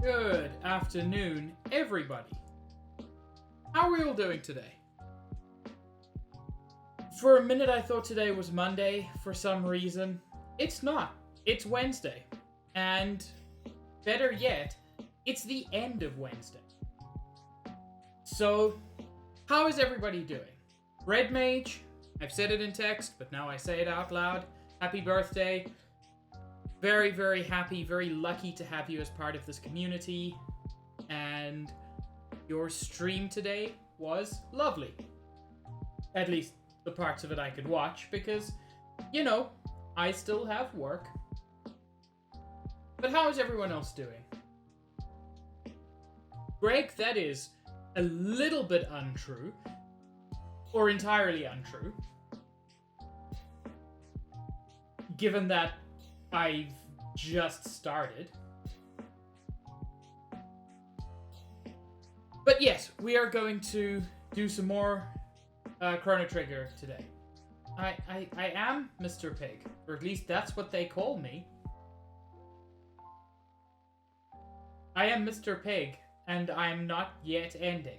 Good afternoon, everybody. How are we all doing today? For a minute I thought today was Monday for some reason. It's not. It's Wednesday. And better yet, it's the end of Wednesday. So, how is everybody doing? Red Mage, I've said it in text, but now I say it out loud. Happy birthday. Very, very happy, very lucky to have you as part of this community. And your stream today was lovely. At least the parts of it I could watch, because, you know, I still have work. But how is everyone else doing? Greg, that is a little bit untrue. Or entirely untrue. Given that I've just started. But yes, we are going to do some more Chrono Trigger today. I am Mr. Pig, or at least that's what they call me. I am Mr. Pig, and I'm not yet ending.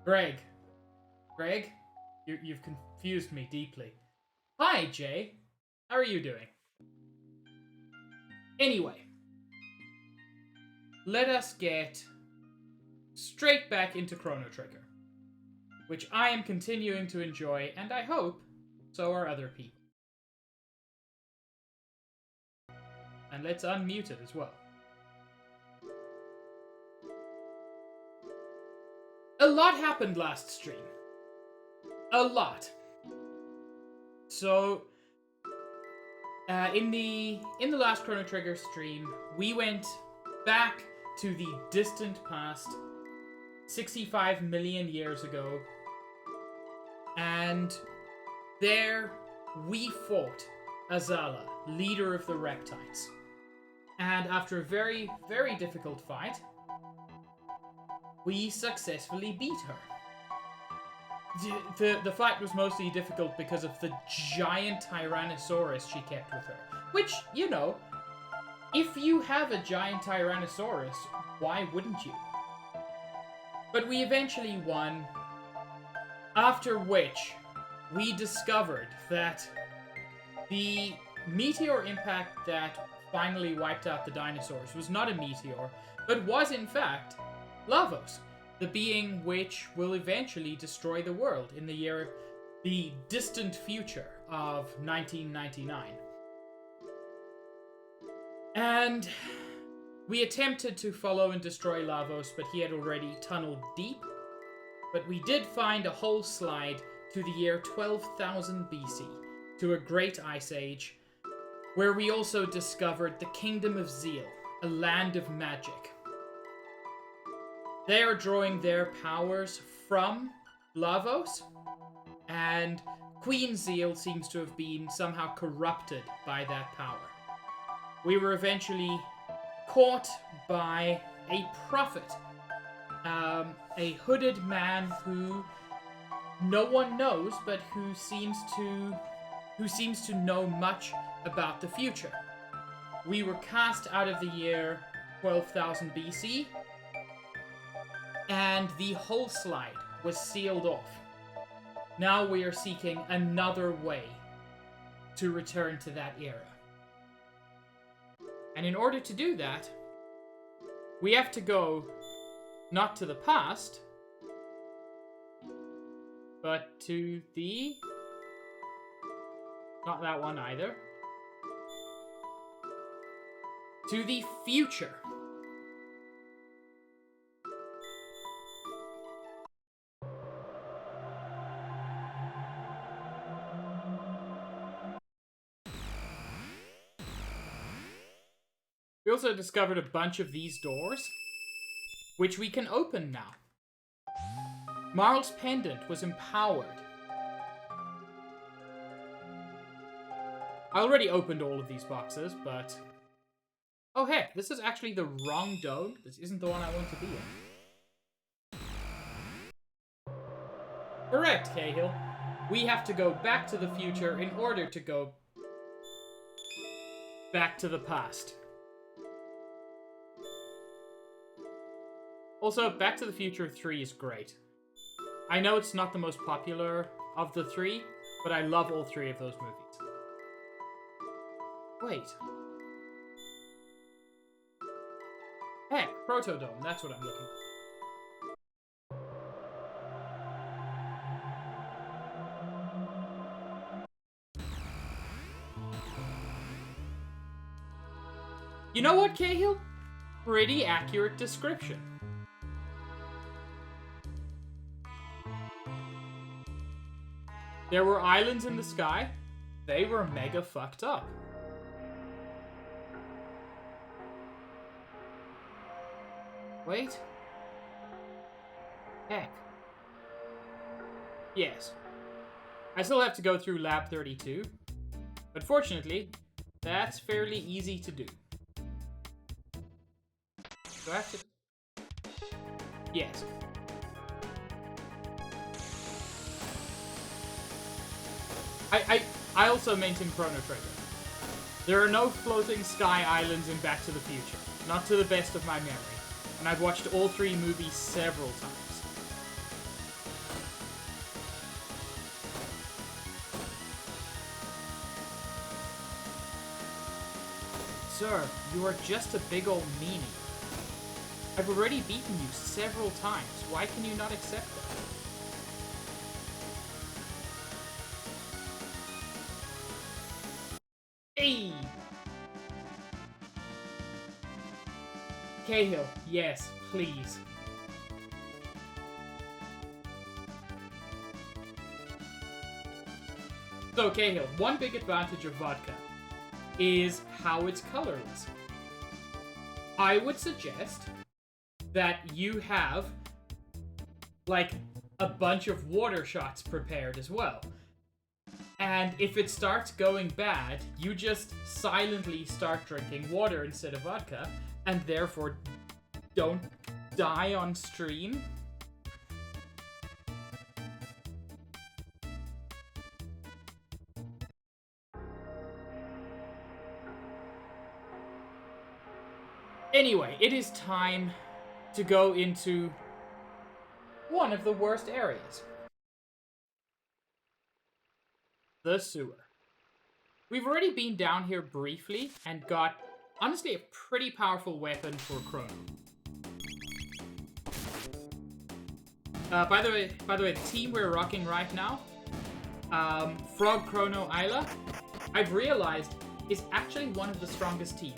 Greg, you've confused me deeply. Hi, Jay. How are you doing? Anyway, let us get straight back into Chrono Trigger, which I am continuing to enjoy, and I hope so are other people. And let's unmute it as well. A lot happened last stream. A lot. So, in the last Chrono Trigger stream, we went back to the distant past, 65 million years ago, and there we fought Azala, leader of the Reptiles. And after a very, very difficult fight, we successfully beat her. The fight was mostly difficult because of the giant Tyrannosaurus she kept with her. Which, you know, if you have a giant Tyrannosaurus, why wouldn't you? But we eventually won, after which we discovered that the meteor impact that finally wiped out the dinosaurs was not a meteor, but was in fact Lavos, the being which will eventually destroy the world in the distant future of 1999. And we attempted to follow and destroy Lavos, but he had already tunneled deep. But we did find a whole slide to the year 12,000 BC, to a great ice age, where we also discovered the Kingdom of Zeal, a land of magic. They are drawing their powers from Lavos, and Queen Zeal seems to have been somehow corrupted by that power. We were eventually caught by a prophet, a hooded man who no one knows, but who seems to know much about the future. We were cast out of the year 12,000 BC, and the whole slide was sealed off. Now we are seeking another way to return to that era. And in order to do that, we have to go not to the past, but to the... not that one either. To the future. We also discovered a bunch of these doors, which we can open now. Marl's pendant was empowered. I already opened all of these boxes, but... oh heck, this is actually the wrong dome. This isn't the one I want to be in. Correct, Cahill. We have to go back to the future in order to go back to the past. Also, Back to the Future 3 is great. I know it's not the most popular of the three, but I love all three of those movies. Wait. Heck, Protodome, that's what I'm looking for. You know what, Cahill? Pretty accurate description. There were islands in the sky. They were mega fucked up. Wait. Heck. Yes. I still have to go through Lab 32. But fortunately, that's fairly easy to do. Do I have to... Yes. I also maintain Chrono Trigger. There are no floating sky islands in Back to the Future. Not to the best of my memory. And I've watched all three movies several times. Sir, you are just a big old meanie. I've already beaten you several times. Why can you not accept it? Hey! Cahill, yes, please. So, Cahill, one big advantage of vodka is how its color is. I would suggest that you have, like, a bunch of water shots prepared as well. And if it starts going bad, you just silently start drinking water instead of vodka, and therefore don't die on stream. Anyway, it is time to go into one of the worst areas. The sewer. We've already been down here briefly and got, honestly, a pretty powerful weapon for Chrono. By the way, the team we're rocking right now, Frog, Chrono, Isla, I've realized is actually one of the strongest teams.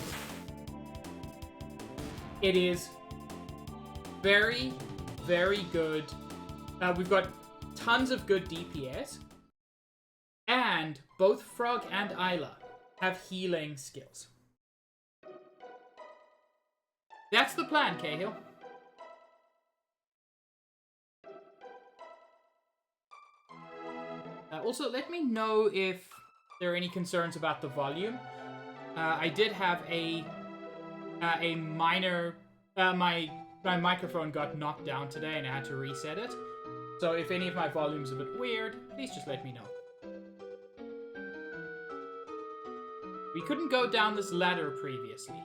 It is very, very good. We've got tons of good DPS. And both Frog and Isla have healing skills. That's the plan, Cahill. Also, let me know if there are any concerns about the volume. I did have a minor... my microphone got knocked down today and I had to reset it. So if any of my volume's a bit weird, please just let me know. We couldn't go down this ladder previously.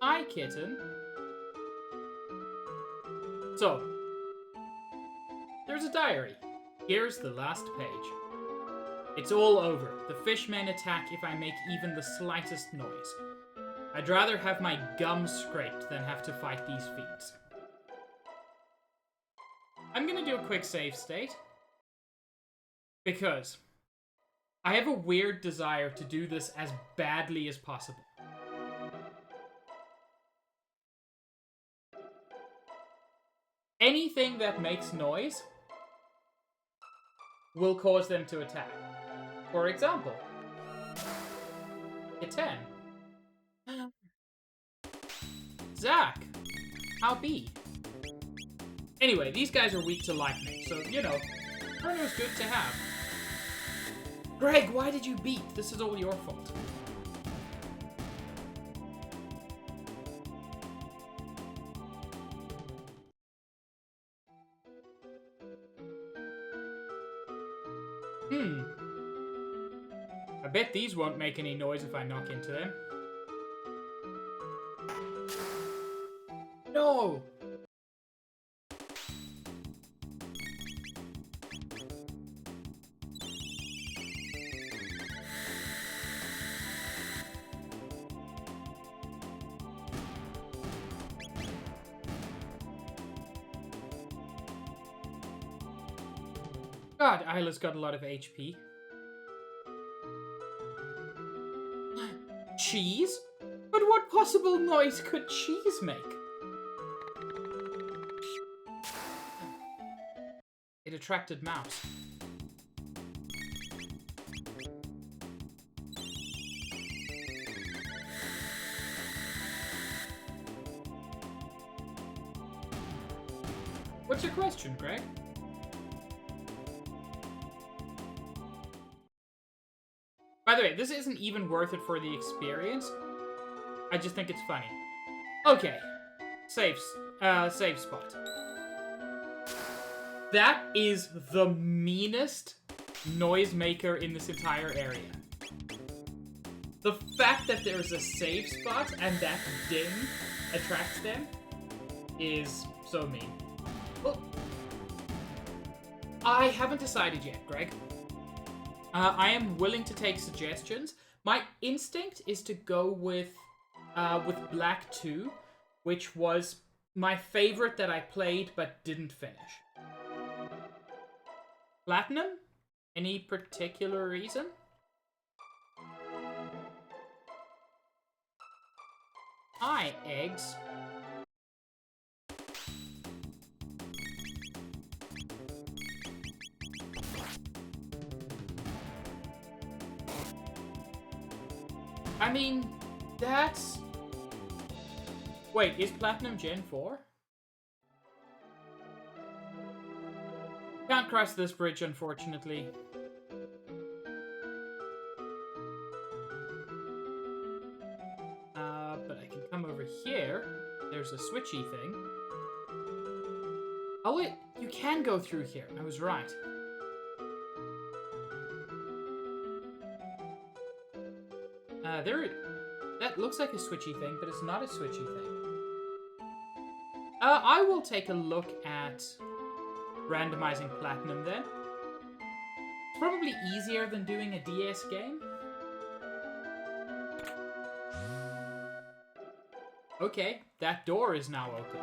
Hi, kitten. So, there's a diary. Here's the last page. It's all over. The fishmen attack if I make even the slightest noise. I'd rather have my gums scraped than have to fight these fiends. I'm gonna do a quick save state. Because I have a weird desire to do this as badly as possible. Anything that makes noise will cause them to attack. For example, a 10. Zach, how be? Anyway, these guys are weak to lightning, so, you know, Chrono's good to have. Greg, why did you beat? This is all your fault. A bet these won't make any noise if I knock into them. No! God, Isla's got a lot of HP. Cheese? But what possible noise could cheese make? It attracted mouse. What's your question, Greg? By the way, this isn't even worth it for the experience. I just think it's funny. Okay. Save spot. That is the meanest noisemaker in this entire area. The fact that there's a save spot and that ding attracts them is so mean. Well, I haven't decided yet, Greg. I am willing to take suggestions. My instinct is to go with Black 2, which was my favorite that I played but didn't finish. Platinum? Any particular reason? Hi, eggs. I mean, that's... Wait, is Platinum Gen 4? Can't cross this bridge, unfortunately. But I can come over here. There's a switchy thing. Oh wait, you can go through here. I was right. That looks like a switchy thing, but it's not a switchy thing. I will take a look at randomizing Platinum then. It's probably easier than doing a DS game. Okay, that door is now open.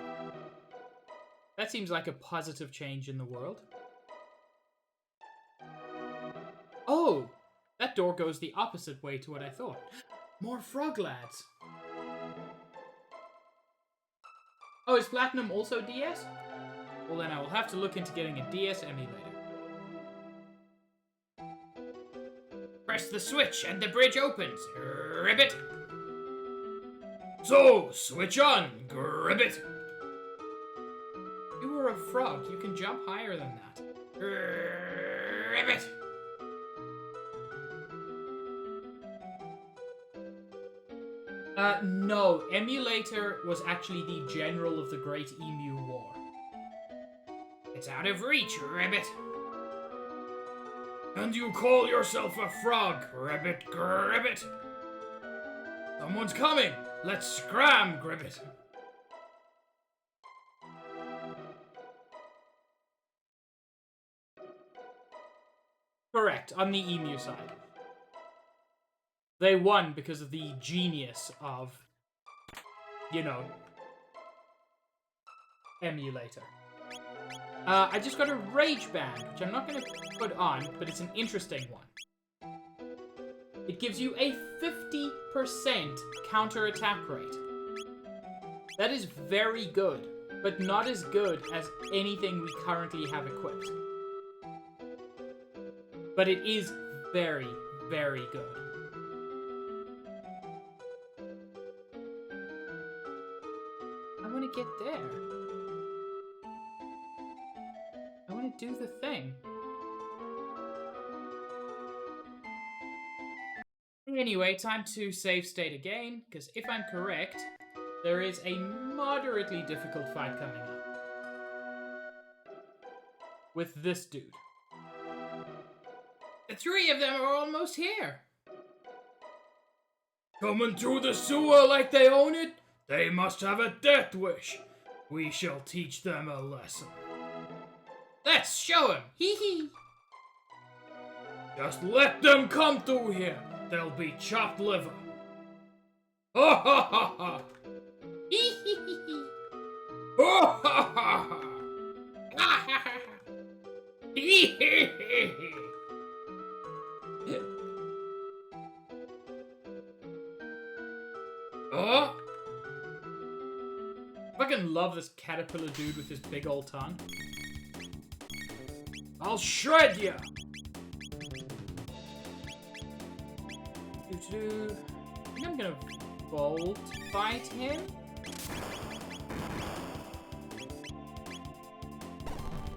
That seems like a positive change in the world. Oh! That door goes the opposite way to what I thought. More frog lads. Oh, is Platinum also DS? Well, then I will have to look into getting a DS emulator. Press the switch and the bridge opens. Ribbit. So, switch on. Ribbit. You were a frog. You can jump higher than that. Ribbit. No. Emulator was actually the general of the Great Emu War. It's out of reach, Ribbit. And you call yourself a frog, Ribbit, Gribbit? Someone's coming. Let's scram, Gribbit. Correct, on the emu side. They won because of the genius of, you know, emulator. I just got a rage band, which I'm not going to put on, but it's an interesting one. It gives you a 50% counter-attack rate. That is very good, but not as good as anything we currently have equipped. But it is very, very good. I want to get there. I want to do the thing. Anyway, time to save state again, because if I'm correct, there is a moderately difficult fight coming up. With this dude. The three of them are almost here. Coming through the sewer like they own it? They must have a death wish. We shall teach them a lesson. Let's show 'em. Hee hee. Just let them come through here. They'll be chopped liver. Ha ha ha ha. Hee hee hee hee. Ha ha ha ha. Ha ha ha ha. Hee hee hee hee. Oh! Fucking love this caterpillar dude with his big old tongue. I'll shred ya! I think I'm gonna Volt fight him.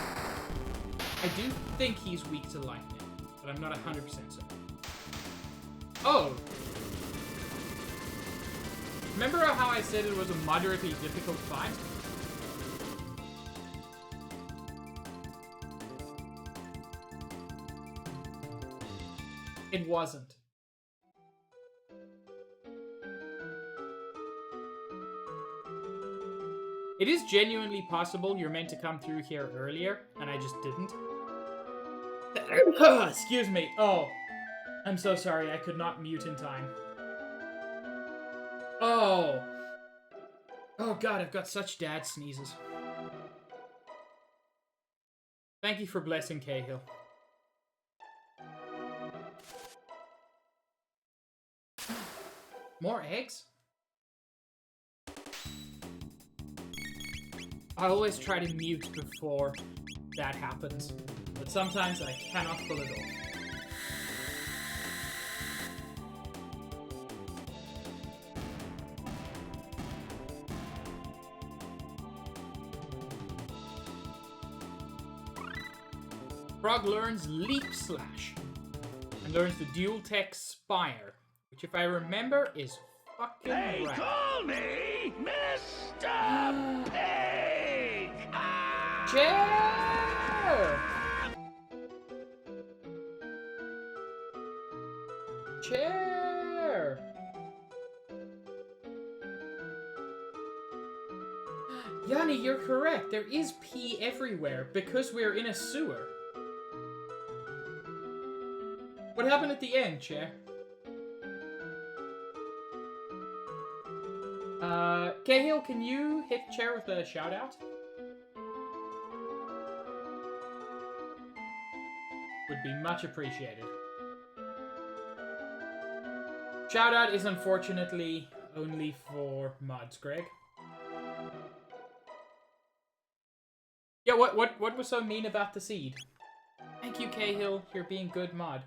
I do think he's weak to lightning, but I'm not 100% certain. Oh! Remember how I said it was a moderately difficult fight? It wasn't. It is genuinely possible you're meant to come through here earlier, and I just didn't. Excuse me. Oh, I'm so sorry. I could not mute in time. Oh. Oh god, I've got such dad sneezes. Thank you for blessing Cahill. More eggs? I always try to mute before that happens, but sometimes I cannot pull it off. Frog learns Leap Slash and learns the dual tech Spire, which if I remember is fucking They rad. call me Mr. Pig! Chair! Chair! Yanni, you're correct. There is pee everywhere because we're in a sewer. What happened at the end, Chair? Cahill, can you hit Chair with a shout out? Would be much appreciated. Shout out is unfortunately only for mods, Greg. Yeah, what was so mean about the seed? Thank you, Cahill. You're being good mod.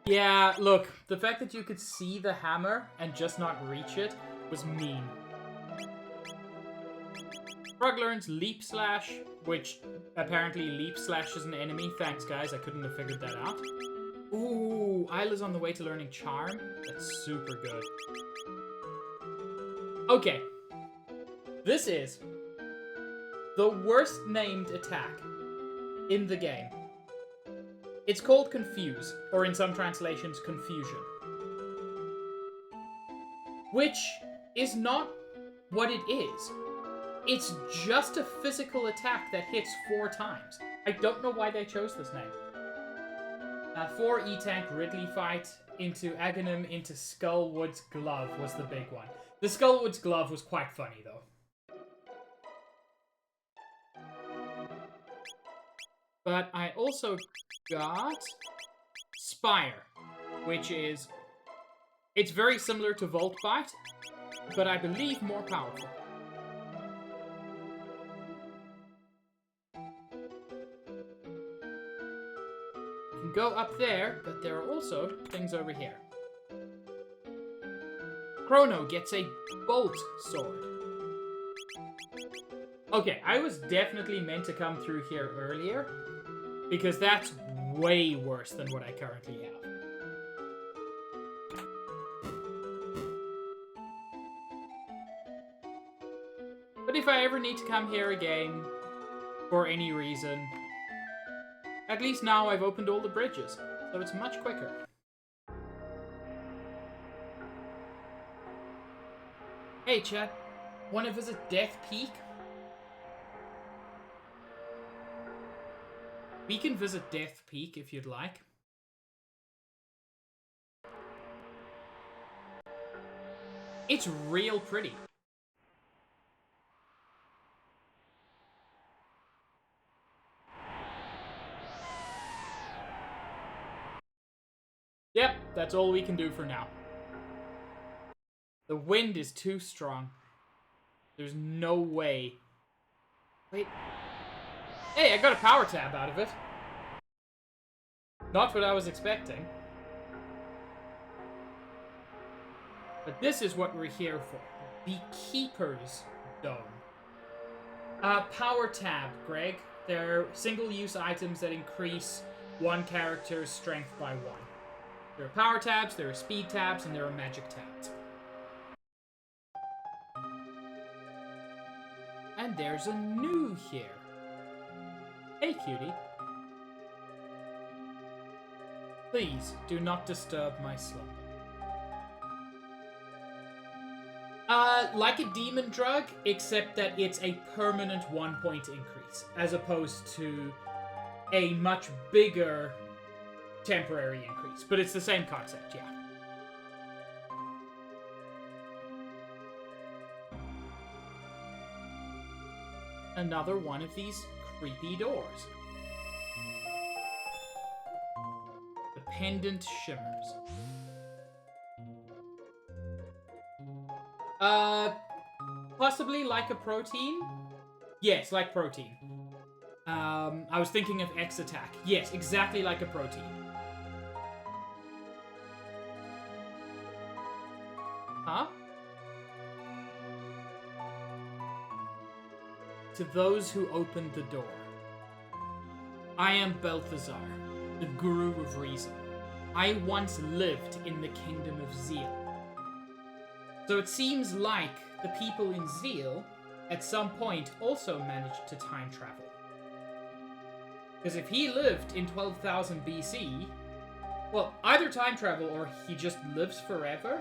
Yeah, look, the fact that you could see the hammer and just not reach it was mean. Frog learns Leap Slash, which apparently Leap Slash is an enemy. Thanks, guys. I couldn't have figured that out. Ooh, Isla's on the way to learning Charm. That's super good. Okay. This is the worst named attack in the game. It's called Confuse, or in some translations, Confusion. Which is not what it is. It's just a physical attack that hits 4 times. I don't know why they chose this name. 4 E-Tank Ridley fight into Aghanim into Skullwood's Glove was the big one. The Skullwood's Glove was quite funny, though. But I also got Spire, which is... It's very similar to Volt Bite, but I believe more powerful. You can go up there, but there are also things over here. Chrono gets a Bolt Sword. Okay, I was definitely meant to come through here earlier, because that's way worse than what I currently have. But if I ever need to come here again, for any reason, at least now I've opened all the bridges. So it's much quicker. Hey, chat. Want to visit Death Peak? We can visit Death Peak if you'd like. It's real pretty. Yep, that's all we can do for now. The wind is too strong. There's no way. Wait. Hey, I got a power tab out of it. Not what I was expecting. But this is what we're here for. The Keeper's Dome. Power tab, Greg. They're single-use items that increase one character's strength by 1. There are power tabs, there are speed tabs, and there are magic tabs. And there's a new here. Hey, cutie. Please, do not disturb my slumber. Like a demon drug, except that it's a permanent 1-point increase, as opposed to a much bigger temporary increase. But it's the same concept, yeah. Another one of these creepy doors. The pendant shimmers. Possibly like a protein? Yes, like protein. I was thinking of X attack. Yes, exactly like a protein. Huh? To those who opened the door. I am Balthazar, the Guru of Reason. I once lived in the Kingdom of Zeal. So it seems like the people in Zeal, at some point, also managed to time travel. Because if he lived in 12,000 BC, well, either time travel or he just lives forever.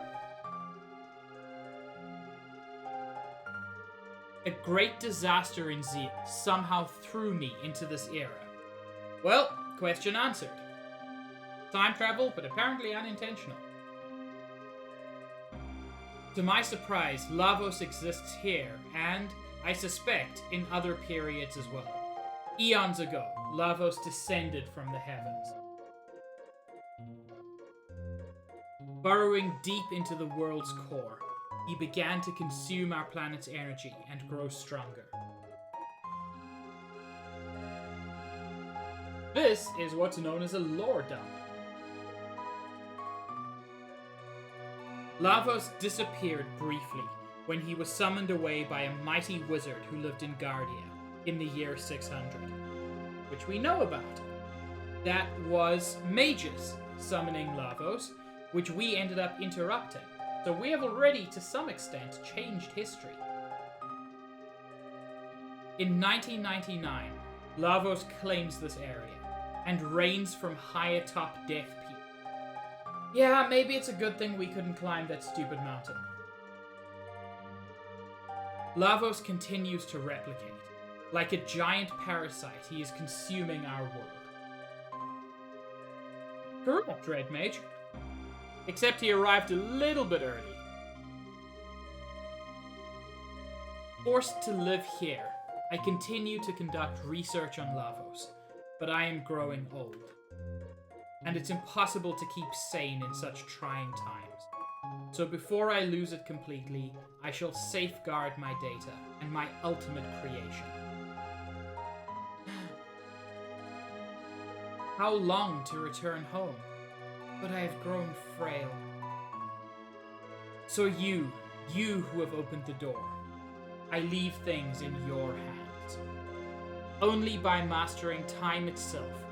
A great disaster in Zeal somehow threw me into this era. Well, question answered. Time travel, but apparently unintentional. To my surprise, Lavos exists here, and, I suspect, in other periods as well. Eons ago, Lavos descended from the heavens. Burrowing deep into the world's core, he began to consume our planet's energy and grow stronger. This is what's known as a lore dump. Lavos disappeared briefly when he was summoned away by a mighty wizard who lived in Guardia in the year 600, which we know about. That was Magus summoning Lavos, which we ended up interrupting. So we have already, to some extent, changed history. In 1999, Lavos claims this area and reigns from high atop Death Peak. Yeah, maybe it's a good thing we couldn't climb that stupid mountain. Lavos continues to replicate. Like a giant parasite, he is consuming our world. Correct, Red Mage. Except he arrived a little bit early. Forced to live here, I continue to conduct research on Lavos, but I am growing old. And it's impossible to keep sane in such trying times. So before I lose it completely, I shall safeguard my data and my ultimate creation. How long to return home? But I have grown frail. So you who have opened the door, I leave things in your hands. Only by mastering time itself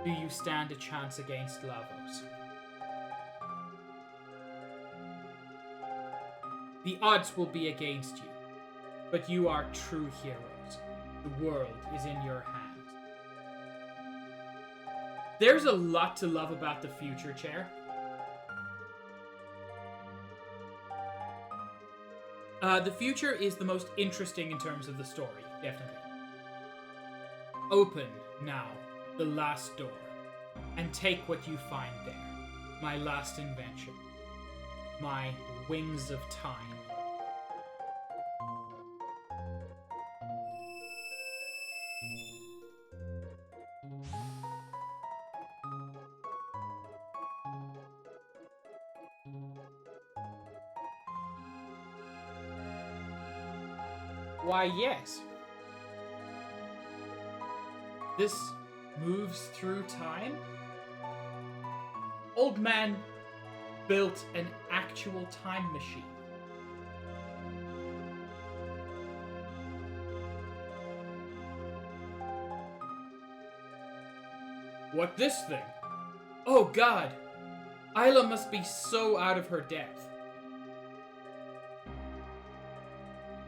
do you stand a chance against Lavos. The odds will be against you, but you are true heroes. The world is in your hands. There's a lot to love about the future, Chair. The future is the most interesting in terms of the story, definitely. Open, now, the last door, and take what you find there. My last invention. My wings of time. Why, yes. This moves through time? Old man built an actual time machine. What, this thing? Oh god! Isla must be so out of her depth.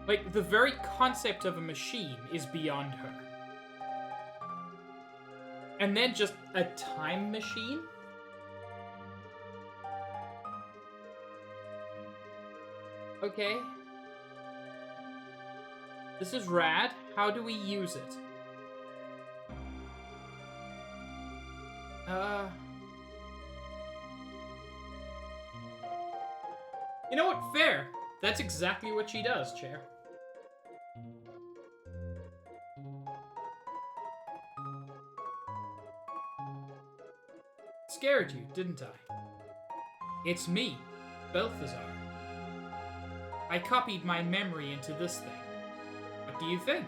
Like, the very concept of a machine is beyond her. And then just a time machine? Okay. This is rad. How do we use it? You know what? Fair. That's exactly what she does, Chair. Scared you, didn't I? It's me, Balthazar. I copied my memory into this thing. What do you think?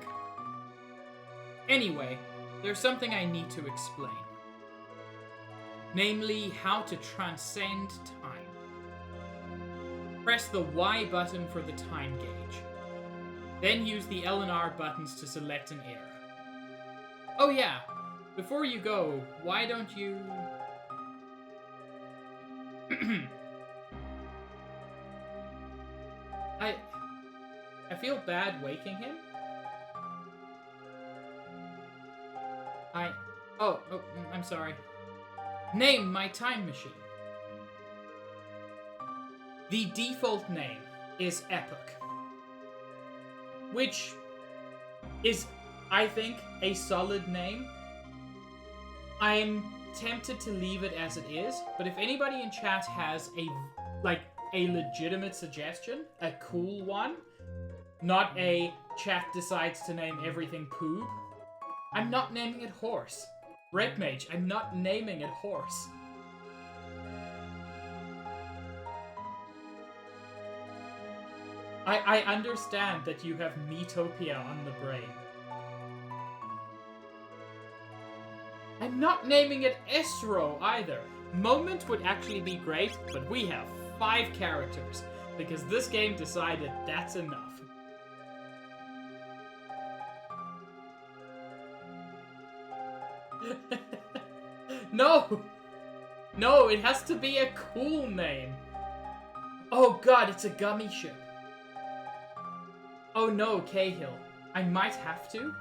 Anyway, there's something I need to explain. Namely, how to transcend time. Press the Y button for the time gauge. Then use the L and R buttons to select an era. Oh yeah, before you go, why don't you... I feel bad waking him. Oh, I'm sorry. Name my time machine. The default name is Epoch. Which is, I think, a solid name. I'm tempted to leave it as it is, but if anybody in chat has a legitimate suggestion, a cool one, not a chat decides to name everything Poob, I'm not naming it Horse. Red Mage, I'm not naming it Horse. I understand that you have Metopia on the brain. I'm not naming it Esro either. Moment would actually be great, but we have 5 characters, because this game decided that's enough. No! No, it has to be a cool name. Oh god, it's a gummy ship. Oh no, Cahill. I might have to.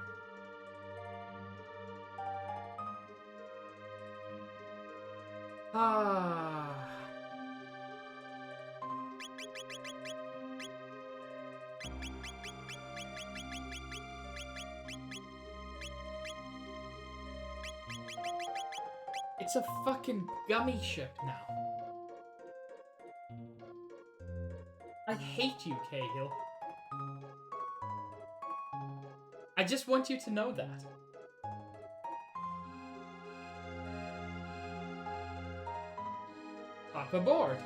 Ah. It's a fucking gummy ship now. I hate you, Cahill. I just want you to know that. Hop aboard.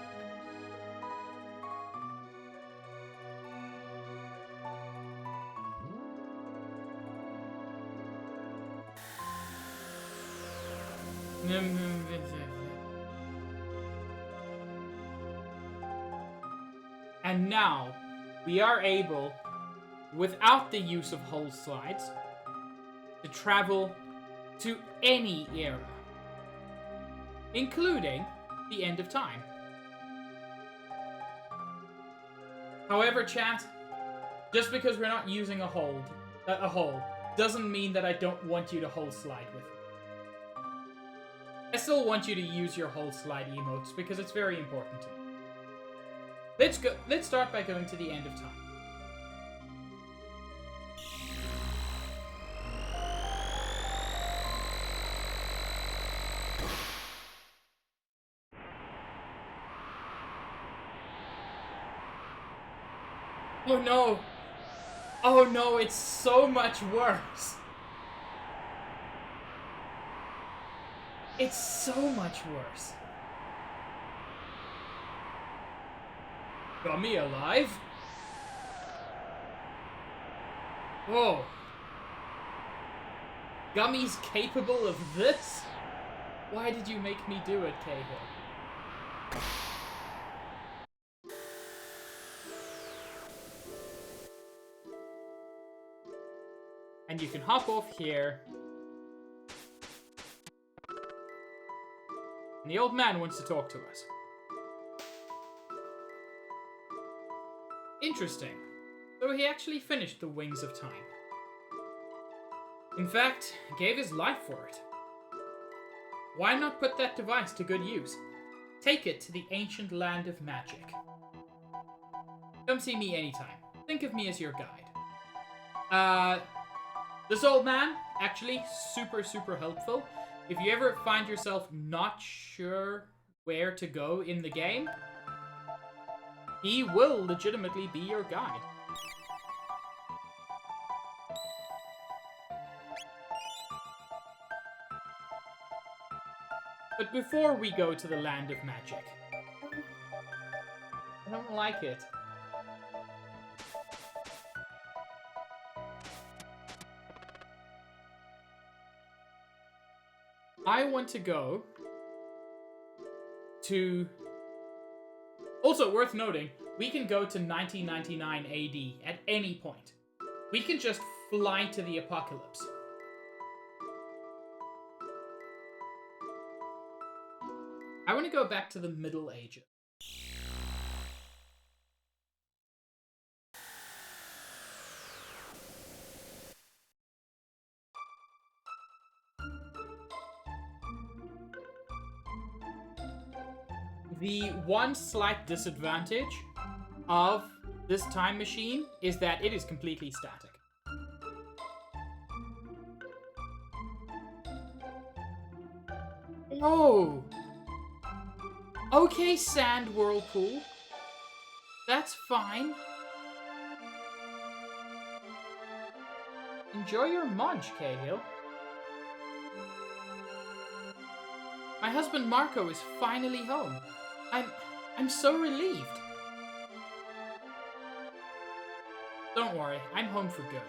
And now, we are able, without the use of hull slides, to travel to any era, including the end of time. However, chat, just because we're not using a hull doesn't mean that I don't want you to hull slide with it. I still want you to use your whole slide emotes because it's very important to me. Let's start by going to the end of time. Oh no! Oh no, it's so much worse! It's so much worse. Got me alive? Whoa. Gummy's capable of this? Why did you make me do it, Cahill? And you can hop off here. And the old man wants to talk to us. Interesting. So he actually finished the Wings of Time. In fact, gave his life for it. Why not put that device to good use? Take it to the ancient land of magic. Come see me anytime. Think of me as your guide. This old man, actually super, super helpful. If you ever find yourself not sure where to go in the game, he will legitimately be your guide. But before we go to the land of magic, I don't like it. I want to go to... Also, worth noting, we can go to 1999 AD at any point. We can just fly to the apocalypse. I want to go back to the Middle Ages. The one slight disadvantage of this time machine is that it is completely static. Oh! Okay, Sand Whirlpool. That's fine. Enjoy your munch, Cahill. My husband Marco is finally home. I'm so relieved. Don't worry, I'm home for good.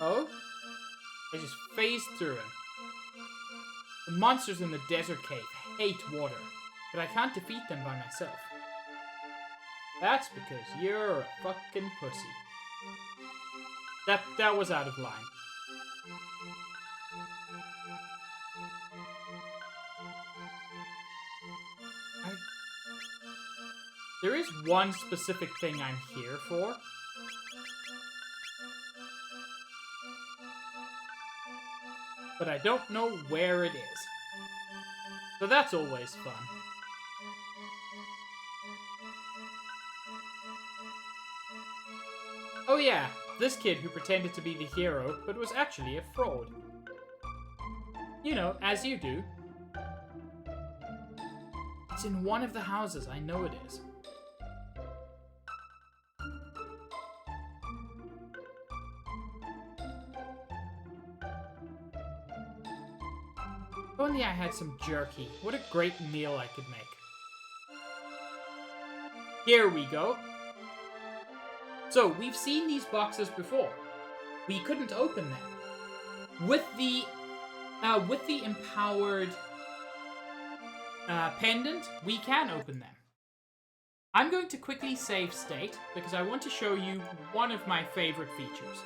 Oh? I just phased through him. The monsters in the desert cave hate water, but I can't defeat them by myself. That's because you're a fucking pussy. That was out of line. There is one specific thing I'm here for. But I don't know where it is. So that's always fun. Oh yeah, this kid who pretended to be the hero, but was actually a fraud. You know, as you do. It's in one of the houses, I know it is. If only I had some jerky. What a great meal I could make. Here we go. So, we've seen these boxes before. We couldn't open them. With the empowered pendant, we can open them. I'm going to quickly save state, because I want to show you one of my favorite features.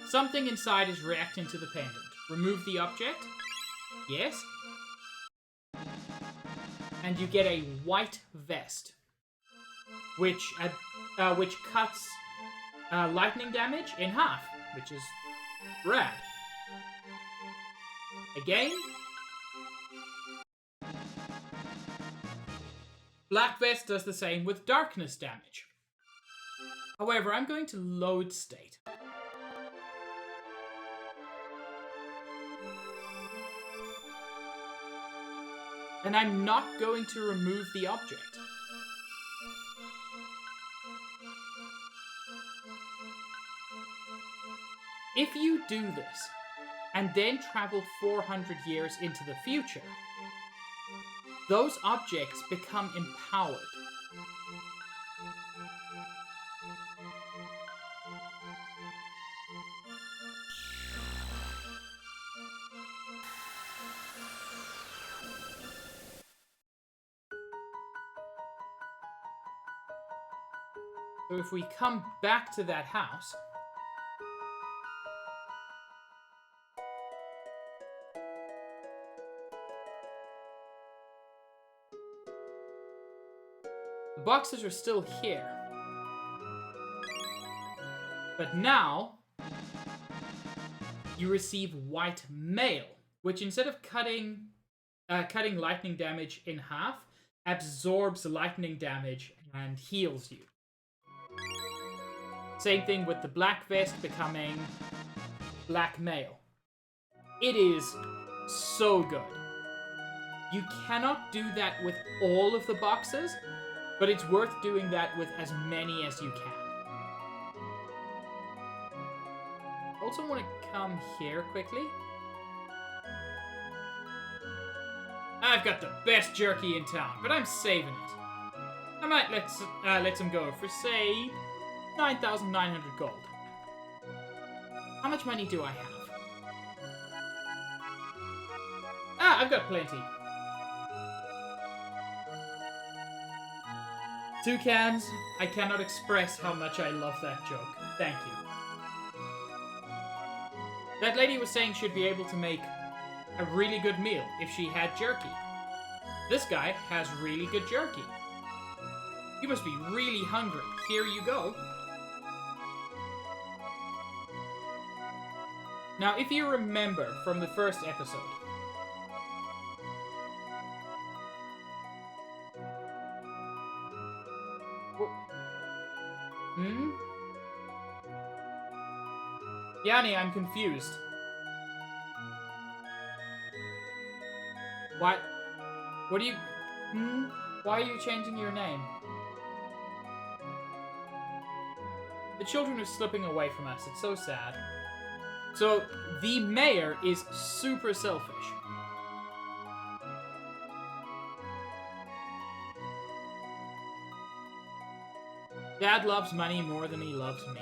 Something inside is reacting to the pendant. Remove the object. Yes. And you get a white vest. which cuts lightning damage in half, which is rad. Again, Black Vest does the same with darkness damage. However, I'm going to load state. And I'm not going to remove the object. If you do this, and then travel 400 years into the future, those objects become empowered. So if we come back to that house, the boxes are still here. But now, you receive white mail, which instead of cutting lightning damage in half, absorbs lightning damage and heals you. Same thing with the Black Vest becoming black mail. It is so good. You cannot do that with all of the boxes, but it's worth doing that with as many as you can. Also want to come here quickly. I've got the best jerky in town, but I'm saving it. I might let some go for, say, 9,900 gold. How much money do I have? Ah, I've got plenty. 2 cans. I cannot express how much I love that joke. Thank you. That lady was saying she'd be able to make a really good meal if she had jerky. This guy has really good jerky. You must be really hungry. Here you go. Now, if you remember from the first episode, Yanni, I'm confused. What? What do you... Why are you changing your name? The children are slipping away from us. It's so sad. So, the mayor is super selfish. Dad loves money more than he loves me.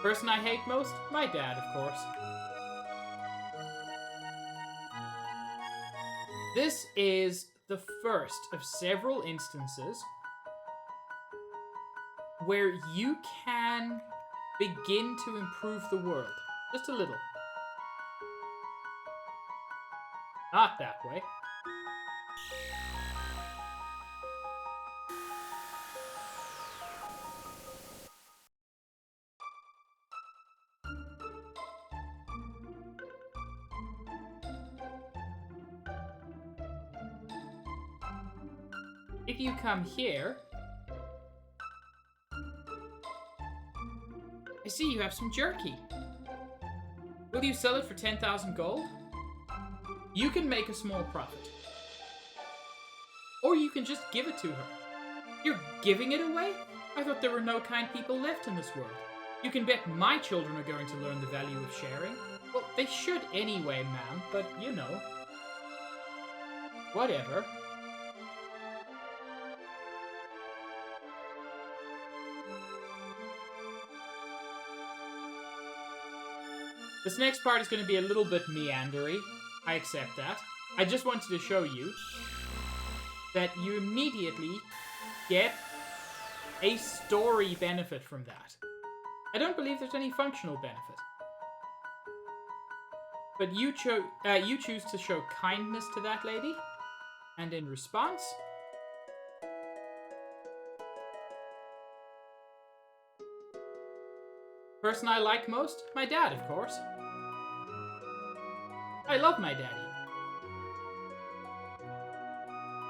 Person I hate most? My dad, of course. This is the first of several instances where you can begin to improve the world. Just a little. Not that way. If you come here, I see you have some jerky. Will you sell it for 10,000 gold? You can make a small profit. Or you can just give it to her. You're giving it away? I thought there were no kind people left in this world. You can bet my children are going to learn the value of sharing. Well, they should anyway, ma'am, but you know. Whatever. This next part is going to be a little bit meandery. I accept that. I just wanted to show you that you immediately get a story benefit from that. I don't believe there's any functional benefit. But you choose to show kindness to that lady, and in response, Person I like most? My dad, of course. I love my daddy.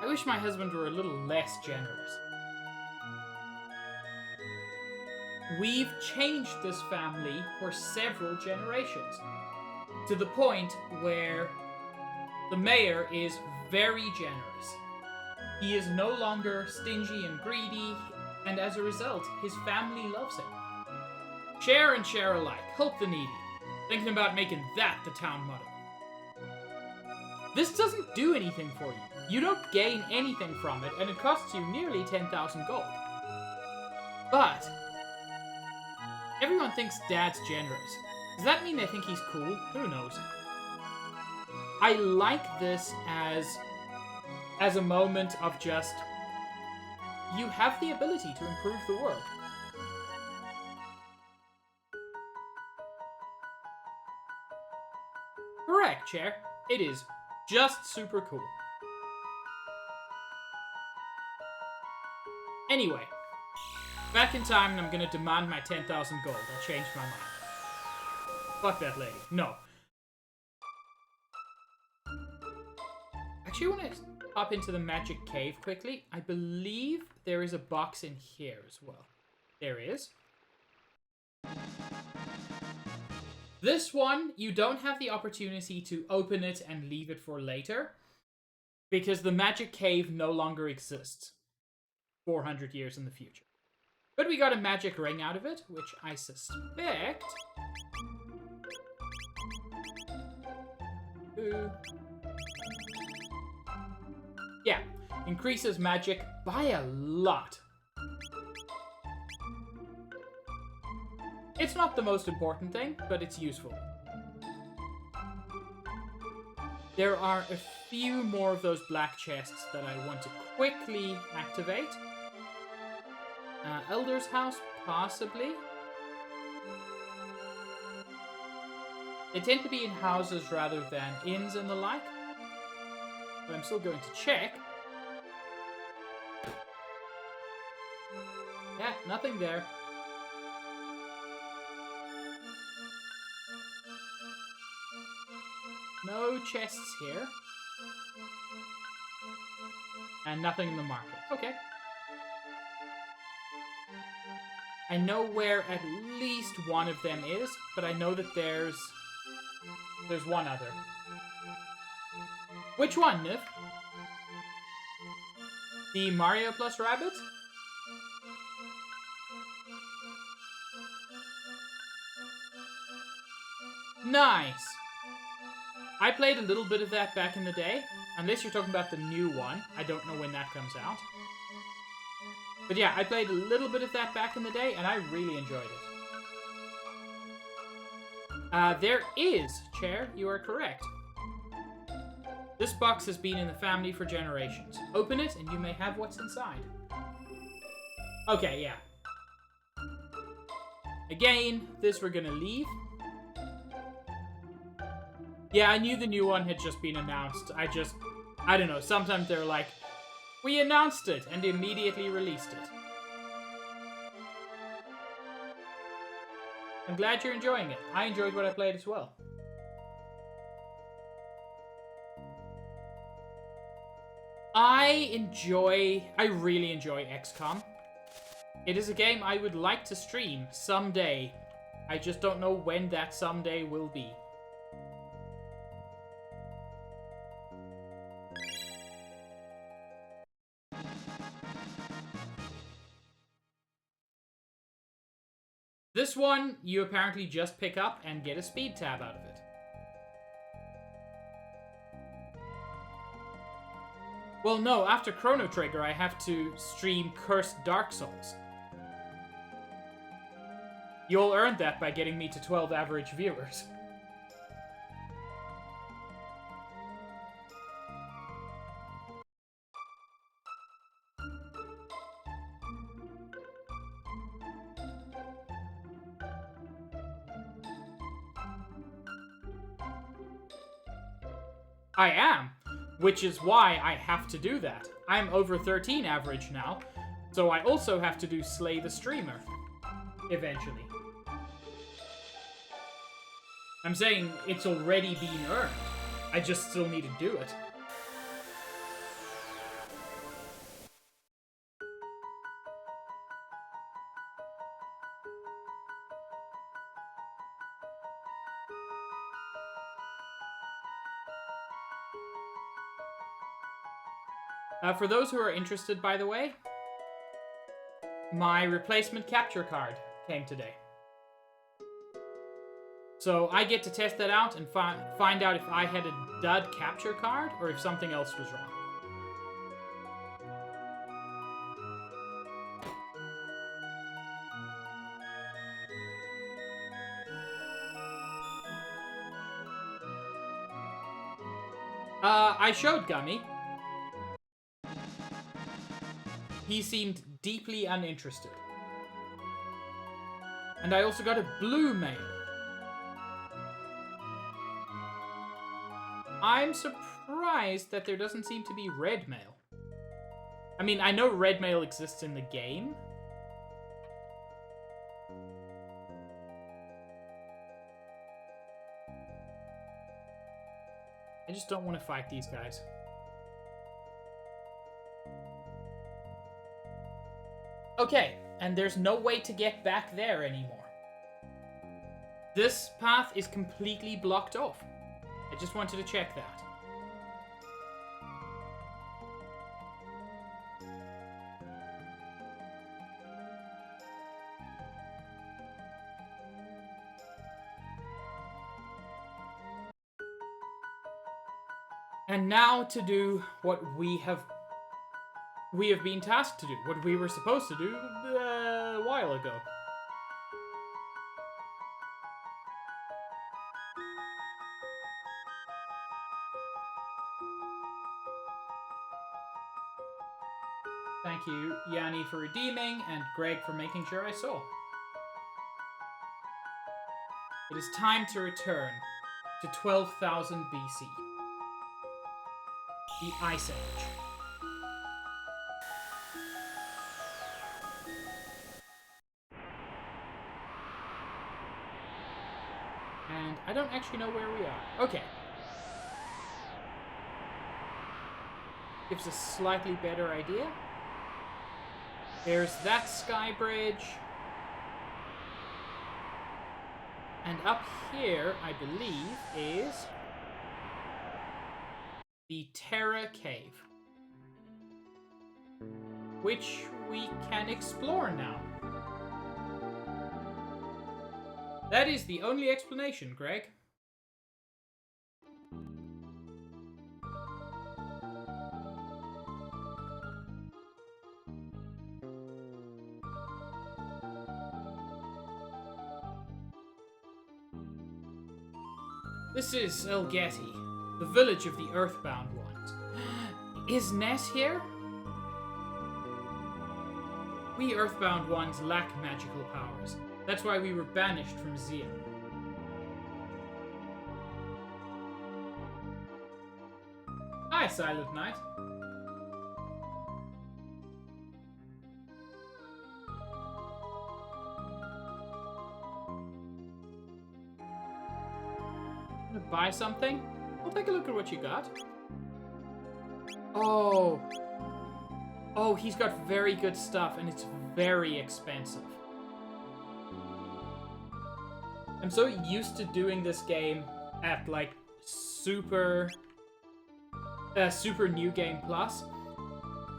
I wish my husband were a little less generous. We've changed this family for several generations, to the point where the mayor is very generous. He is no longer stingy and greedy, and as a result, his family loves him. Share and share alike. Help the needy. Thinking about making that the town motto. This doesn't do anything for you. You don't gain anything from it, and it costs you nearly 10,000 gold. But everyone thinks Dad's generous. Does that mean they think he's cool? Who knows? I like this as a moment of just, you have the ability to improve the world. Correct, Chair. It is just super cool. Anyway, back in time and I'm gonna demand my 10,000 gold. I changed my mind. Fuck that lady. No. Actually, I want to hop into the magic cave quickly. I believe there is a box in here as well. There is. This one, you don't have the opportunity to open it and leave it for later, because the magic cave no longer exists 400 years in the future. But we got a magic ring out of it, which I suspect... yeah, increases magic by a lot. It's not the most important thing, but it's useful. There are a few more of those black chests that I want to quickly activate. Elder's House, possibly. They tend to be in houses rather than inns and the like. But I'm still going to check. Yeah, nothing there. No chests here. And nothing in the market. Okay. I know where at least one of them is, but I know that there's one other. Which one, Nif? The Mario plus Rabbit? Nice! I played a little bit of that back in the day. Unless you're talking about the new one. I don't know when that comes out. But yeah, I played a little bit of that back in the day, and I really enjoyed it. There is, Chair. You are correct. This box has been in the family for generations. Open it, and you may have what's inside. Okay, yeah. Again, this we're gonna leave. Yeah, I knew the new one had just been announced. I don't know, sometimes they're like, we announced it, and immediately released it. I'm glad you're enjoying it. I enjoyed what I played as well. I really enjoy XCOM. It is a game I would like to stream someday. I just don't know when that someday will be. This one, you apparently just pick up and get a speed tab out of it. Well, no, after Chrono Trigger, I have to stream Cursed Dark Souls. You all earned that by getting me to 12 average viewers. I am, which is why I have to do that. I'm over 13 average now, so I also have to do Slay the Streamer, eventually. I'm saying it's already been earned. I just still need to do it. For those who are interested, by the way, my replacement capture card came today. So I get to test that out and find out if I had a dud capture card or if something else was wrong. I showed Gummy. He seemed deeply uninterested. And I also got a blue mail. I'm surprised that there doesn't seem to be red mail. I mean, I know red mail exists in the game. I just don't want to fight these guys. Okay, and there's no way to get back there anymore. This path is completely blocked off. I just wanted to check that. And now to do what we have been tasked to do, what we were supposed to do a while ago. Thank you, Yanni, for redeeming, and Greg for making sure I saw. It is time to return to 12,000 BC. The Ice Age. And I don't actually know where we are. Okay. Gives a slightly better idea. There's that sky bridge. And up here, I believe, is the Terra Cave, which we can explore now. That is the only explanation, Greg. This is Elgeti, the village of the Earthbound ones. Is Ness here? We Earthbound ones lack magical powers. That's why we were banished from Zia. Hi, Silent Knight. Buy something? I'll take a look at what you got. Oh. Oh, he's got very good stuff, and it's very expensive. I'm so used to doing this game at, like, super New Game Plus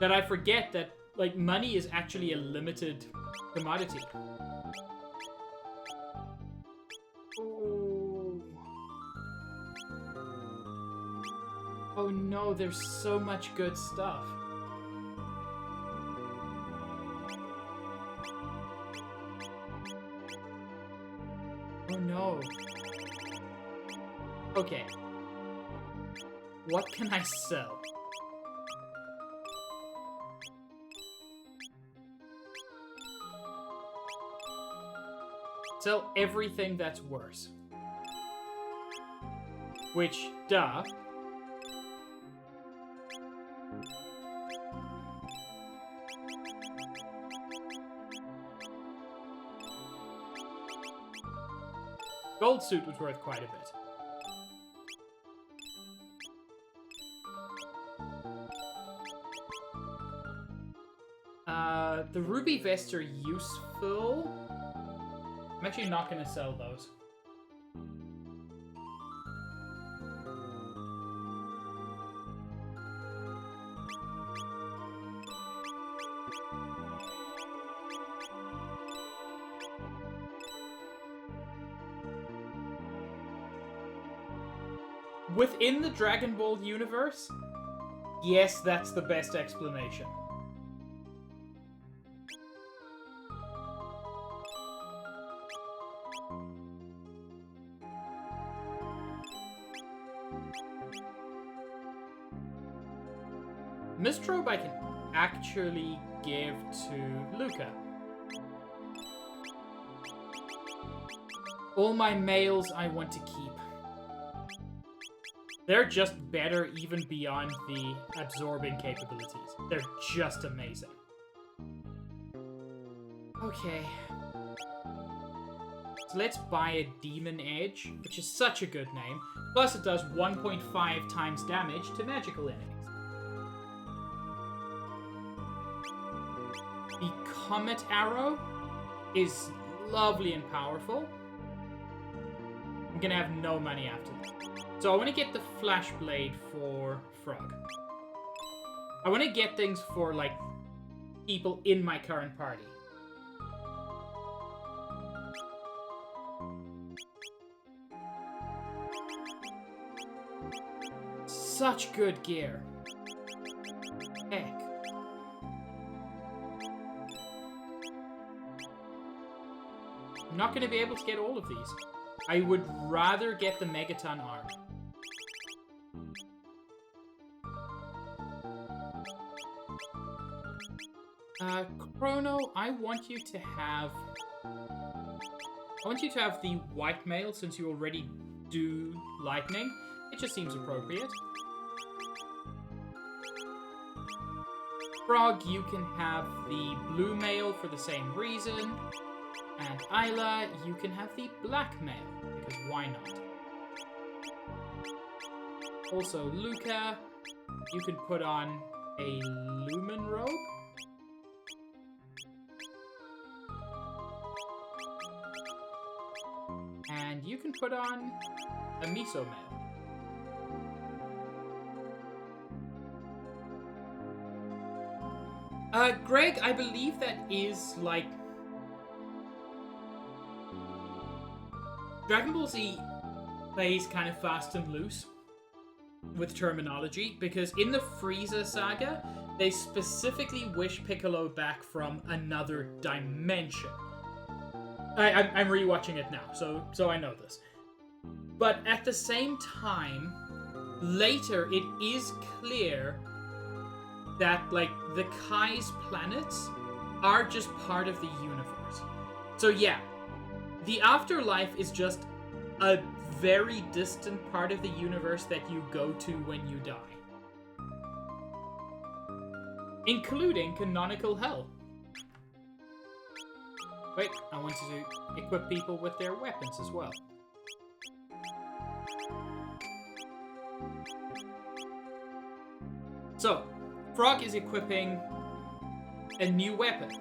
that I forget that, like, money is actually a limited commodity. Oh no, there's so much good stuff. Oh no. Okay. What can I sell? Sell everything that's worse. Which, duh. Gold suit was worth quite a bit. The ruby vests are useful. I'm actually not going to sell those. Within the Dragon Ball universe, yes, that's the best explanation. Mistrobe I can actually give to Luca. All my males I want to keep. They're just better even beyond the absorbing capabilities. They're just amazing. Okay. So let's buy a Demon Edge, which is such a good name. Plus it does 1.5 times damage to magical enemies. The Comet Arrow is lovely and powerful. I'm gonna have no money after that. So I want to get the Flash Blade for Frog. I want to get things for, like, people in my current party. Such good gear. Heck. I'm not going to be able to get all of these. I would rather get the Megaton arm. Chrono, I want you to have the white mail since you already do lightning. It just seems appropriate. Frog, you can have the blue mail for the same reason. And Isla, you can have the black mail, because why not? Also, Luca, you can put on a Lumen robe. And you can put on a Miso mail. Greg, I believe that is, like... Dragon Ball Z plays kind of fast and loose with terminology, because in the Frieza saga, they specifically wish Piccolo back from another dimension. I'm rewatching it now, so I know this. But at the same time, later it is clear that, like, the Kai's planets are just part of the universe. So yeah, the afterlife is just a very distant part of the universe that you go to when you die. Including canonical hell. Wait, I wanted to equip people with their weapons as well. So, Frog is equipping a new weapon.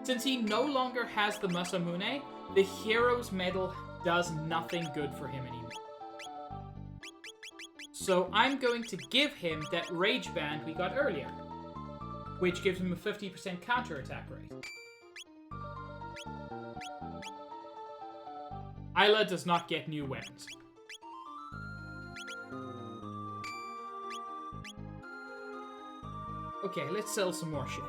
Since he no longer has the Masamune, the Hero's Medal does nothing good for him anymore. So I'm going to give him that Rage Band we got earlier, which gives him a 50% counterattack rate. Isla does not get new weapons. Okay, let's sell some more shit.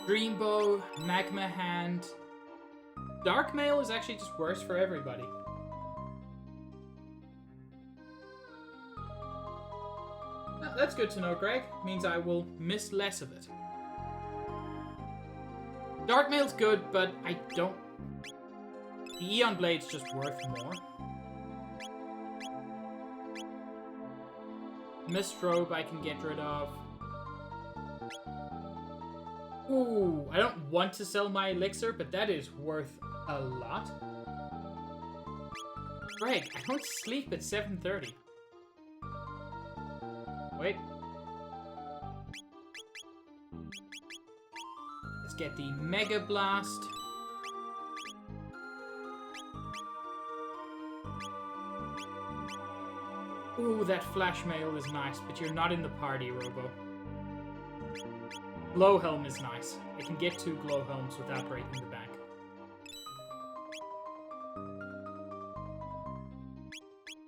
Dreambow, Magma Hand. Dark Mail is actually just worse for everybody. That's good to know, Greg. Means I will miss less of it. Dark Mail's good, but I don't... The Eon Blade's just worth more. Mistrobe I can get rid of. Ooh, I don't want to sell my elixir, but that is worth a lot. Greg, I don't sleep at 7:30. Wait. Let's get the Mega Blast. Ooh, that flash mail is nice, but you're not in the party, Robo. Glowhelm is nice. I can get 2 Glowhelms without breaking the bank.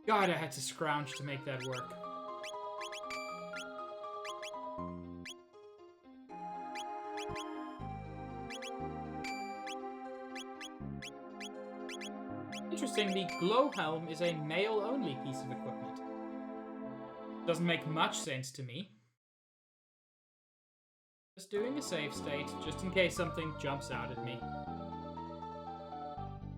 God, I had to scrounge to make that work. Interesting, the Glowhelm is a male-only piece of equipment. Doesn't make much sense to me. Just doing a save state, just in case something jumps out at me.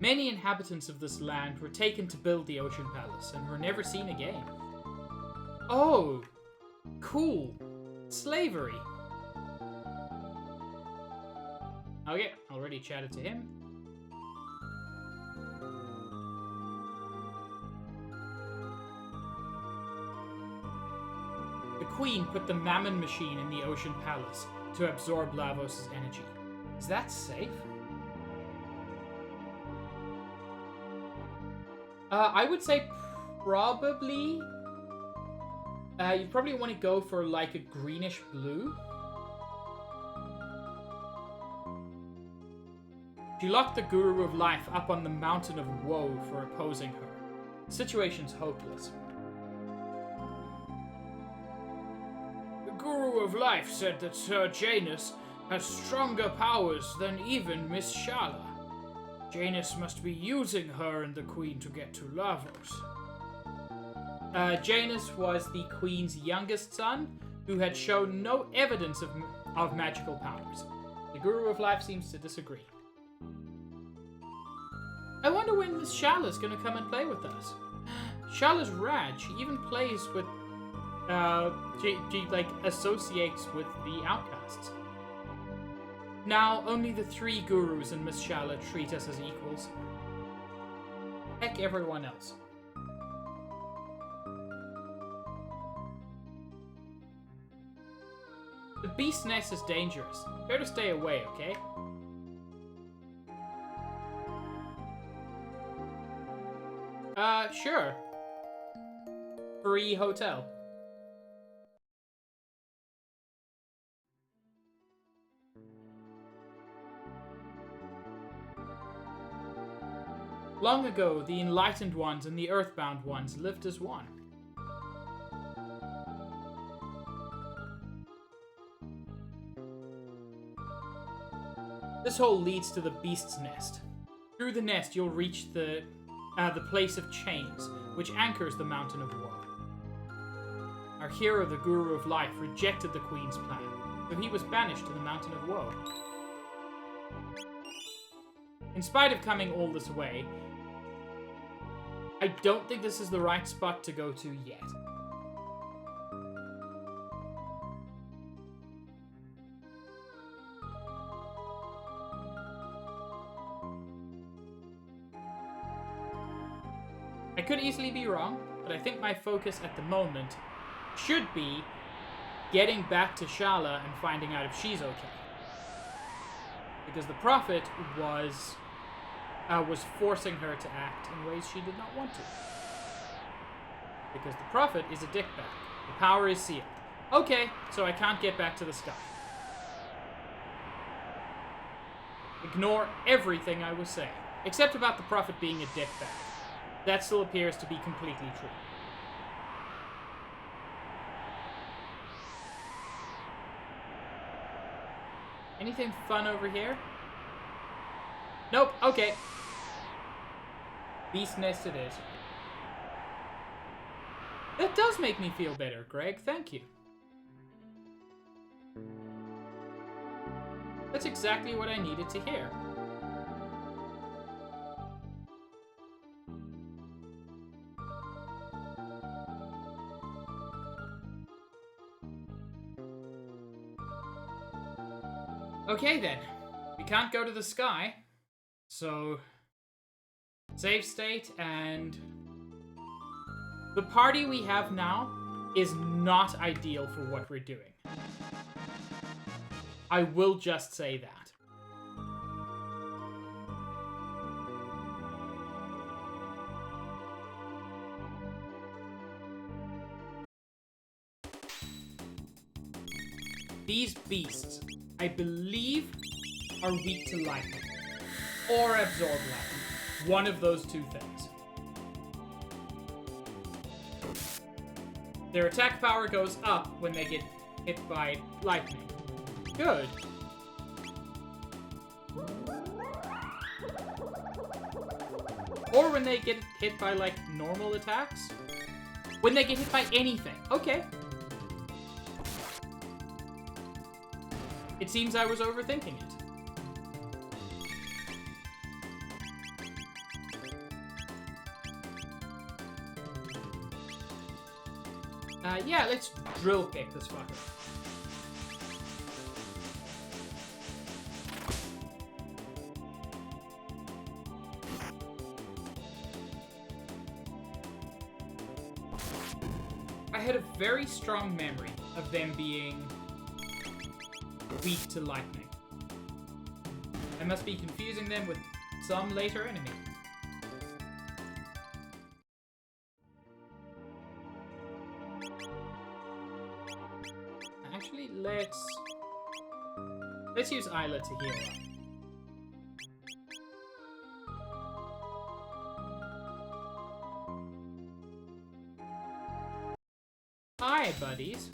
Many inhabitants of this land were taken to build the Ocean Palace and were never seen again. Oh, cool. Slavery. Okay, already chatted to him. The Queen put the Mammon Machine in the Ocean Palace to absorb Lavos' energy. Is that safe? I would say probably... you probably want to go for like a greenish blue. She locked the Guru of Life up on the Mountain of Woe for opposing her. The situation's hopeless. The Guru of Life said that Sir Janus has stronger powers than even Miss Shala. Janus must be using her and the Queen to get to Lavos. Janus was the Queen's youngest son, who had shown no evidence of magical powers. The Guru of Life seems to disagree. I wonder when Miss Shala's gonna come and play with us. Shala's rad. She even plays with... she like, associates with the outcasts. Now, only the 3 gurus and Miss Shala treat us as equals. Heck everyone else. The beast nest is dangerous. Better stay away, okay? Sure. Free hotel. Long ago, the enlightened ones and the earthbound ones lived as one. This hole leads to the beast's nest. Through the nest, you'll reach the place of chains, which anchors the Mountain of Woe. Our hero, the Guru of Life, rejected the Queen's plan, so he was banished to the Mountain of Woe. In spite of coming all this way, I don't think this is the right spot to go to yet. I could easily be wrong, but I think my focus at the moment should be getting back to Shala and finding out if she's okay. Because the Prophet was forcing her to act in ways she did not want to. Because the Prophet is a dickbag. The power is sealed. Okay, so I can't get back to the sky. Ignore everything I was saying, except about the Prophet being a dickbag. That still appears to be completely true. Anything fun over here? Nope, okay. Beast nest it is. That does make me feel better, Greg. Thank you. That's exactly what I needed to hear. Okay then. We can't go to the sky. So... save state, and... the party we have now is not ideal for what we're doing. I will just say that. These beasts, I believe, are weak to lightning. Or absorb lightning. One of those two things. Their attack power goes up when they get hit by lightning. Good. Or when they get hit by, like, normal attacks. When they get hit by anything. Okay. It seems I was overthinking it. Yeah, let's drill kick this fucker. I had a very strong memory of them being weak to lightning. I must be confusing them with some later enemy. Actually, let's use Isla to heal up. Hi, buddies.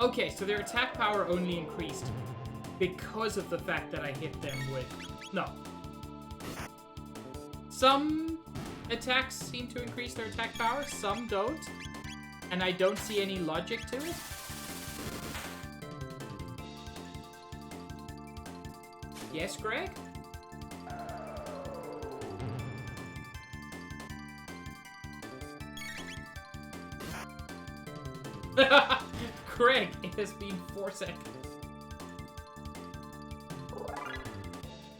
Okay, so their attack power only increased because of the fact that I hit them with... No. Some attacks seem to increase their attack power, some don't. And I don't see any logic to it. Yes, Greg? Greg, it has been 4 seconds.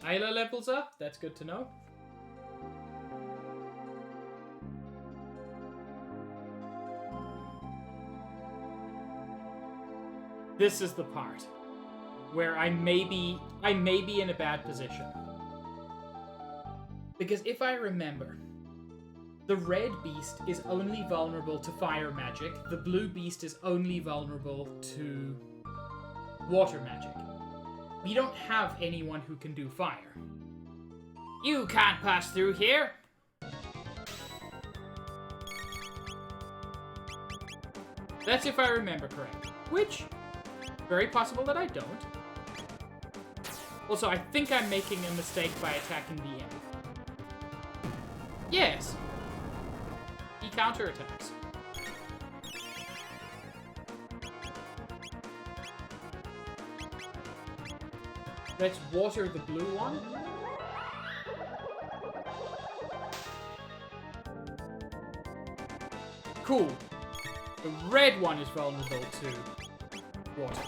Isla levels up, that's good to know. This is the part where I may be in a bad position. Because if I remember, the red beast is only vulnerable to fire magic, the blue beast is only vulnerable to water magic. We don't have anyone who can do fire. You can't pass through here! That's if I remember correctly. Which, very possible that I don't. Also, I think I'm making a mistake by attacking the end. Yes! He counterattacks. Let's water the blue one. Cool. The red one is vulnerable to water.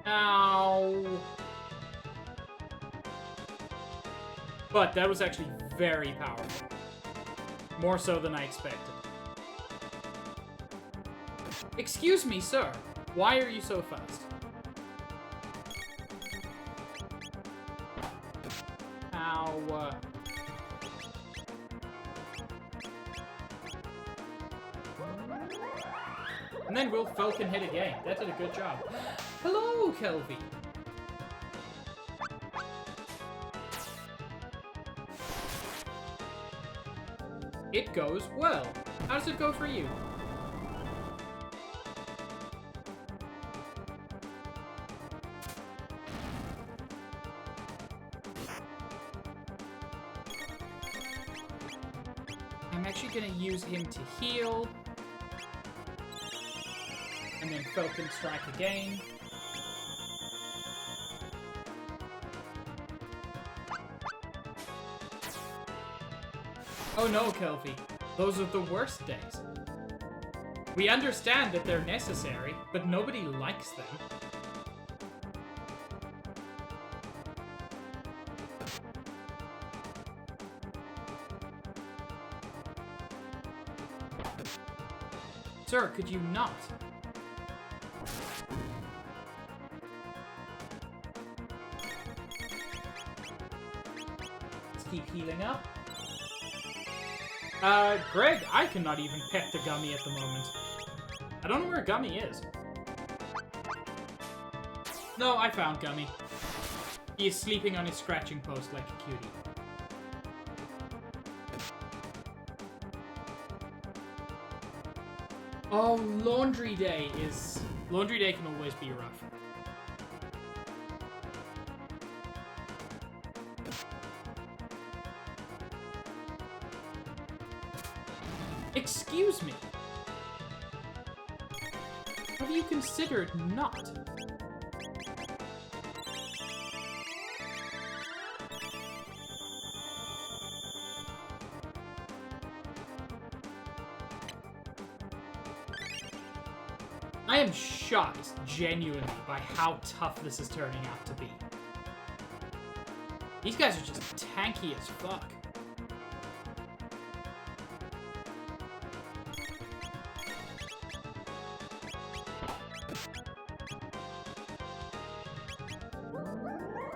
Ow. But that was actually very powerful. More so than I expected. Excuse me, sir. Why are you so fast? Ow. And then Will Falcon hit again. That did a good job. Hello, Kelvy. It goes well. How does it go for you? I'm actually gonna use him to heal. And then Falcon Strike again. Oh no, Kelpie. Those are the worst days. We understand that they're necessary, but nobody likes them. Sir, could you not? Let's keep healing up. Greg, I cannot even pet the Gummy at the moment. I don't know where Gummy is. No, I found Gummy. He is sleeping on his scratching post like a cutie. Oh, Laundry Day is... Laundry Day can always be rough. Excuse me. Have you considered not? I am shocked, genuinely, by how tough this is turning out to be. These guys are just tanky as fuck.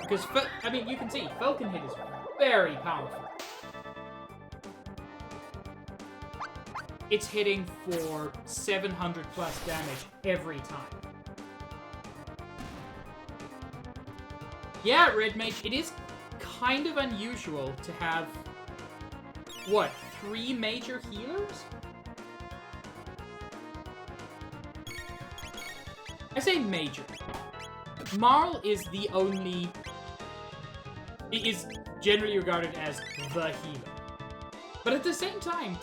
Because, I mean, you can see, Falcon Hit is very powerful. It's hitting for 700 plus damage every time. Yeah, Red Mage, it is kind of unusual to have, what, 3 major healers? I say major. Marl is the only... He is generally regarded as the healer. But at the same time,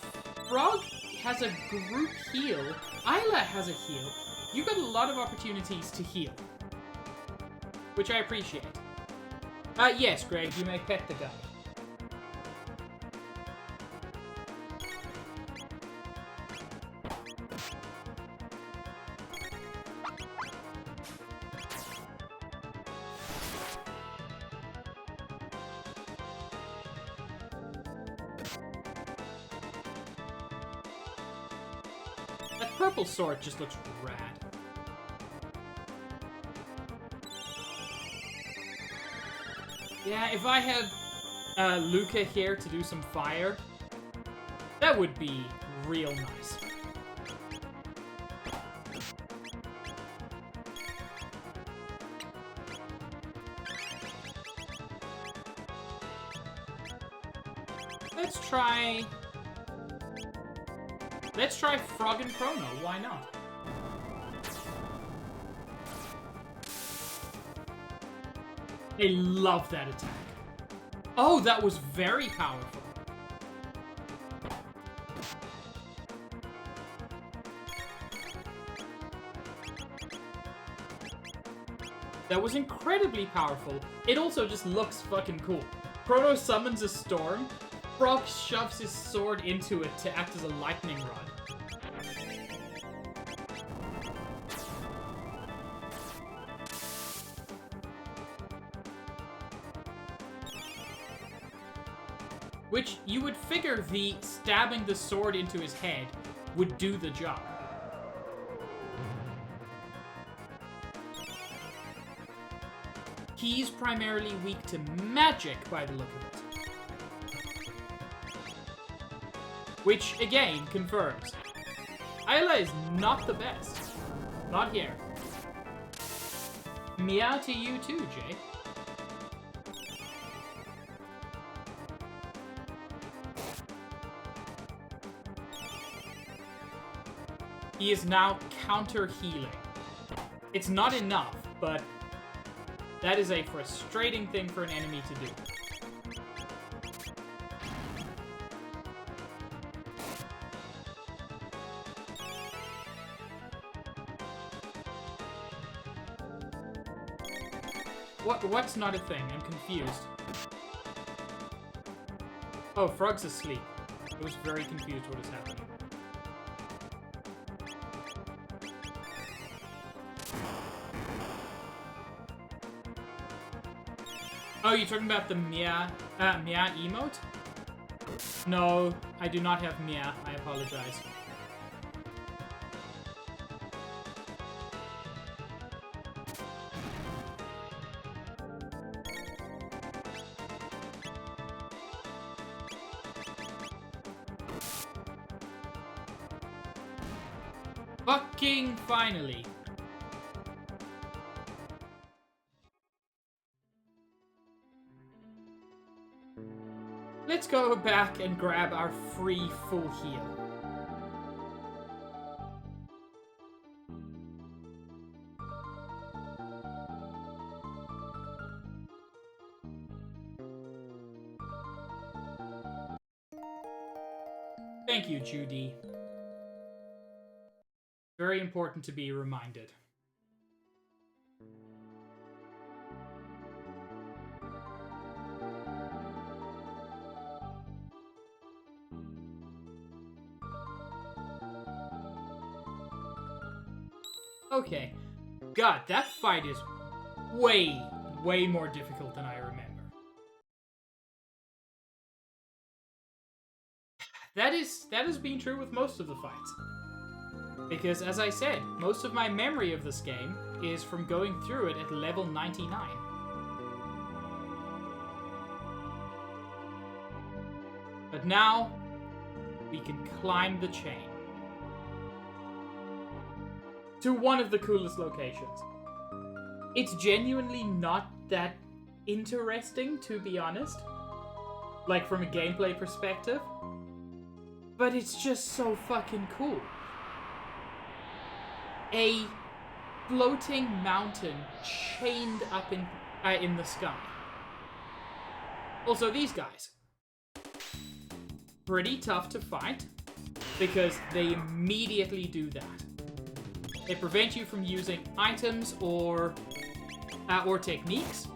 Frog has a group heal. Isla has a heal. You've got a lot of opportunities to heal. Which I appreciate. Yes, Greg, you may pet the guy. That purple sword just looks rad. Yeah, if I had Luca here to do some fire, that would be real nice. Let's try Frog and Chrono, why not? I love that attack. Oh, that was very powerful. That was incredibly powerful. It also just looks fucking cool. Chrono summons a storm. Frog shoves his sword into it to act as a lightning rod. Which, you would figure the stabbing the sword into his head would do the job. He's primarily weak to magic by the look of it. Which, again, confirms. Isla is not the best. Not here. Meow to you too, Jay. He is now counter-healing. It's not enough, but that is a frustrating thing for an enemy to do. What's not a thing? I'm confused. Oh, Frog's asleep. I was very confused what is happening. Oh, you're talking about the Mia emote? No, I do not have Mia. I apologize. Fucking finally. Let's go back and grab our free full heal. Thank you, Judy. Very important to be reminded. Okay. God, that fight is way, way more difficult than I remember. That has been true with most of the fights. Because, as I said, most of my memory of this game is from going through it at level 99. But now, we can climb the chain to one of the coolest locations. It's genuinely not that interesting, to be honest. Like, from a gameplay perspective. But it's just so fucking cool. A floating mountain chained up in the sky. Also, these guys. Pretty tough to fight, because they immediately do that. They prevent you from using items or techniques,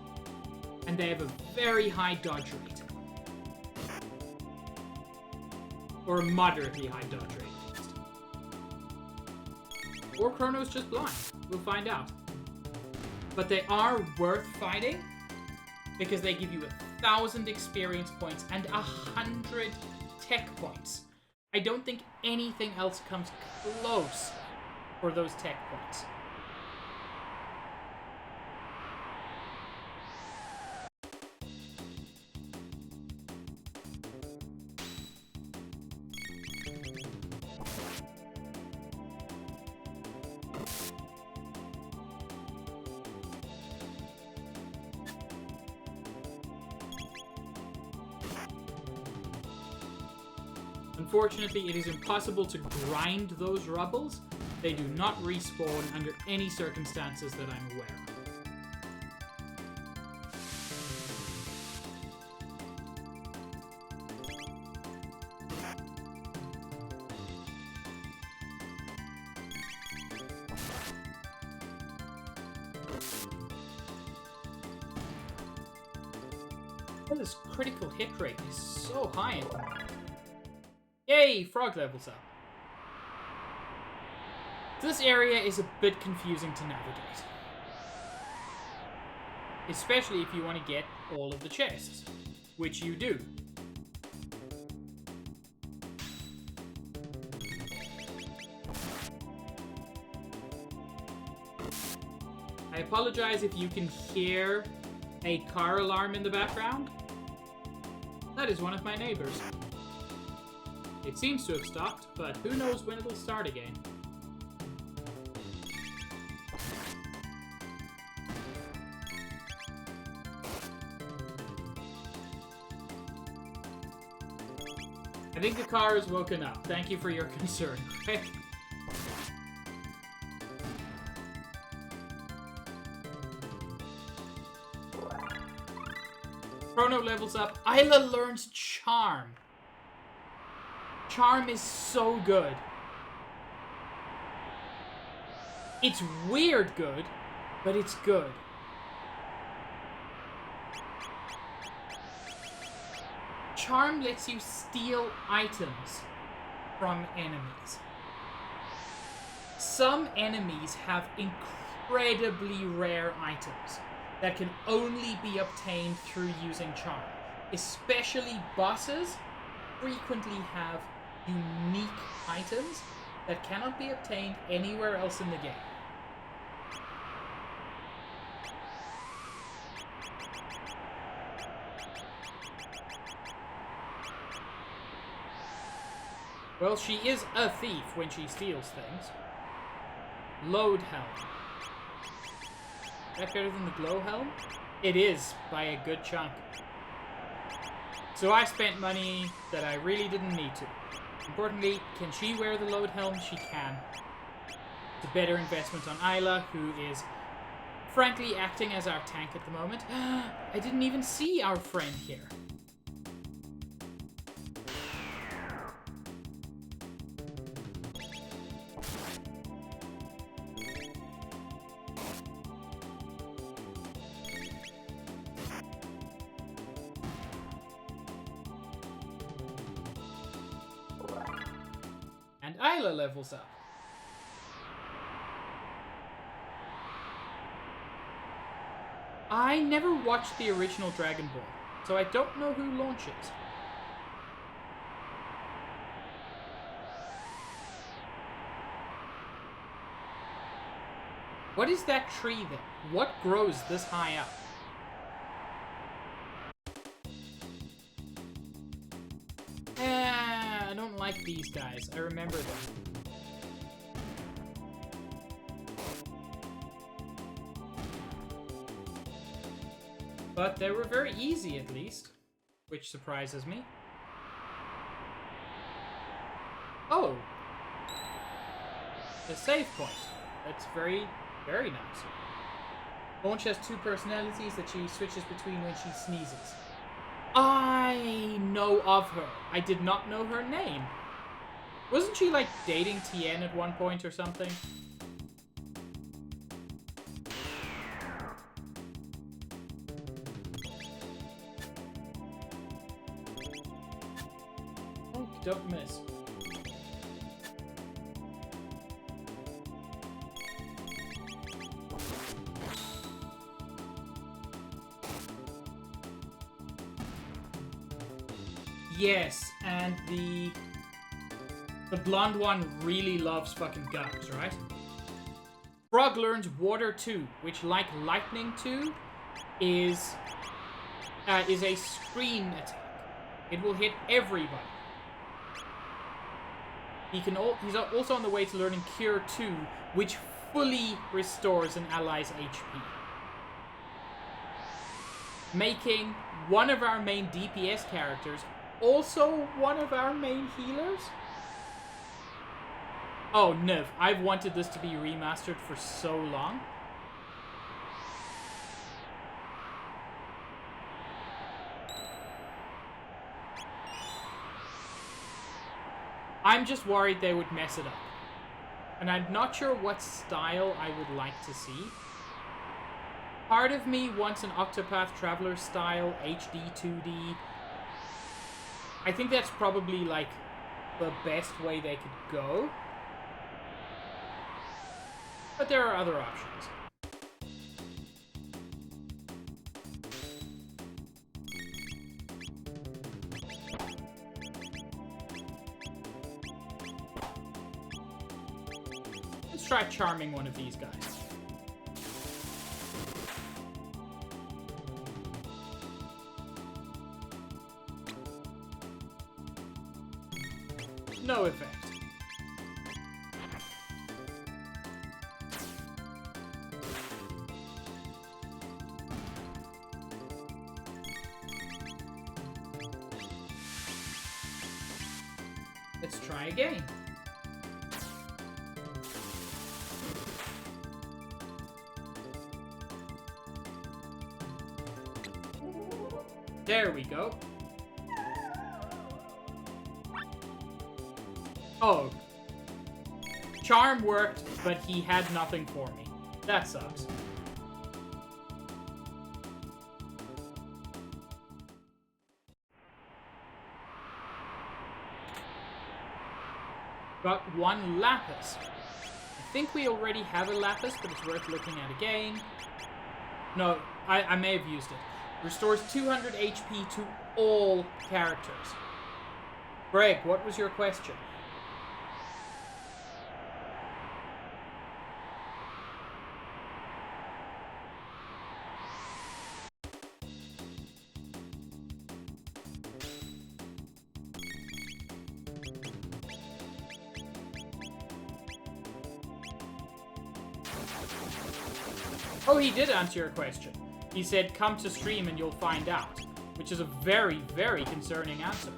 and they have a very high dodge rate. Or a moderately high dodge rate, at least. Or Chrono's just blind. We'll find out. But they are worth fighting, because they give you 1,000 experience points and 100 tech points. I don't think anything else comes close for those tech points. Unfortunately, it is impossible to grind those rubbles. They do not respawn under any circumstances that I'm aware of. This critical hit rate is so high at the moment. Yay! Frog levels up. This area is a bit confusing to navigate. Especially if you want to get all of the chests, which you do. I apologize if you can hear a car alarm in the background. That is one of my neighbors. It seems to have stopped, but who knows when it'll start again. I think the car is woken up. Thank you for your concern, Greg. Chrono levels up. Isla learns Charm. Charm is so good. It's weird good, but it's good. Charm lets you steal items from enemies. Some enemies have incredibly rare items that can only be obtained through using Charm. Especially bosses frequently have unique items that cannot be obtained anywhere else in the game. Well, she is a thief when she steals things. Load helm. Is that better than the glow helm? It is, by a good chunk. So I spent money that I really didn't need to. Importantly, can she wear the load helm? She can. It's a better investment on Isla, who is frankly acting as our tank at the moment. I didn't even see our friend here. And Isla levels up. I never watched the original Dragon Ball, so I don't know who launches. What is that tree then? What grows this high up? I don't like these guys. I remember them. But they were very easy, at least. Which surprises me. Oh! A save point. That's very, very nice. Launch has two personalities that she switches between when she sneezes. I know of her. I did not know her name. Wasn't she, like, dating Tien at one point or something? Oh, don't miss. Yes, and the blonde one really loves fucking guns, right? Frog learns Water 2, which, like Lightning 2, is a screen attack. It will hit everybody. He's also on the way to learning Cure 2, which fully restores an ally's HP. Making one of our main DPS characters also one of our main healers? Oh, Niv, I've wanted this to be remastered for so long. I'm just worried they would mess it up. And I'm not sure what style I would like to see. Part of me wants an Octopath Traveler style HD 2D. I think that's probably, like, the best way they could go. But there are other options. Let's try charming one of these guys. No effect. Let's try again. There we go. Oh. Charm worked, but he had nothing for me. That sucks. Got 1 lapis. I think we already have a lapis, but it's worth looking at again. No, I may have used it. Restores 200 HP to all characters. Greg, what was your question? Oh, he did answer your question. He said, come to stream and you'll find out. Which is a very, very concerning answer.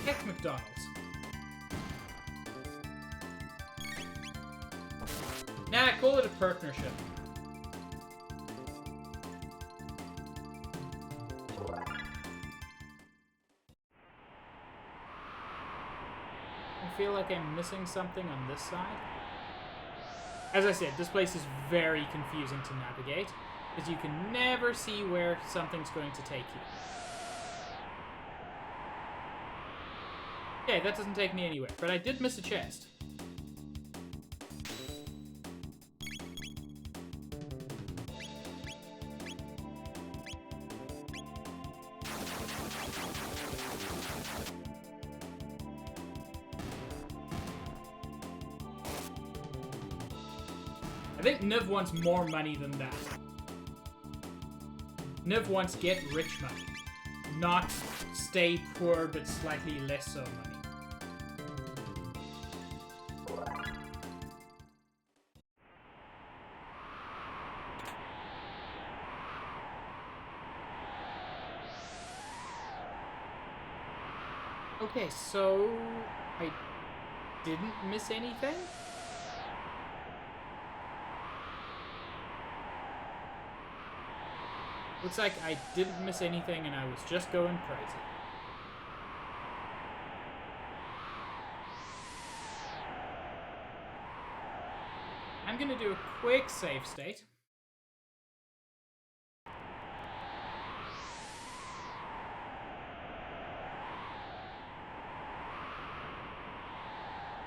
Heck, McDonald's. Nah, call it a partnership. I feel like I'm missing something on this side. As I said, this place is very confusing to navigate, because you can never see where something's going to take you. Okay, that doesn't take me anywhere, but I did miss a chest. I think Niv wants more money than that. Niv wants get rich money, not stay poor but slightly less so money. Okay, so I didn't miss anything? Looks like I didn't miss anything and I was just going crazy. I'm gonna do a quick save state.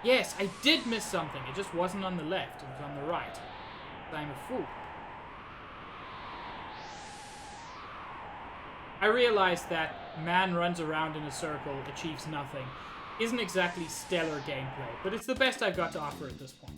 Yes, I did miss something. It just wasn't on the left, it was on the right. I'm a fool. I realized that man runs around in a circle, achieves nothing. Isn't exactly stellar gameplay, but it's the best I've got to offer at this point.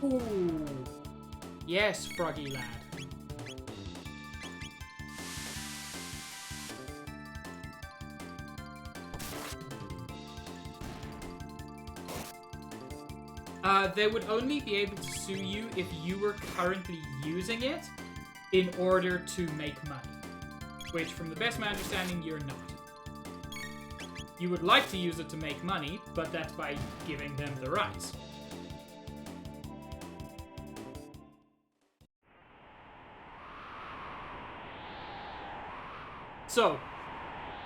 Ooh. Yes, Froggy lad. They would only be able to sue you if you were currently using it in order to make money. Which, from the best of my understanding, you're not. You would like to use it to make money, but that's by giving them the rights. So,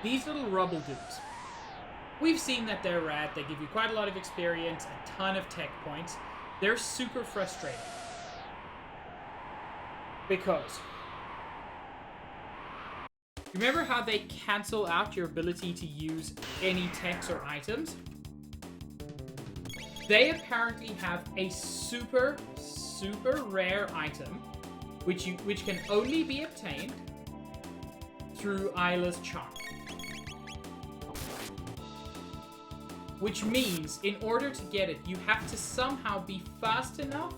these little rubble dudes. We've seen that they're rad, they give you quite a lot of experience, a ton of tech points. They're super frustrating. Because, remember how they cancel out your ability to use any techs or items? They apparently have a super, super rare item, which can only be obtained through Isla's charm. Which means, in order to get it, you have to somehow be fast enough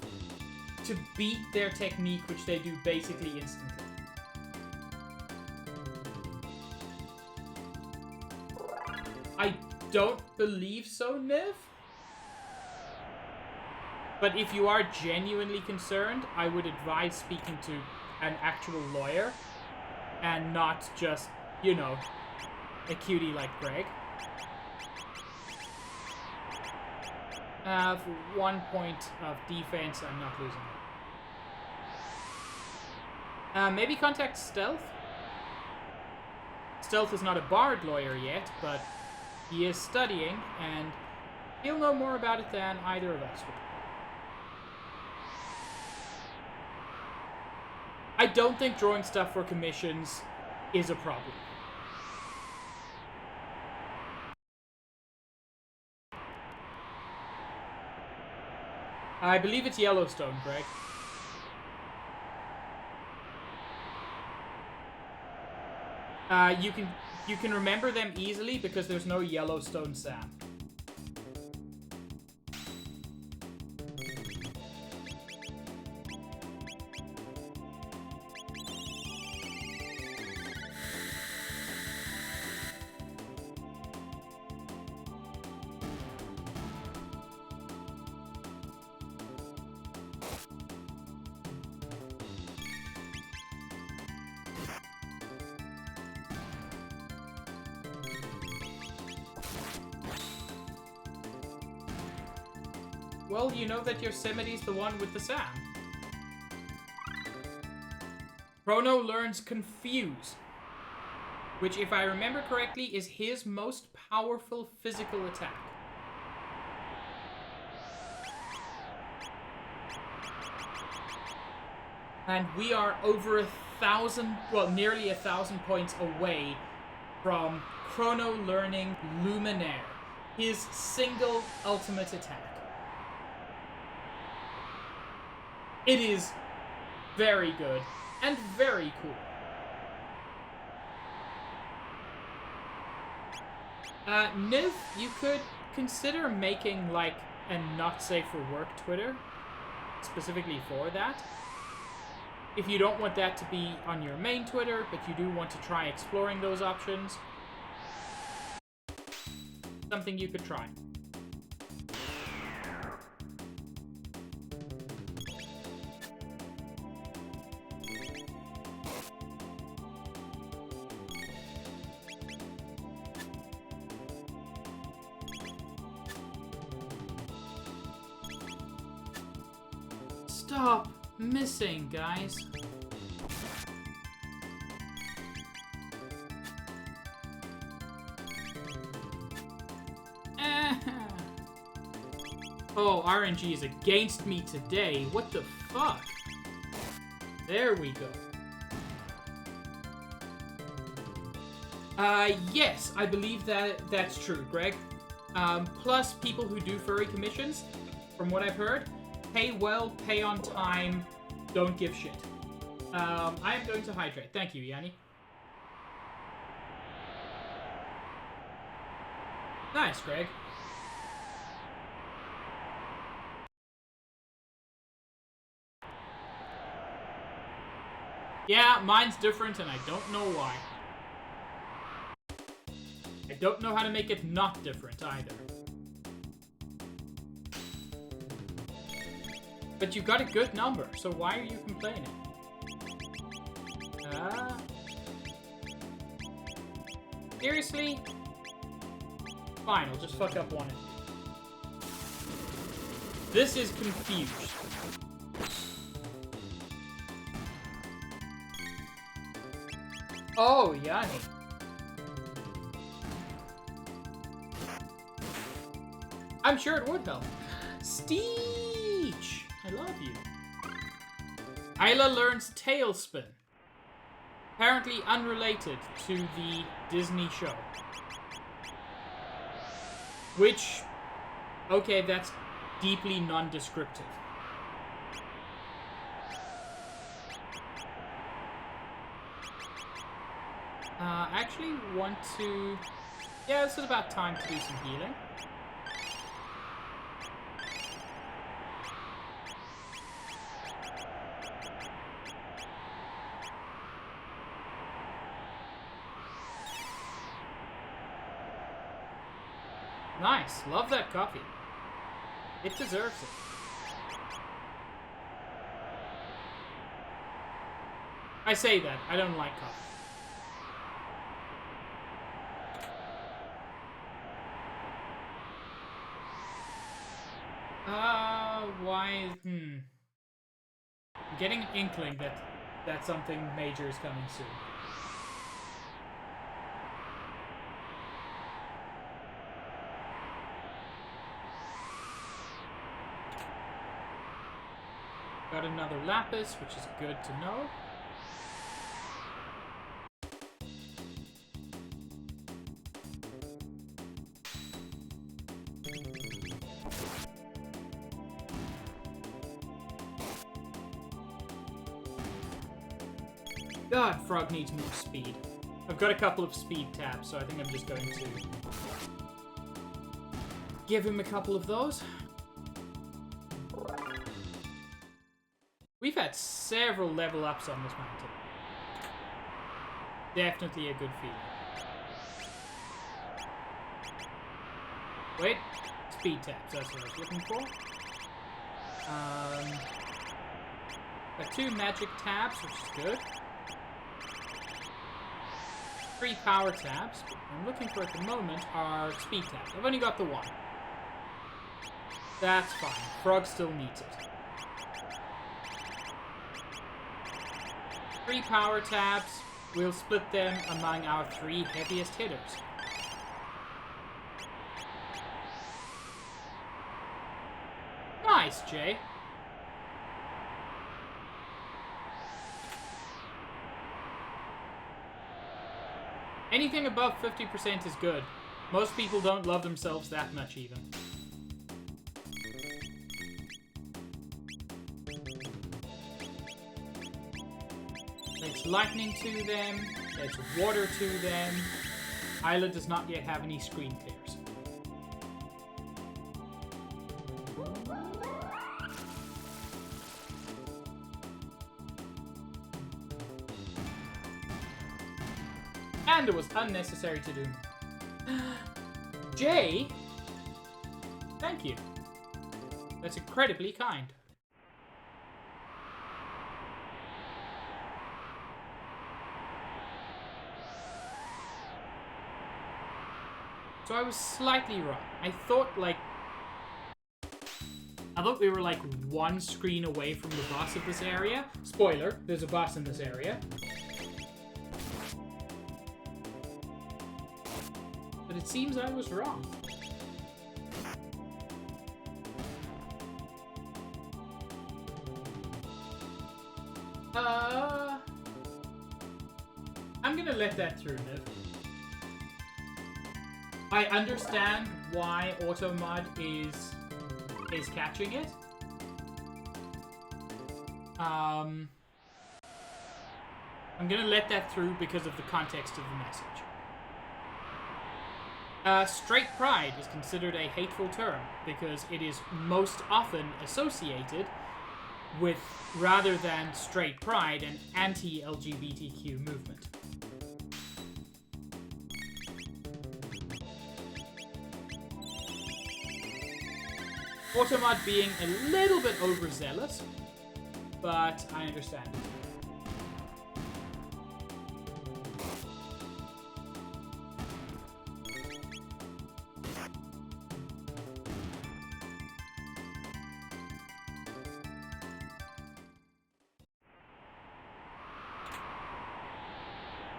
to beat their technique, which they do basically instantly. I don't believe so, Niv. But if you are genuinely concerned, I would advise speaking to an actual lawyer and not just, you know, a cutie like Greg. For 1 point of defense, I'm not losing Maybe contact Stealth? Stealth is not a bard lawyer yet, but he is studying, and he'll know more about it than either of us would. I don't think drawing stuff for commissions is a problem. I believe it's Yellowstone, Greg. You can remember them easily because there's no Yellowstone Sam. Well, you know that Yosemite's the one with the Sam. Chrono learns Confuse, which, if I remember correctly, is his most powerful physical attack. And we are over 1,000, well, nearly 1,000 points away from Chrono learning Luminaire, his single ultimate attack. It is very good and very cool. Niv, you could consider making like a not safe for work Twitter specifically for that. If you don't want that to be on your main Twitter, but you do want to try exploring those options, something you could try. Stop missing, guys. Oh, RNG is against me today. What the fuck? There we go. Yes, I believe that's true, Greg. Plus, people who do furry commissions, from what I've heard, pay well, pay on time, don't give shit. I am going to hydrate. Thank you, Yanni. Nice, Greg. Yeah, mine's different and I don't know why. I don't know how to make it not different either. But you got a good number, so why are you complaining? Seriously? Fine, I'll just fuck up one. This is confused. Oh, Yanni. I'm sure it would help. Steech! I love you. Isla learns Tailspin. Apparently unrelated to the Disney show. Which, okay, that's deeply non-descriptive. I actually want to... Yeah, this is about time to do some healing. Nice. Love that coffee. It deserves it. I say that. I don't like coffee. Why? I'm getting an inkling that that something major is coming soon. Got another lapis, which is good to know. God, Frog needs more speed. I've got a couple of speed tabs, so I think I'm just going to give him a couple of those. We've had several level ups on this mountain. Definitely a good feeling. Wait, speed tabs, that's what I was looking for. Got 2 magic tabs, which is good. 3 power tabs. What I'm looking for at the moment are speed tabs. I've only got the 1. That's fine. Frog still needs it. 3 power tabs. We'll split them among our 3 heaviest hitters. Nice, Jay. Anything above 50% is good. Most people don't love themselves that much, even. It's lightning to them. It's water to them. Isla does not yet have any screen clears. And it was unnecessary to do. Jay? Thank you. That's incredibly kind. So I was slightly wrong. I thought we were like 1 screen away from the boss of this area. Spoiler, there's a boss in this area. But it seems I was wrong. I'm gonna let that through, Niv. I understand why Automod is catching it. I'm gonna let that through because of the context of the message. Straight pride is considered a hateful term because it is most often associated with, rather than straight pride, an anti-LGBTQ movement. Automod being a little bit overzealous, but I understand it.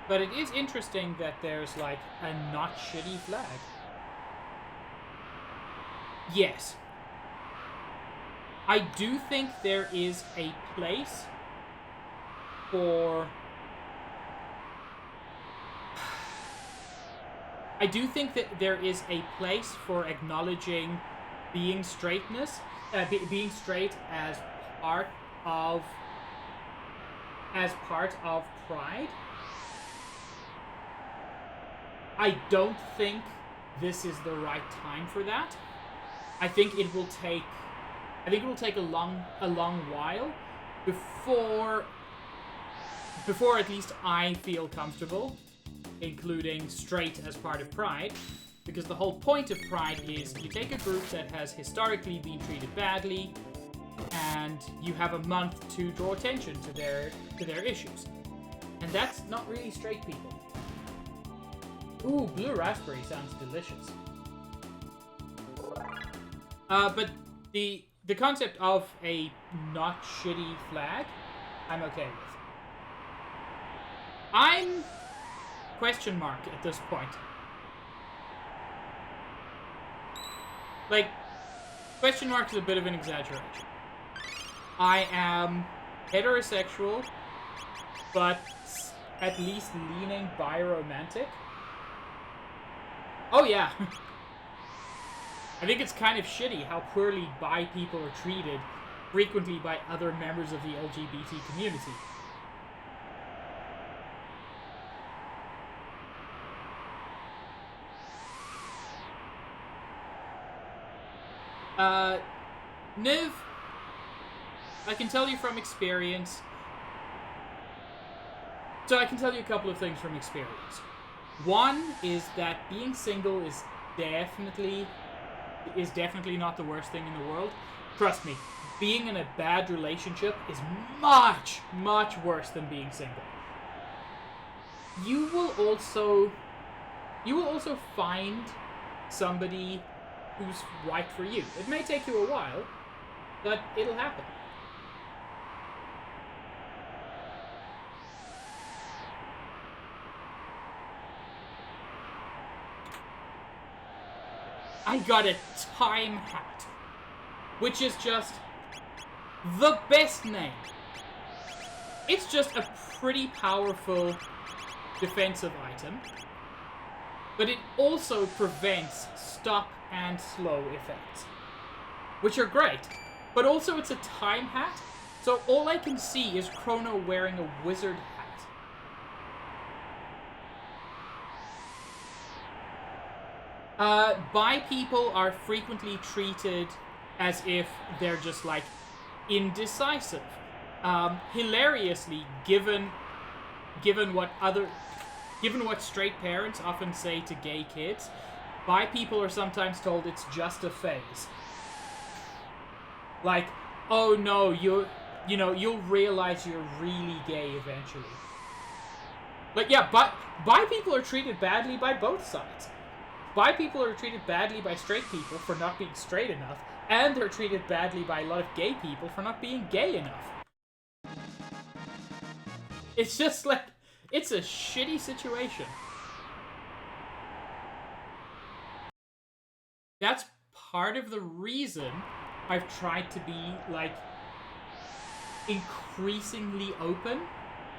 But it is interesting that there's like a not shitty flag. Yes. I do think there is a place for... I do think that there is a place for acknowledging being straightness, being straight as part of pride. I don't think this is the right time for that. I think it will take a long while before at least I feel comfortable including straight as part of pride, because the whole point of pride is you take a group that has historically been treated badly and you have a month to draw attention to their issues. And that's not really straight people. Ooh, blue raspberry sounds delicious. But the concept of a not shitty flag, I'm okay with. I'm question mark at this point. Like, question mark is a bit of an exaggeration. I am heterosexual, but at least leaning bi-romantic. Oh yeah. I think it's kind of shitty how poorly bi people are treated frequently by other members of the LGBT community. Niv, I can tell you from experience. So I can tell you a couple of things from experience. One is that being single is definitely not the worst thing in the world. Trust me, being in a bad relationship is much, much worse than being single. You will also find somebody who's right for you. It may take you a while, but it'll happen. I got a time hat, which is just the best name. It's just a pretty powerful defensive item, but it also prevents stop and slow effects, which are great. But also it's a time hat, so all I can see is Chrono wearing a wizard hat. Bi people are frequently treated as if they're just, like, indecisive. Hilariously, given what straight parents often say to gay kids, bi people are sometimes told it's just a phase. Like, oh no, you'll realize you're really gay eventually. Like, yeah, but bi people are treated badly by both sides. Bi people are treated badly by straight people for not being straight enough, and they're treated badly by a lot of gay people for not being gay enough. It's just like, it's a shitty situation. That's part of the reason I've tried to be, like, increasingly open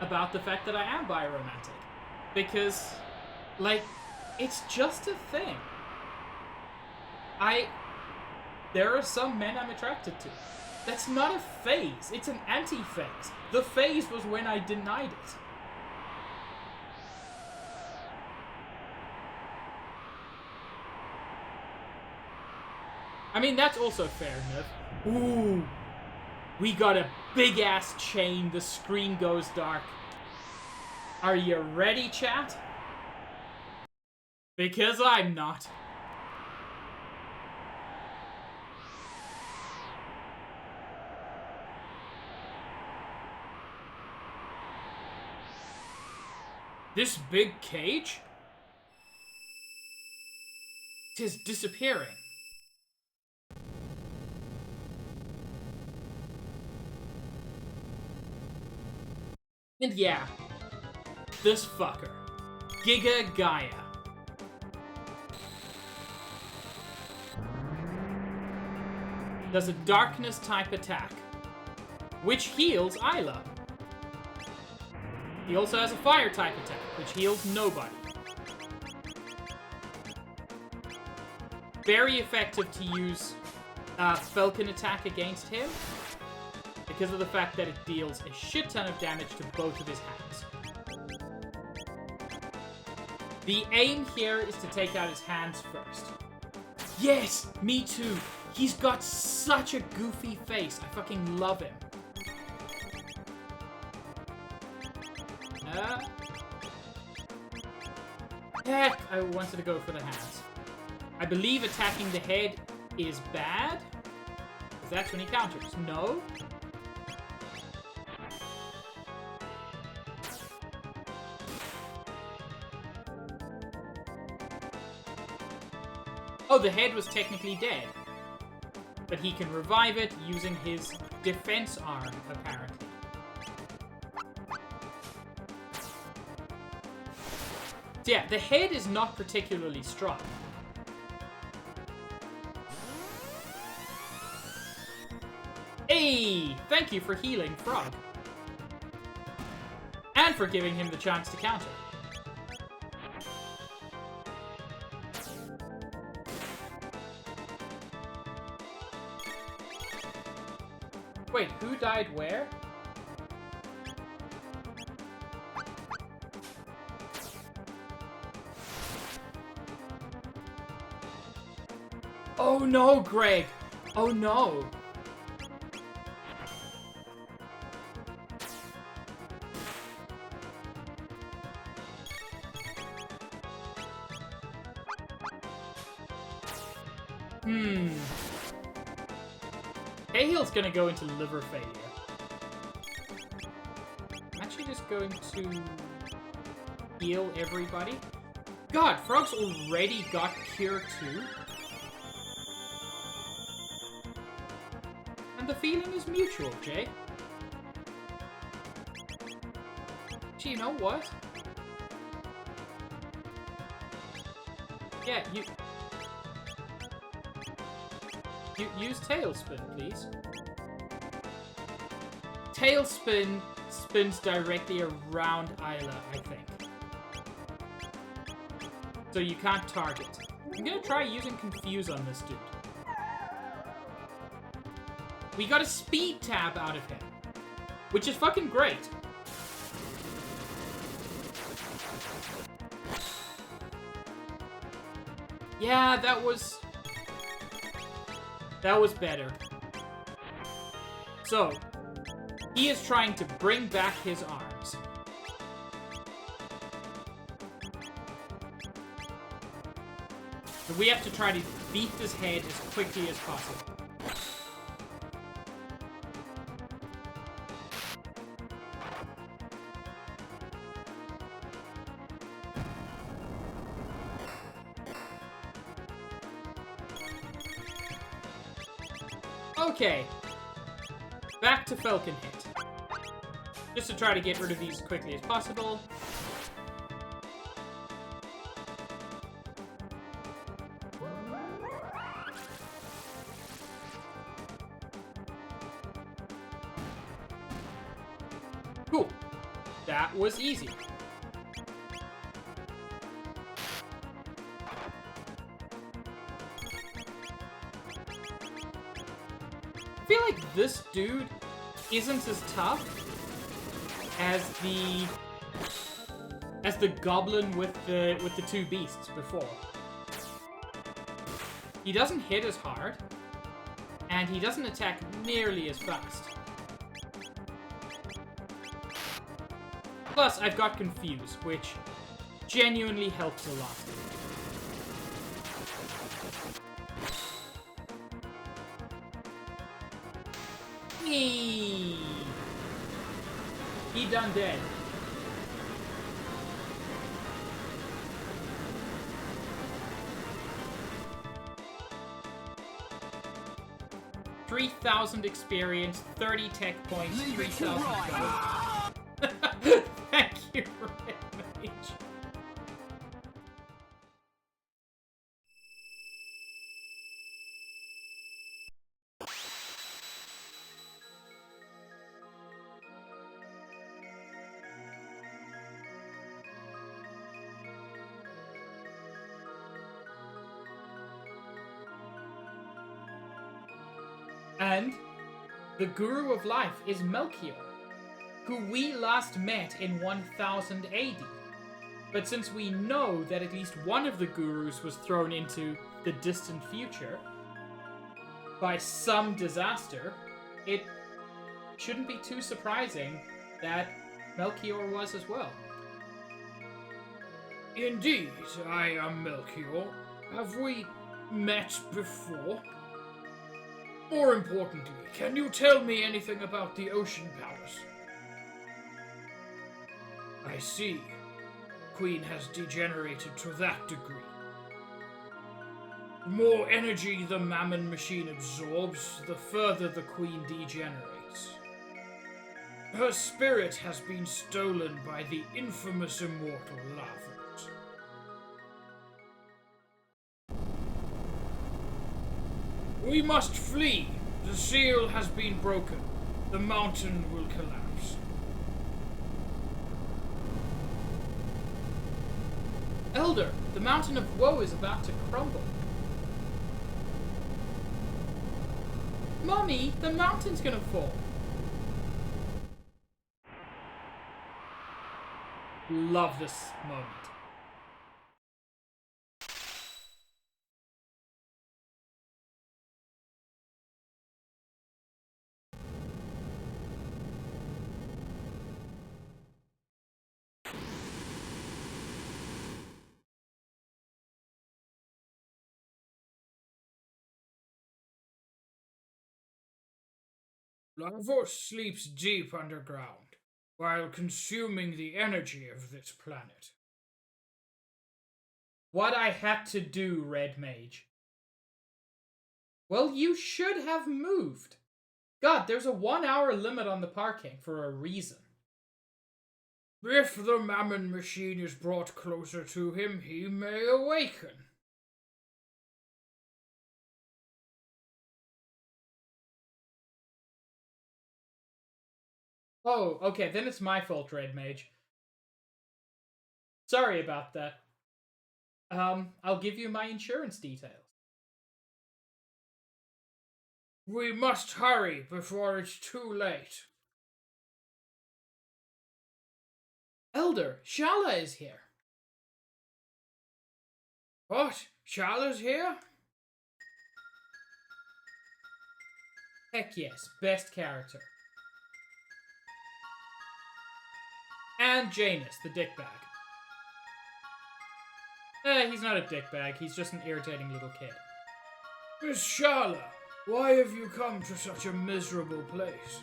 about the fact that I am bi-romantic. Because, like, it's just a thing. There are some men I'm attracted to. That's not a phase. It's an anti-phase. The phase was when I denied it. I mean, that's also fair enough. Ooh. We got a big-ass chain. The screen goes dark. Are you ready, chat? Because I'm not. This big cage? 'Tis disappearing. And yeah, this fucker. Giga Gaia. Does a darkness type attack, which heals Isla. He also has a fire type attack, which heals nobody. Very effective to use Falcon attack against him, because of the fact that it deals a shit ton of damage to both of his hands. The aim here is to take out his hands first. Yes, me too. He's got such a goofy face. I fucking love him. Heck, I wanted to go for the hands. I believe attacking the head is bad. Because that's when he counters. No? Oh, the head was technically dead. But he can revive it using his defense arm, apparently. So yeah, the head is not particularly strong. Hey! Thank you for healing Frog. And for giving him the chance to counter. Wait, who died where? Oh no, Greg! Oh no! Cahill's gonna go into liver failure. I'm actually just going to heal everybody. God, Frog's already got Cure 2. And the feeling is mutual, Jay. Gee, you know what? Yeah, you use Tailspin, please. Tailspin spins directly around Isla, I think. So you can't target. I'm gonna try using Confuse on this dude. We got a speed tab out of him, which is fucking great. Yeah, that was better. So, he is trying to bring back his arms. So we have to try to beat this head as quickly as possible. Okay. Back to Falcon Hit. Just to try to get rid of these as quickly as possible. Cool. That was easy. I feel like this dude isn't as tough as the goblin with the two beasts before. He doesn't hit as hard, and he doesn't attack nearly as fast. Plus, I've got Confuse, which genuinely helps a lot. He done dead. $3,000 experience, 30 tech points, 3,000 gold. Thank you, Red Mage. And the Guru of Life is Melchior, who we last met in 1000 AD. But since we know that at least one of the Gurus was thrown into the distant future by some disaster, it shouldn't be too surprising that Melchior was as well. Indeed, I am Melchior. Have we met before? More importantly, can you tell me anything about the Ocean Palace? I see. Queen has degenerated to that degree. The more energy the Mammon machine absorbs, the further the Queen degenerates. Her spirit has been stolen by the infamous immortal Lavos. We must flee. The seal has been broken. The mountain will collapse. Elder, the mountain of woe is about to crumble. Mommy, the mountain's gonna fall. Love this moment. Lavos sleeps deep underground, while consuming the energy of this planet. What I had to do, Red Mage. Well, you should have moved. God, there's a 1 hour limit on the parking for a reason. If the Mammon machine is brought closer to him, he may awaken. Oh, okay, then it's my fault, Red Mage. Sorry about that. I'll give you my insurance details. We must hurry before it's too late. Elder, Shala is here. What? Shala's here? Heck yes, best character. And Janus, the dickbag. He's not a dickbag, he's just an irritating little kid. Miss Shala, why have you come to such a miserable place?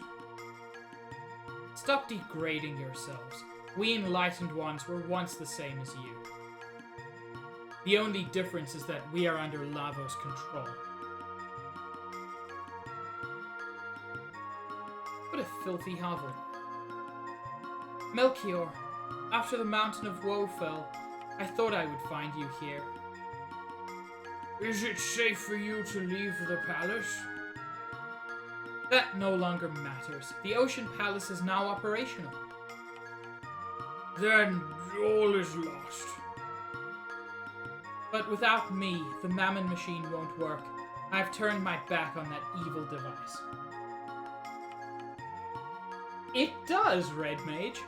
Stop degrading yourselves. We enlightened ones were once the same as you. The only difference is that we are under Lavos' control. What a filthy hovel. Melchior, after the Mountain of Woe fell, I thought I would find you here. Is it safe for you to leave the palace? That no longer matters. The Ocean Palace is now operational. Then all is lost. But without me, the Mammon machine won't work. I've turned my back on that evil device. It does, Red Mage.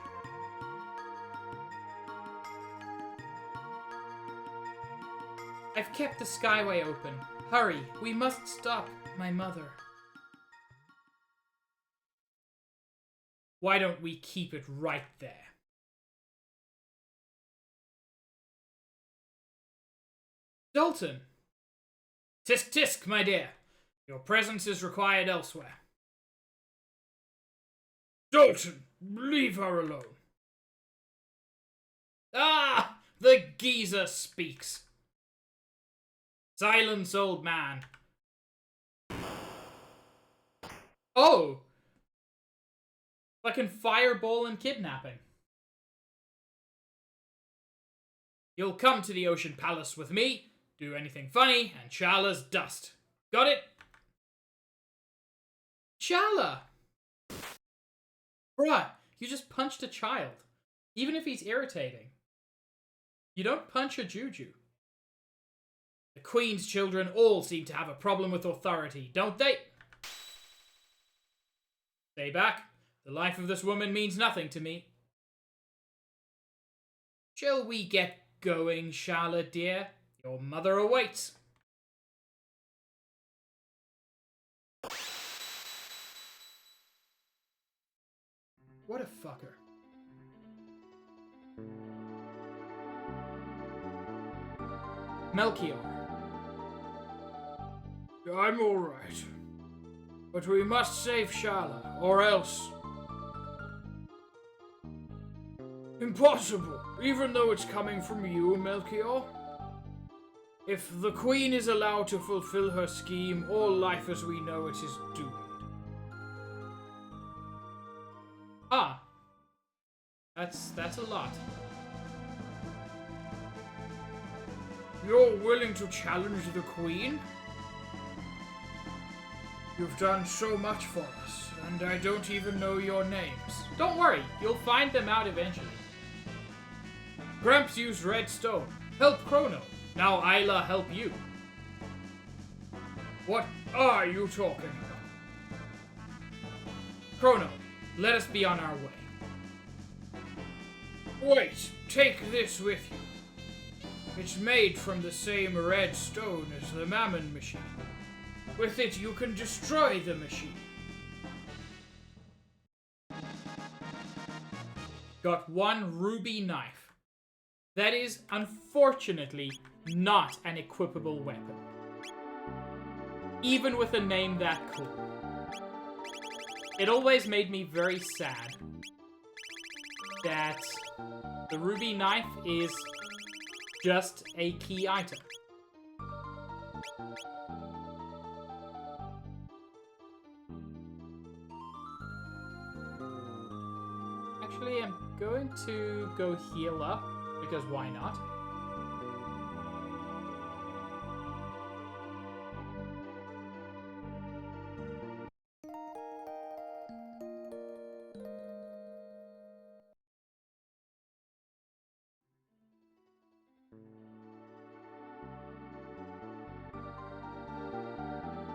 I've kept the Skyway open. Hurry, we must stop my mother. Why don't we keep it right there? Dalton! Tisk tisk, my dear. Your presence is required elsewhere. Dalton, leave her alone. Ah! The geezer speaks. Silence, old man. Oh! Fucking fireball and kidnapping. You'll come to the Ocean Palace with me, do anything funny, and Shala's dust. Got it? Shala! Bruh, you just punched a child. Even if he's irritating. You don't punch a juju. The Queen's children all seem to have a problem with authority, don't they? Stay back. The life of this woman means nothing to me. Shall we get going, Shala, dear? Your mother awaits. What a fucker. Melchior. I'm all right. But we must save Shala, or else... Impossible, even though it's coming from you, Melchior. If the Queen is allowed to fulfill her scheme, all life as we know it is doomed. Ah. That's a lot. You're willing to challenge the Queen? You've done so much for us, and I don't even know your names. Don't worry, you'll find them out eventually. Gramps used red stone. Help Chrono. Now Isla help you. What are you talking about? Chrono, let us be on our way. Wait, take this with you. It's made from the same red stone as the Mammon machine. With it, you can destroy the machine. Got one ruby knife. That is, unfortunately, not an equipable weapon. Even with a name that cool. It always made me very sad that the ruby knife is just a key item. Actually, I'm going to go heal up, because why not?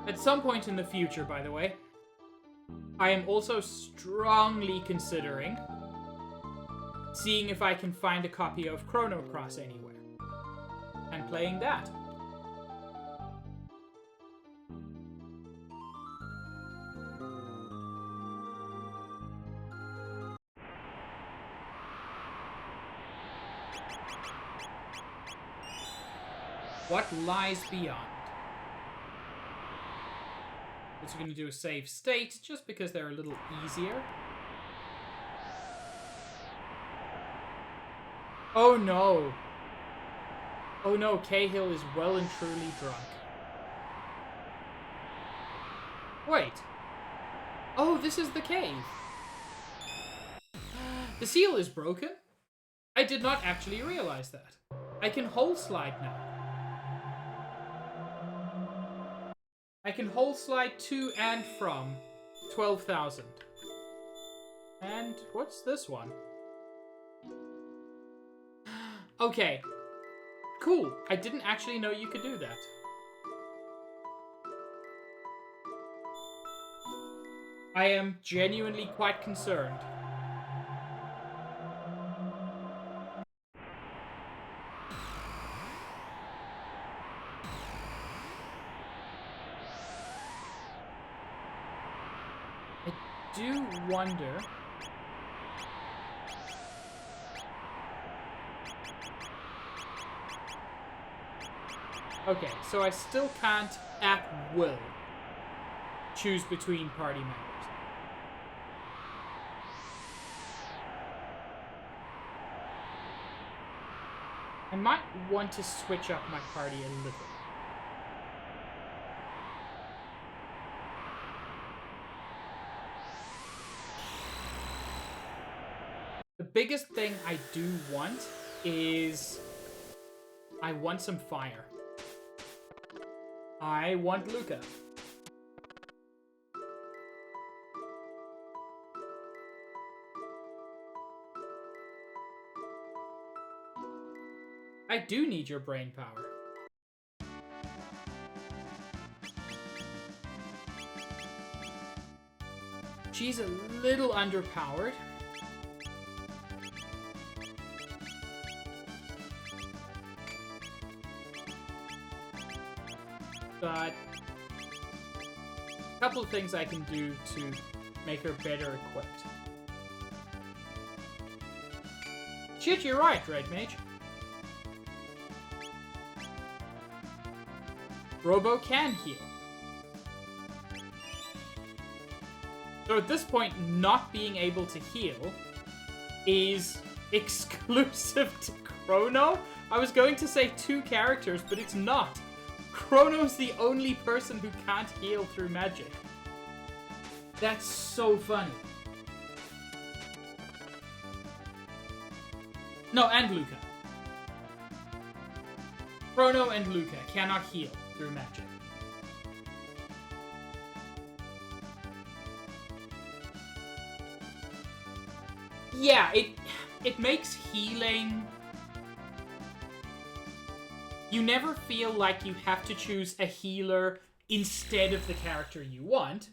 At some point in the future, by the way, I am also strongly considering seeing if I can find a copy of Chrono Cross anywhere, and playing that. What lies beyond? We're going to do a save state, just because they're a little easier. Oh no! Oh no, Cahill is well and truly drunk. Wait. Oh, this is the cave. The seal is broken? I did not actually realize that. I can hole slide now. I can hole slide to and from 12,000. And what's this one? Okay. Cool. I didn't actually know you could do that. I am genuinely quite concerned. I do wonder... Okay, so I still can't, at will, choose between party members. I might want to switch up my party a little. The biggest thing I do want is... I want some fire. I want Luca. I do need your brain power. She's a little underpowered. But a couple of things I can do to make her better equipped. Shit, you're right, Red Mage. Robo can heal. So at this point, not being able to heal is exclusive to Chrono? I was going to say 2 characters, but it's not. Chrono's the only person who can't heal through magic. That's so funny. No, and Luca. Chrono and Luca cannot heal through magic. Yeah, it makes healing... You never feel like you have to choose a healer instead of the character you want,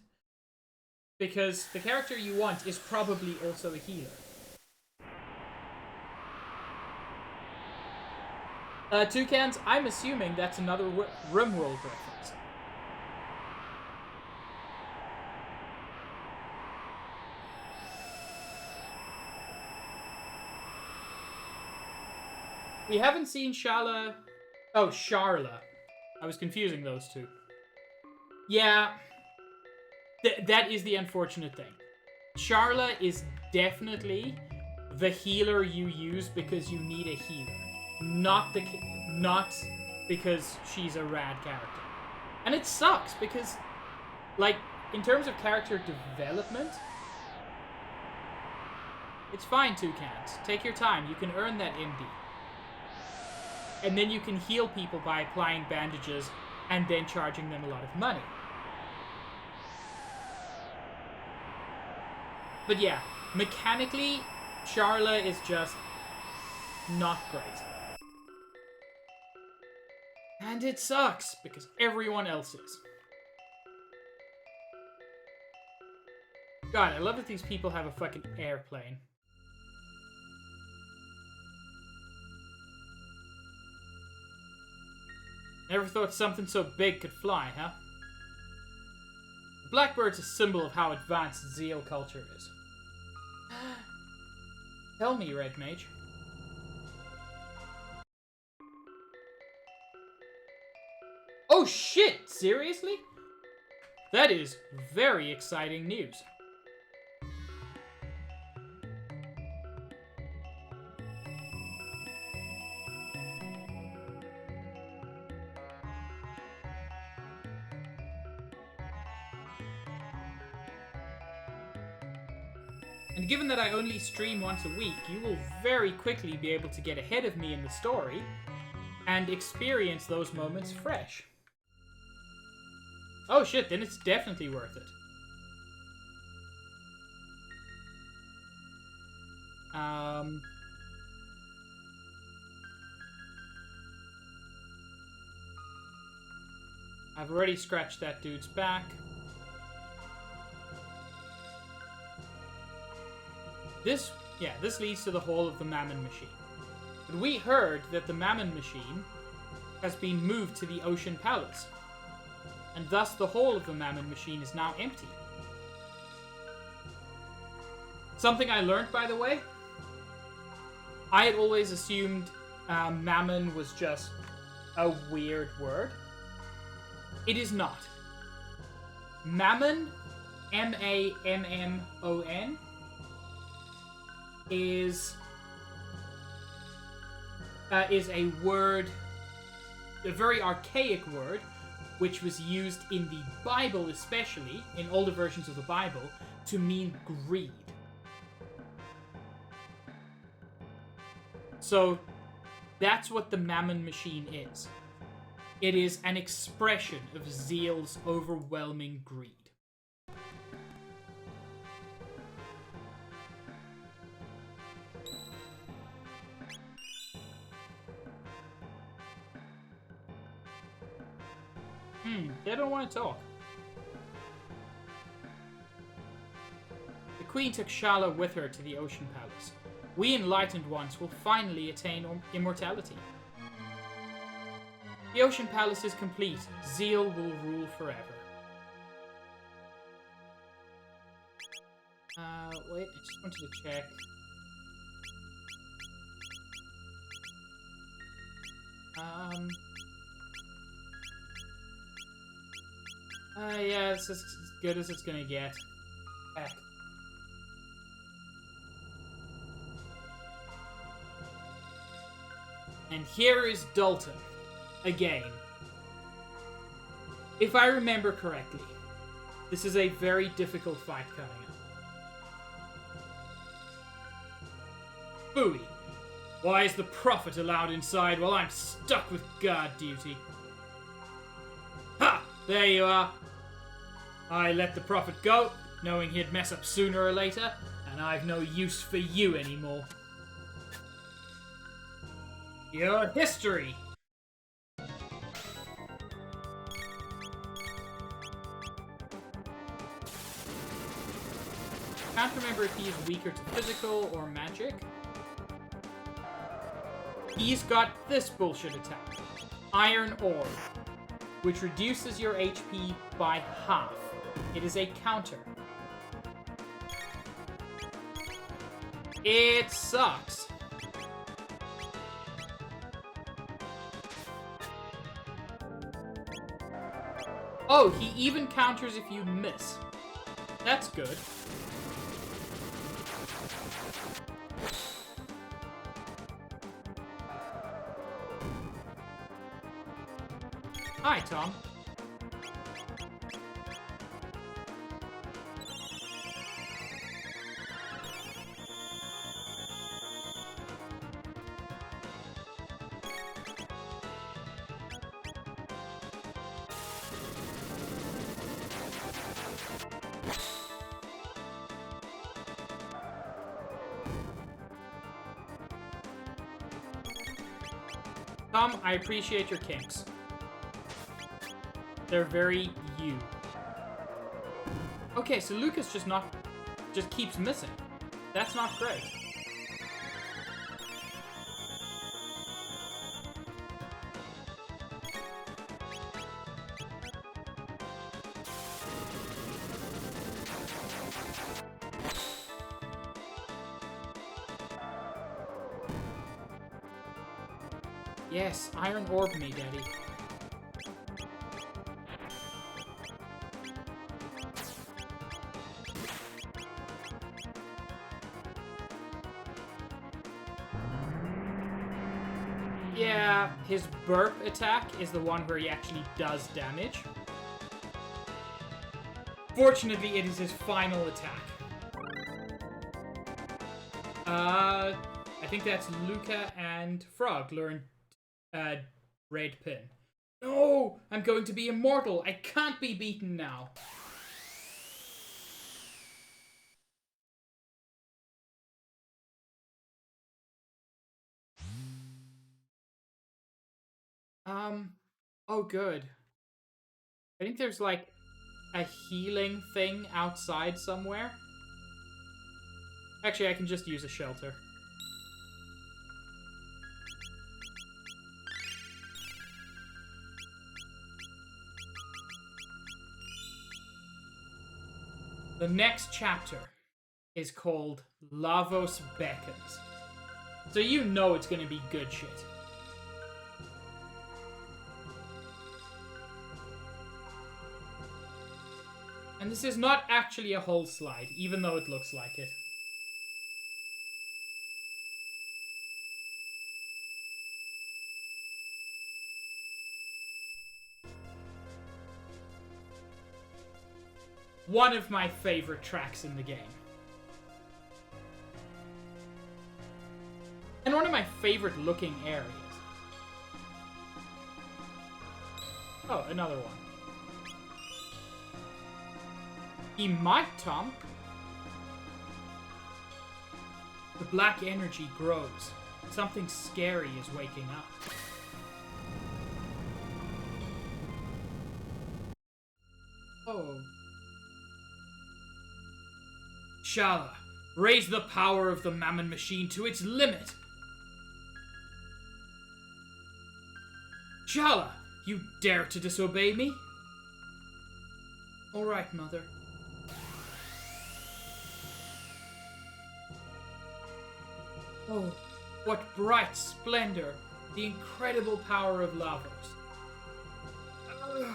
because the character you want is probably also a healer. Toucans, I'm assuming that's another RimWorld reference. We haven't seen Shala... Oh, Sharla. I was confusing those two. Yeah. That is the unfortunate thing. Sharla is definitely the healer you use because you need a healer. Not because she's a rad character. And it sucks because, like, in terms of character development, it's fine, Toucans. Take your time. You can earn that MD. And then you can heal people by applying bandages and then charging them a lot of money. But yeah, mechanically, Sharla is just not great. And it sucks, because everyone else is. God, I love that these people have a fucking airplane. Never thought something so big could fly, huh? The blackbird's a symbol of how advanced Zeal culture is. Tell me, Red Mage. Oh shit! Seriously? That is very exciting news. And given that I only stream once a week, you will very quickly be able to get ahead of me in the story and experience those moments fresh. Oh shit, then it's definitely worth it. I've already scratched that dude's back. This leads to the Hall of the Mammon Machine. But we heard that the Mammon Machine has been moved to the Ocean Palace, and thus the Hall of the Mammon Machine is now empty. Something I learned, by the way, I had always assumed Mammon was just a weird word. It is not. Mammon, M-A-M-M-O-N, is a word, a very archaic word, which was used in the Bible, especially in older versions of the Bible, to mean greed. So that's what the Mammon Machine is. It is an expression of Zeal's overwhelming greed. They don't want to talk. The Queen took Shala with her to the Ocean Palace. We enlightened ones will finally attain immortality. The Ocean Palace is complete. Zeal will rule forever. Wait, I just wanted to check. Yeah, it's as good as it's gonna get. Heck. And here is Dalton. Again. If I remember correctly, this is a very difficult fight coming up. Phooey. Why is the Prophet allowed inside while I'm stuck with guard duty? Ha! There you are. I let the Prophet go, knowing he'd mess up sooner or later, and I've no use for you anymore. Your history! Can't remember if he is weaker to physical or magic. He's got this bullshit attack. Iron Orb, which reduces your HP by half. It is a counter. It sucks. Oh, he even counters if you miss. That's good. Hi, Tom. Tom, I appreciate your kinks. They're very you. Okay, so Lucas just keeps missing. That's not great. Yes, Iron Orb me, Daddy. Yeah, his burp attack is the one where he actually does damage. Fortunately, it is his final attack. I think that's Luca and Frog learn Red Pin. No! I'm going to be immortal! I can't be beaten now! Oh good. I think there's like a healing thing outside somewhere. Actually, I can just use a shelter. The next chapter is called Lavos Beckons. So you know it's gonna be good shit. And this is not actually a whole slide, even though it looks like it. One of my favorite tracks in the game. And one of my favorite looking areas. Oh, another one. He might, Tom. The black energy grows. Something scary is waking up. Oh. Shala, raise the power of the Mammon Machine to its limit. Shala, you dare to disobey me? All right, Mother. Oh, what bright splendor! The incredible power of Lavos. Ugh.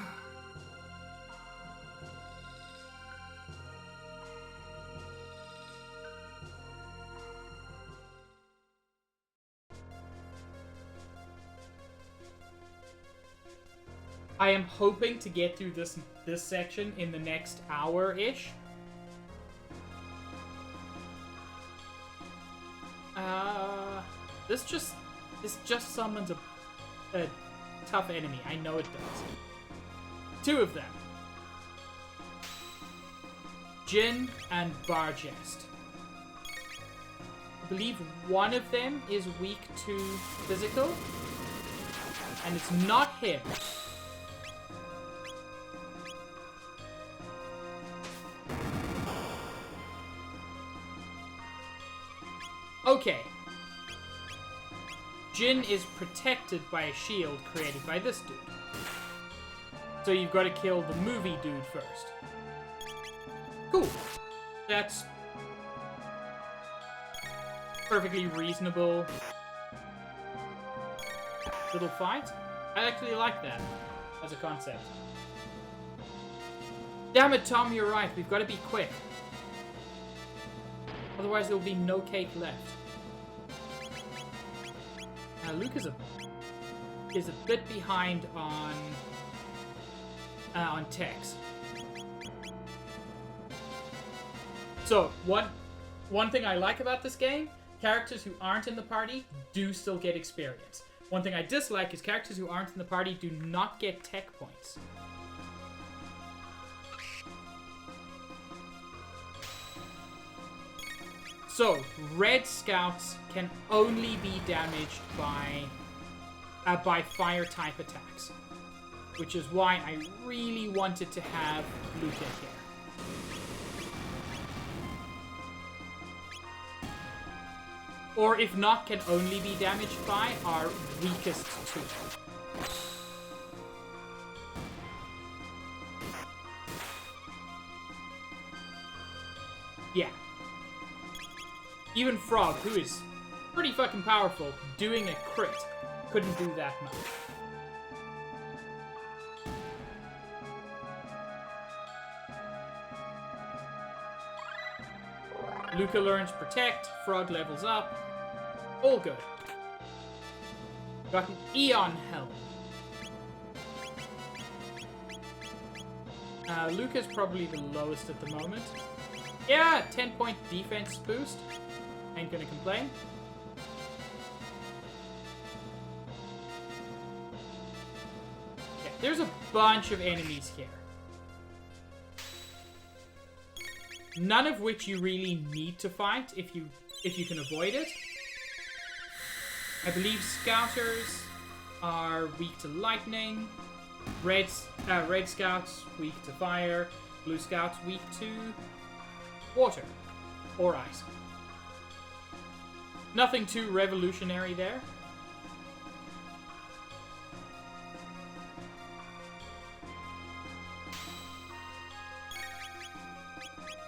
I am hoping to get through this section in the next hour-ish. This just summons a tough enemy. I know it does. Two of them. Jin and Bargest. believe one of them is weak to physical. And it's not him. Okay. Jin is protected by a shield created by this dude. So you've got to kill the movie dude first. Cool. That's perfectly reasonable little fight. I actually like that as a concept. Damn it, Tom, you're right. We've got to be quick. Otherwise, there will be no cake left. Now, Luke is a bit behind on Tex. So, one thing I like about this game, characters who aren't in the party do still get experience. One thing I dislike is characters who aren't in the party do not get tech points. So, red scouts can only be damaged by fire type attacks, which is why I really wanted to have Luke in here. Or if not, can only be damaged by our weakest two. Yeah. Even Frog, who is pretty fucking powerful, doing a crit, couldn't do that much. Luca learns Protect, Frog levels up. All good. Got an Eon Helm. Luca's probably the lowest at the moment. Yeah, 10-point defense boost. Ain't gonna complain. Yeah, there's a bunch of enemies here. None of which you really need to fight if you can avoid it. I believe Scouters are weak to lightning. Red Scouts weak to fire. Blue Scouts weak to water or ice. Nothing too revolutionary there.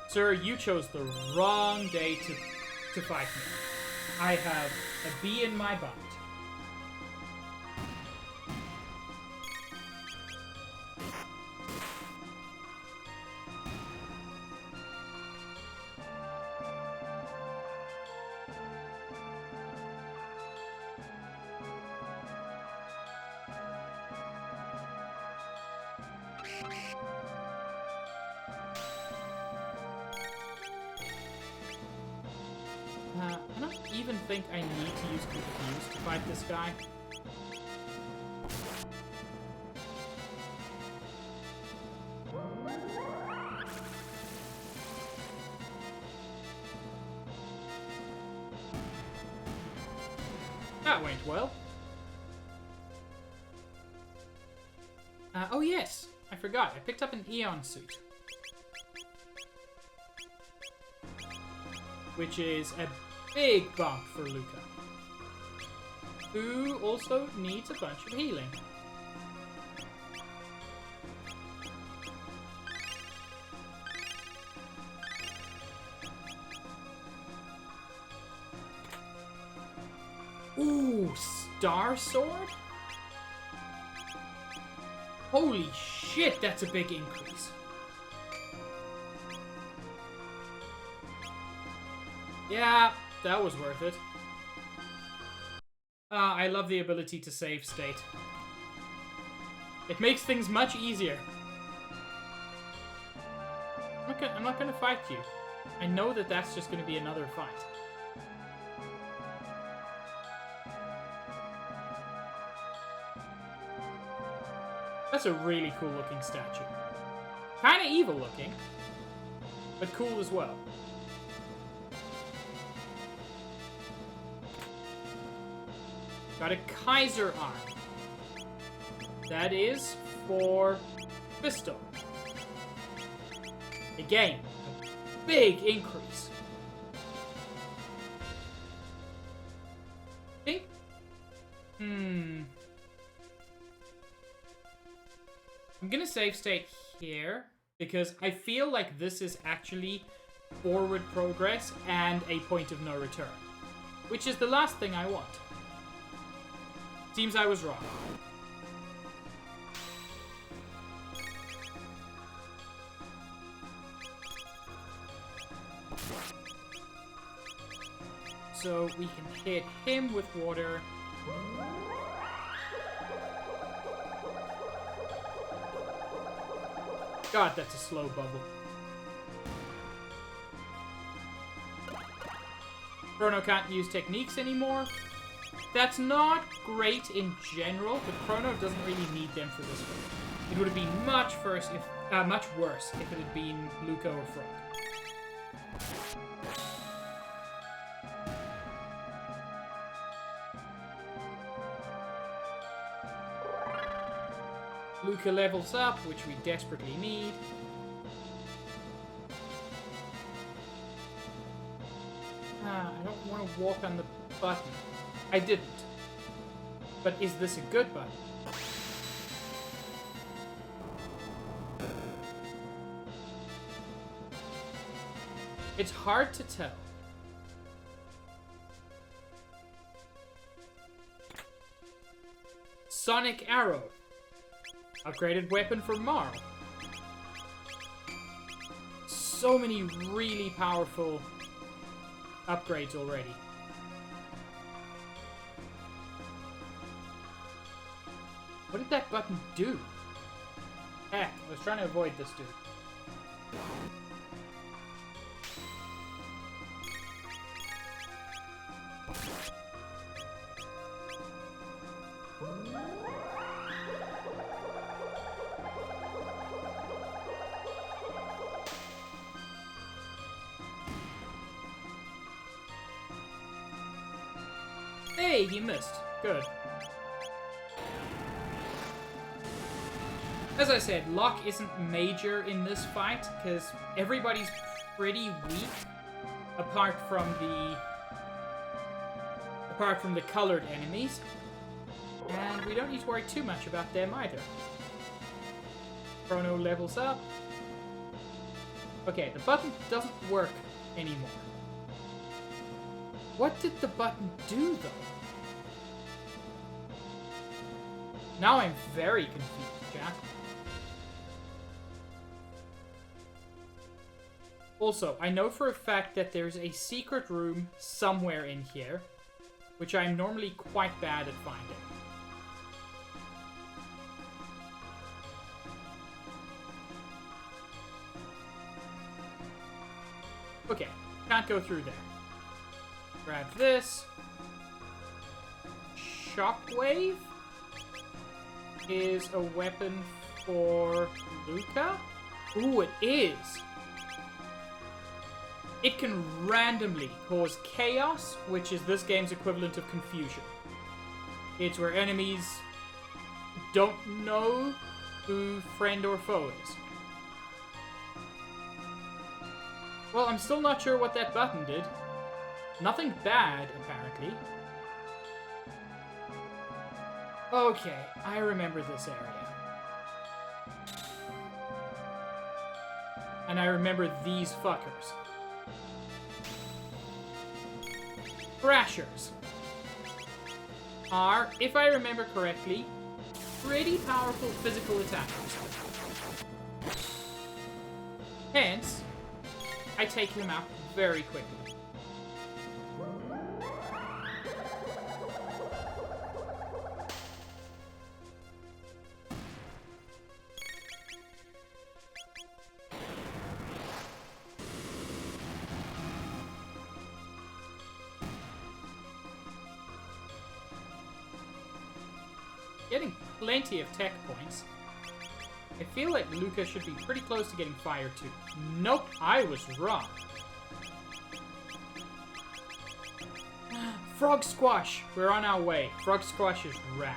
Sir, you chose the wrong day to fight me. I have a bee in my butt. I don't even think I need to use Confuse to fight this guy. That went well. Oh yes, I forgot. I picked up an Eon suit. Which is a big bump for Luca, who also needs a bunch of healing. Ooh, Star Sword? Holy shit, that's a big increase. Yeah, that was worth it. I love the ability to save state. It makes things much easier. I'm not gonna fight you. I know that that's just gonna be another fight. That's a really cool looking statue. Kinda evil looking, but cool as well. Got a Kaiser arm. That is for pistol. Again, a big increase. Think? I'm gonna save state here because I feel like this is actually forward progress and a point of no return, which is the last thing I want. Seems I was wrong. So we can hit him with water. God, that's a slow bubble. Chrono can't use techniques anymore. That's not great in general, but Chrono doesn't really need them for this one. It would have been much worse if it had been Luca or Frog. Luca levels up, which we desperately need. I don't want to walk on the button. I didn't. But is this a good button? It's hard to tell. Sonic Arrow. Upgraded weapon for Marl. So many really powerful upgrades already. What did that button do? Heck, I was trying to avoid this dude. Hey, he missed. Good. As I said, luck isn't major in this fight, because everybody's pretty weak, apart from the colored enemies. And we don't need to worry too much about them either. Chrono levels up. Okay, the button doesn't work anymore. What did the button do, though? Now I'm very confused, Jack. Also, I know for a fact that there's a secret room somewhere in here, which I'm normally quite bad at finding. Okay, can't go through there. Grab this. Shockwave is a weapon for Luca? Ooh, it is! It can randomly cause chaos, which is this game's equivalent of confusion. It's where enemies don't know who friend or foe is. Well, I'm still not sure what that button did. Nothing bad, apparently. Okay, I remember this area. And I remember these fuckers. Thrashers are, if I remember correctly, pretty powerful physical attackers. Hence, I take them out very quickly. Getting plenty of tech points. I feel like Luca should be pretty close to getting fire too. Nope, I was wrong. Frog Squash! We're on our way. Frog Squash is rad.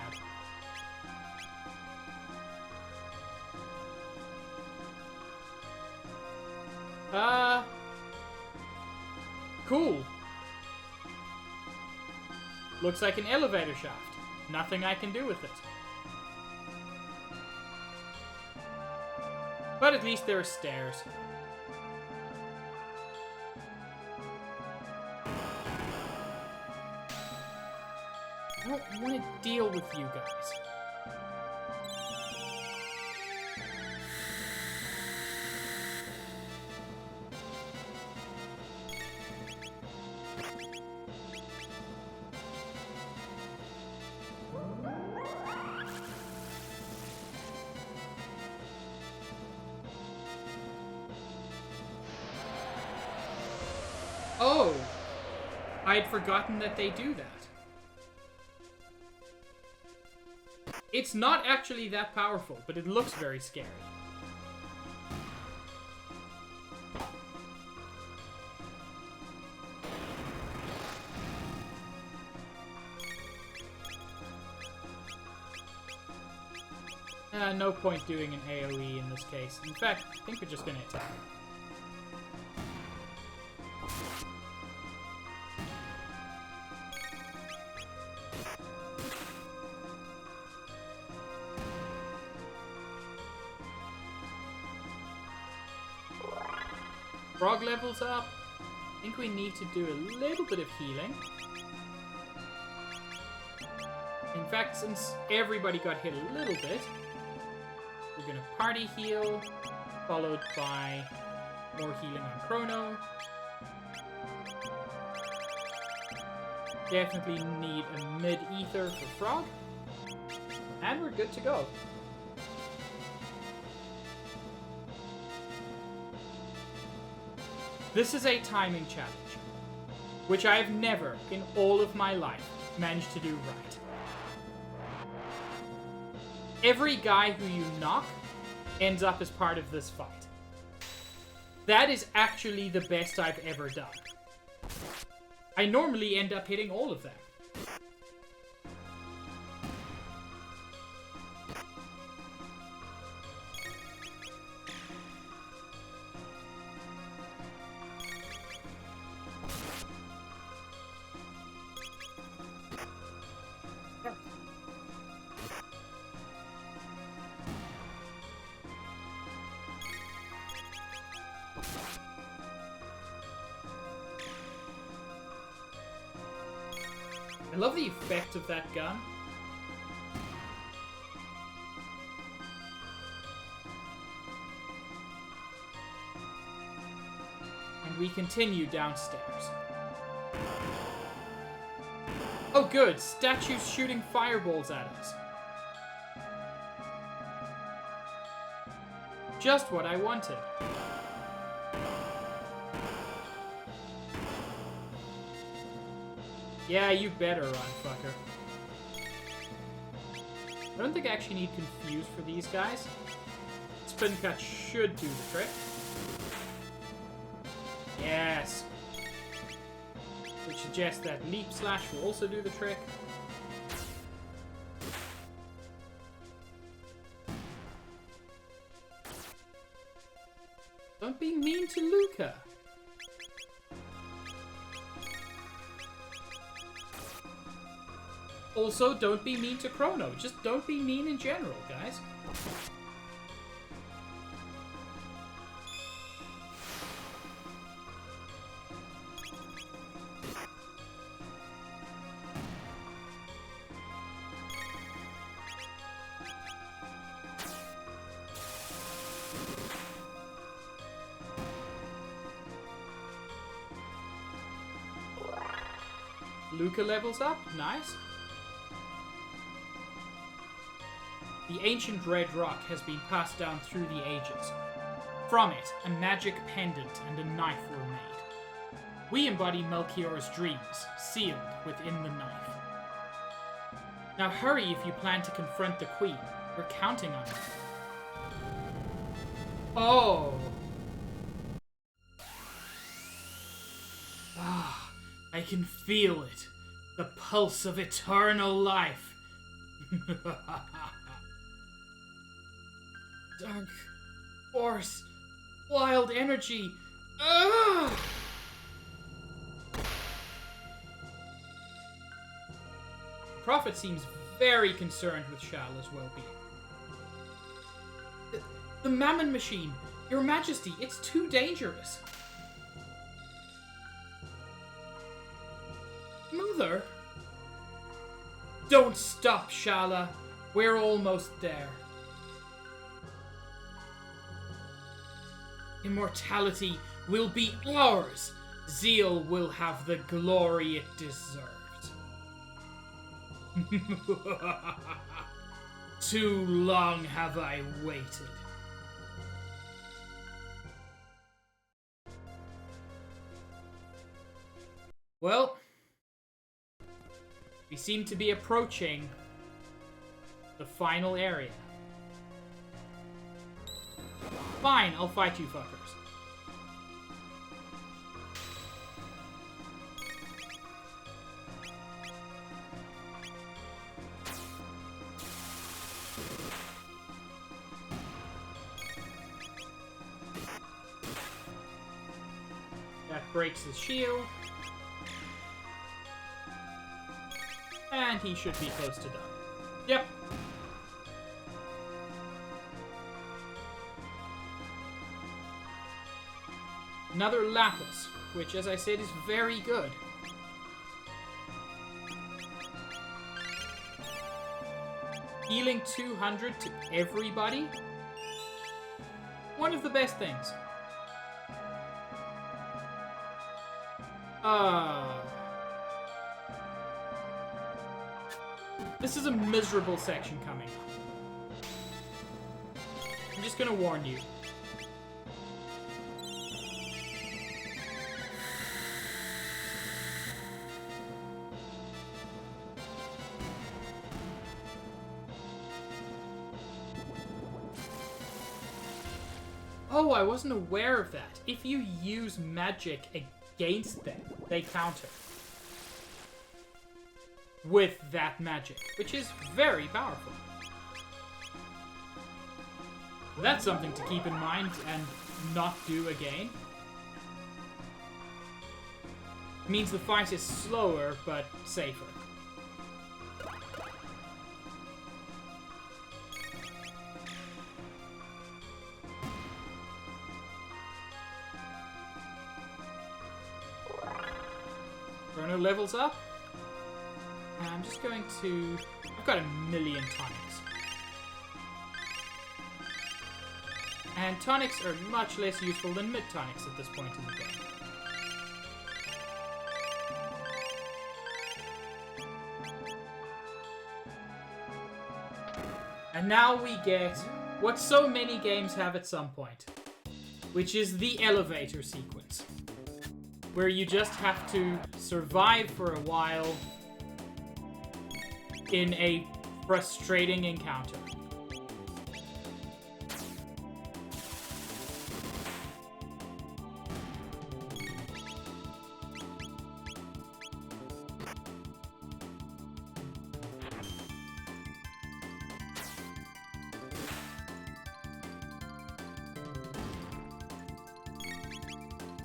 Cool. Looks like an elevator shaft. Nothing I can do with it. But at least there are stairs. I don't want to deal with you guys. Oh! I had forgotten that they do that. It's not actually that powerful, but it looks very scary. No point doing an AoE in this case. In fact, I think we're just gonna attack. Frog levels up. I think we need to do a little bit of healing. In fact, since everybody got hit a little bit, we're gonna party heal, followed by more healing on Chrono. Definitely need a mid-ether for Frog. And we're good to go. This is a timing challenge, which I have never, in all of my life, managed to do right. Every guy who you knock ends up as part of this fight. That is actually the best I've ever done. I normally end up hitting all of them. I love the effect of that gun. And we continue downstairs. Oh good, statues shooting fireballs at us. Just what I wanted. Yeah, you better run, fucker. I don't think I actually need Confuse for these guys. Spin Cut should do the trick. Yes. Which suggests that Leap Slash will also do the trick. Don't be mean to Luca. Also, don't be mean to Chrono. Just don't be mean in general, guys. Luca levels up. Nice. The ancient red rock has been passed down through the ages. From it, a magic pendant and a knife were made. We embody Melchior's dreams, sealed within the knife. Now hurry if you plan to confront the Queen. We're counting on you. Oh. Ah, I can feel it. The pulse of eternal life. Dark force. Wild energy. Ugh! The Prophet seems very concerned with Shala's well-being. The Mammon Machine. Your Majesty, it's too dangerous. Mother? Don't stop, Shala. We're almost there. Immortality will be ours. Zeal will have the glory it deserved. Too long have I waited. Well, we seem to be approaching the final area. Fine, I'll fight you fuckers. That breaks his shield. And he should be close to done. Yep. Another Lapis, which, as I said, is very good. Healing 200 to everybody? One of the best things. This is a miserable section coming up. I'm just gonna warn you. Oh, I wasn't aware of that. If you use magic against them, they counter with that magic, which is very powerful. That's something to keep in mind and not do again. Means the fight is slower, but safer. Chrono levels up. And I'm just going to... I've got 1,000,000 tonics. And tonics are much less useful than mid-tonics at this point in the game. And now we get what so many games have at some point, which is the elevator sequence, where you just have to survive for a while in a frustrating encounter.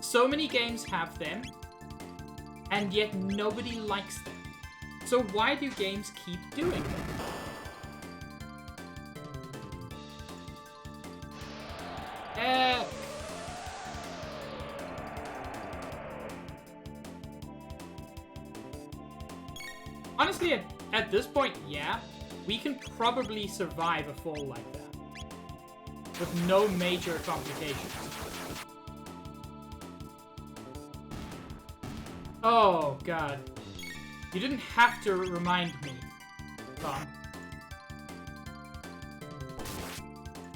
So many games have them, and yet nobody likes them. So why do games keep doing them? Honestly, at this point, yeah, we can probably survive a fall like that with no major complications. Oh, God. You didn't have to remind me, Tom.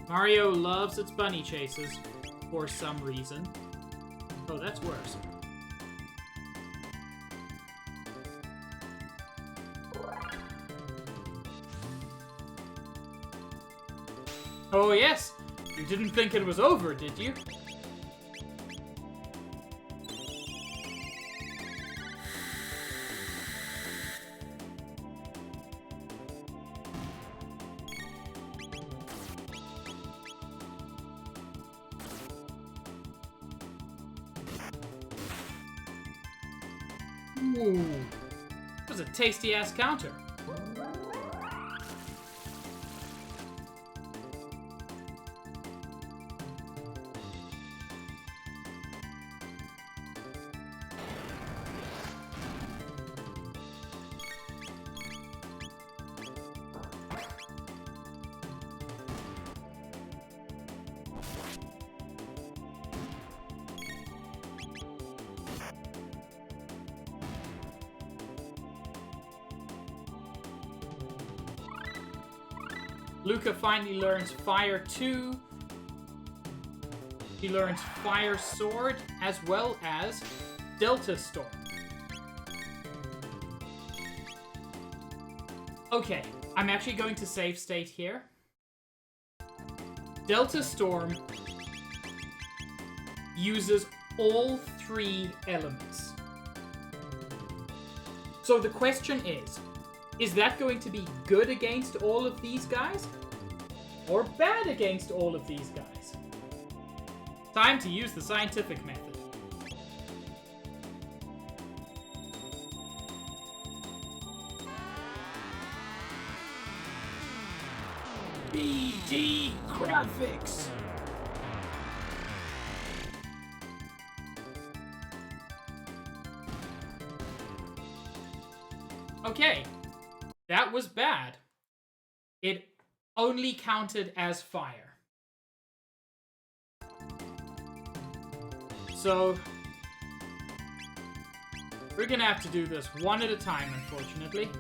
Mario loves its bunny chases, for some reason. Oh, that's worse. Oh, yes! You didn't think it was over, did you? Ooh. That was a tasty-ass counter. Luca finally learns Fire 2. He learns Fire Sword as well as Delta Storm. Okay, I'm actually going to save state here. Delta Storm uses all 3 elements. So the question is that going to be good against all of these guys? Or bad against all of these guys? Time to use the scientific method. BD graphics! Okay. That was bad. It only counted as fire. So, we're gonna have to do this one at a time, unfortunately.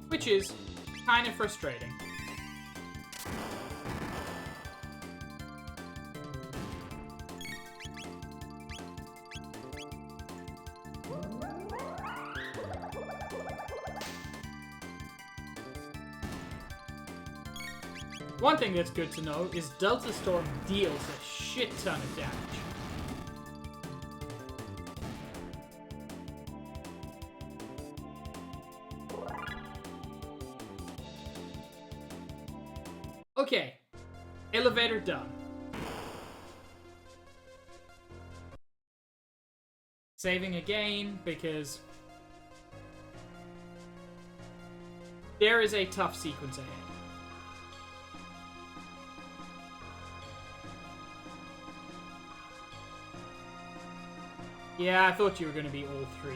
Which is kind of frustrating. One thing that's good to know is Delta Storm deals a shit ton of damage. Okay, elevator done. Saving again, because there is a tough sequence ahead. Yeah, I thought you were going to be all 3.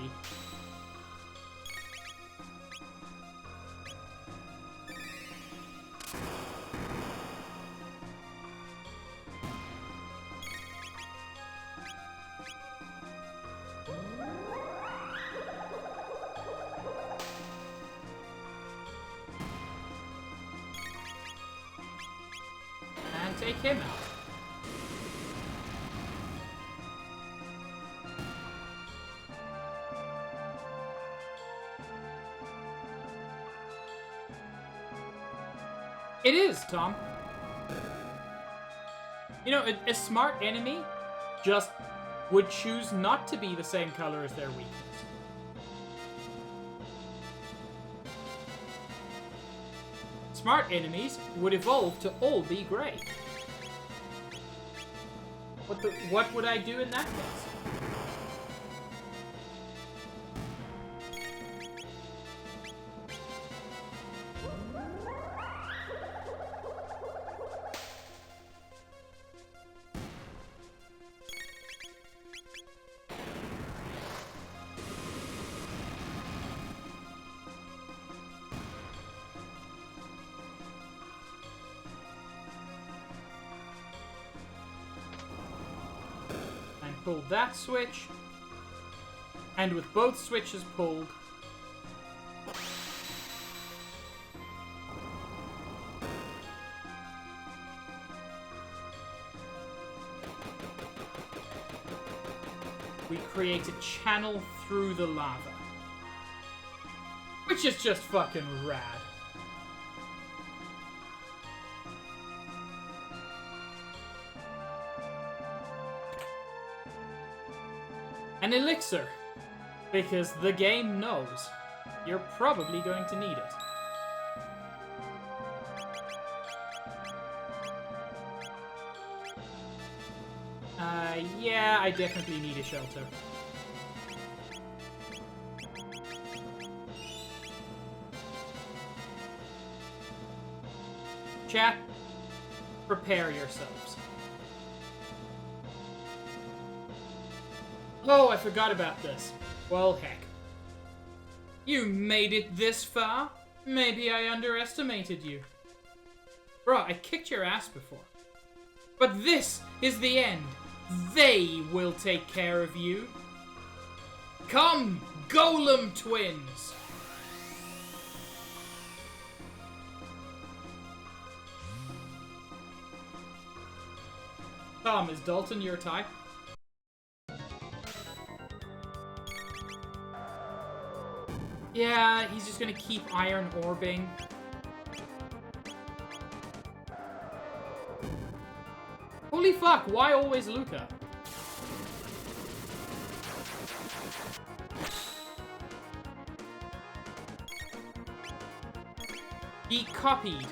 And take him out. It is, Tom. You know, a smart enemy just would choose not to be the same color as their weakness. Smart enemies would evolve to all be gray. What would I do in that case? Pull that switch, and with both switches pulled, we create a channel through the lava, which is just fucking rad. An elixir. Because the game knows you're probably going to need it. Yeah, I definitely need a shelter. Chat, prepare yourselves. Oh, I forgot about this. Well, heck. You made it this far? Maybe I underestimated you. Bro, I kicked your ass before. But this is the end. They will take care of you. Come, Golem Twins! Tom, is Dalton your type? Yeah, he's just gonna keep iron orbing. Holy fuck, why always Luca? He copied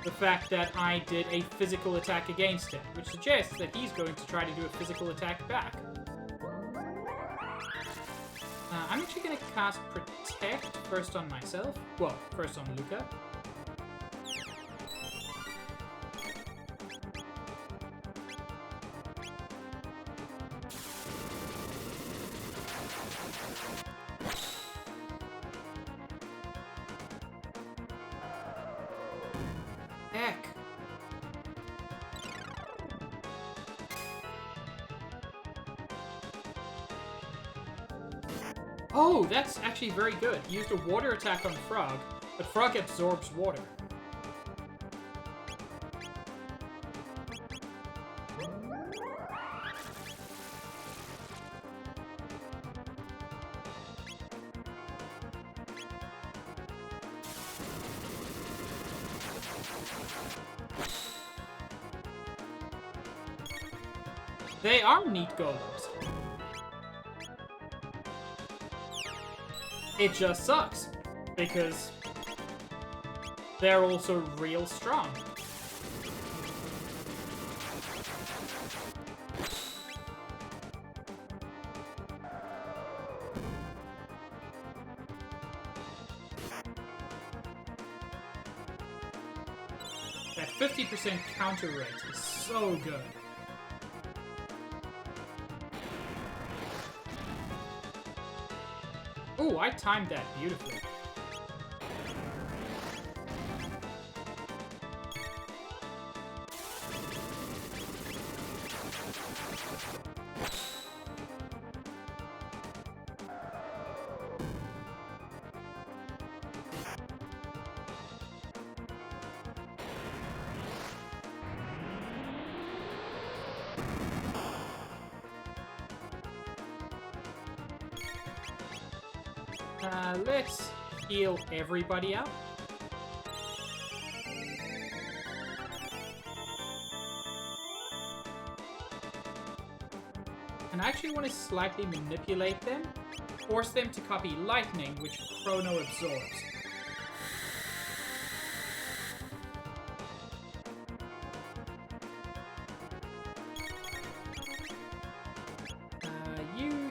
the fact that I did a physical attack against him, which suggests that he's going to try to do a physical attack back. I'm actually going to cast Protect first on myself. Well, first on Luca. Heck. Oh, that's actually very good. He used a water attack on Frog, but Frog absorbs water. They are neat golems. It just sucks, because they're also real strong. That 50% counter rate is so good. Ooh, I timed that beautifully. Let's heal everybody up. And I actually want to slightly manipulate them, force them to copy lightning, which Chrono absorbs.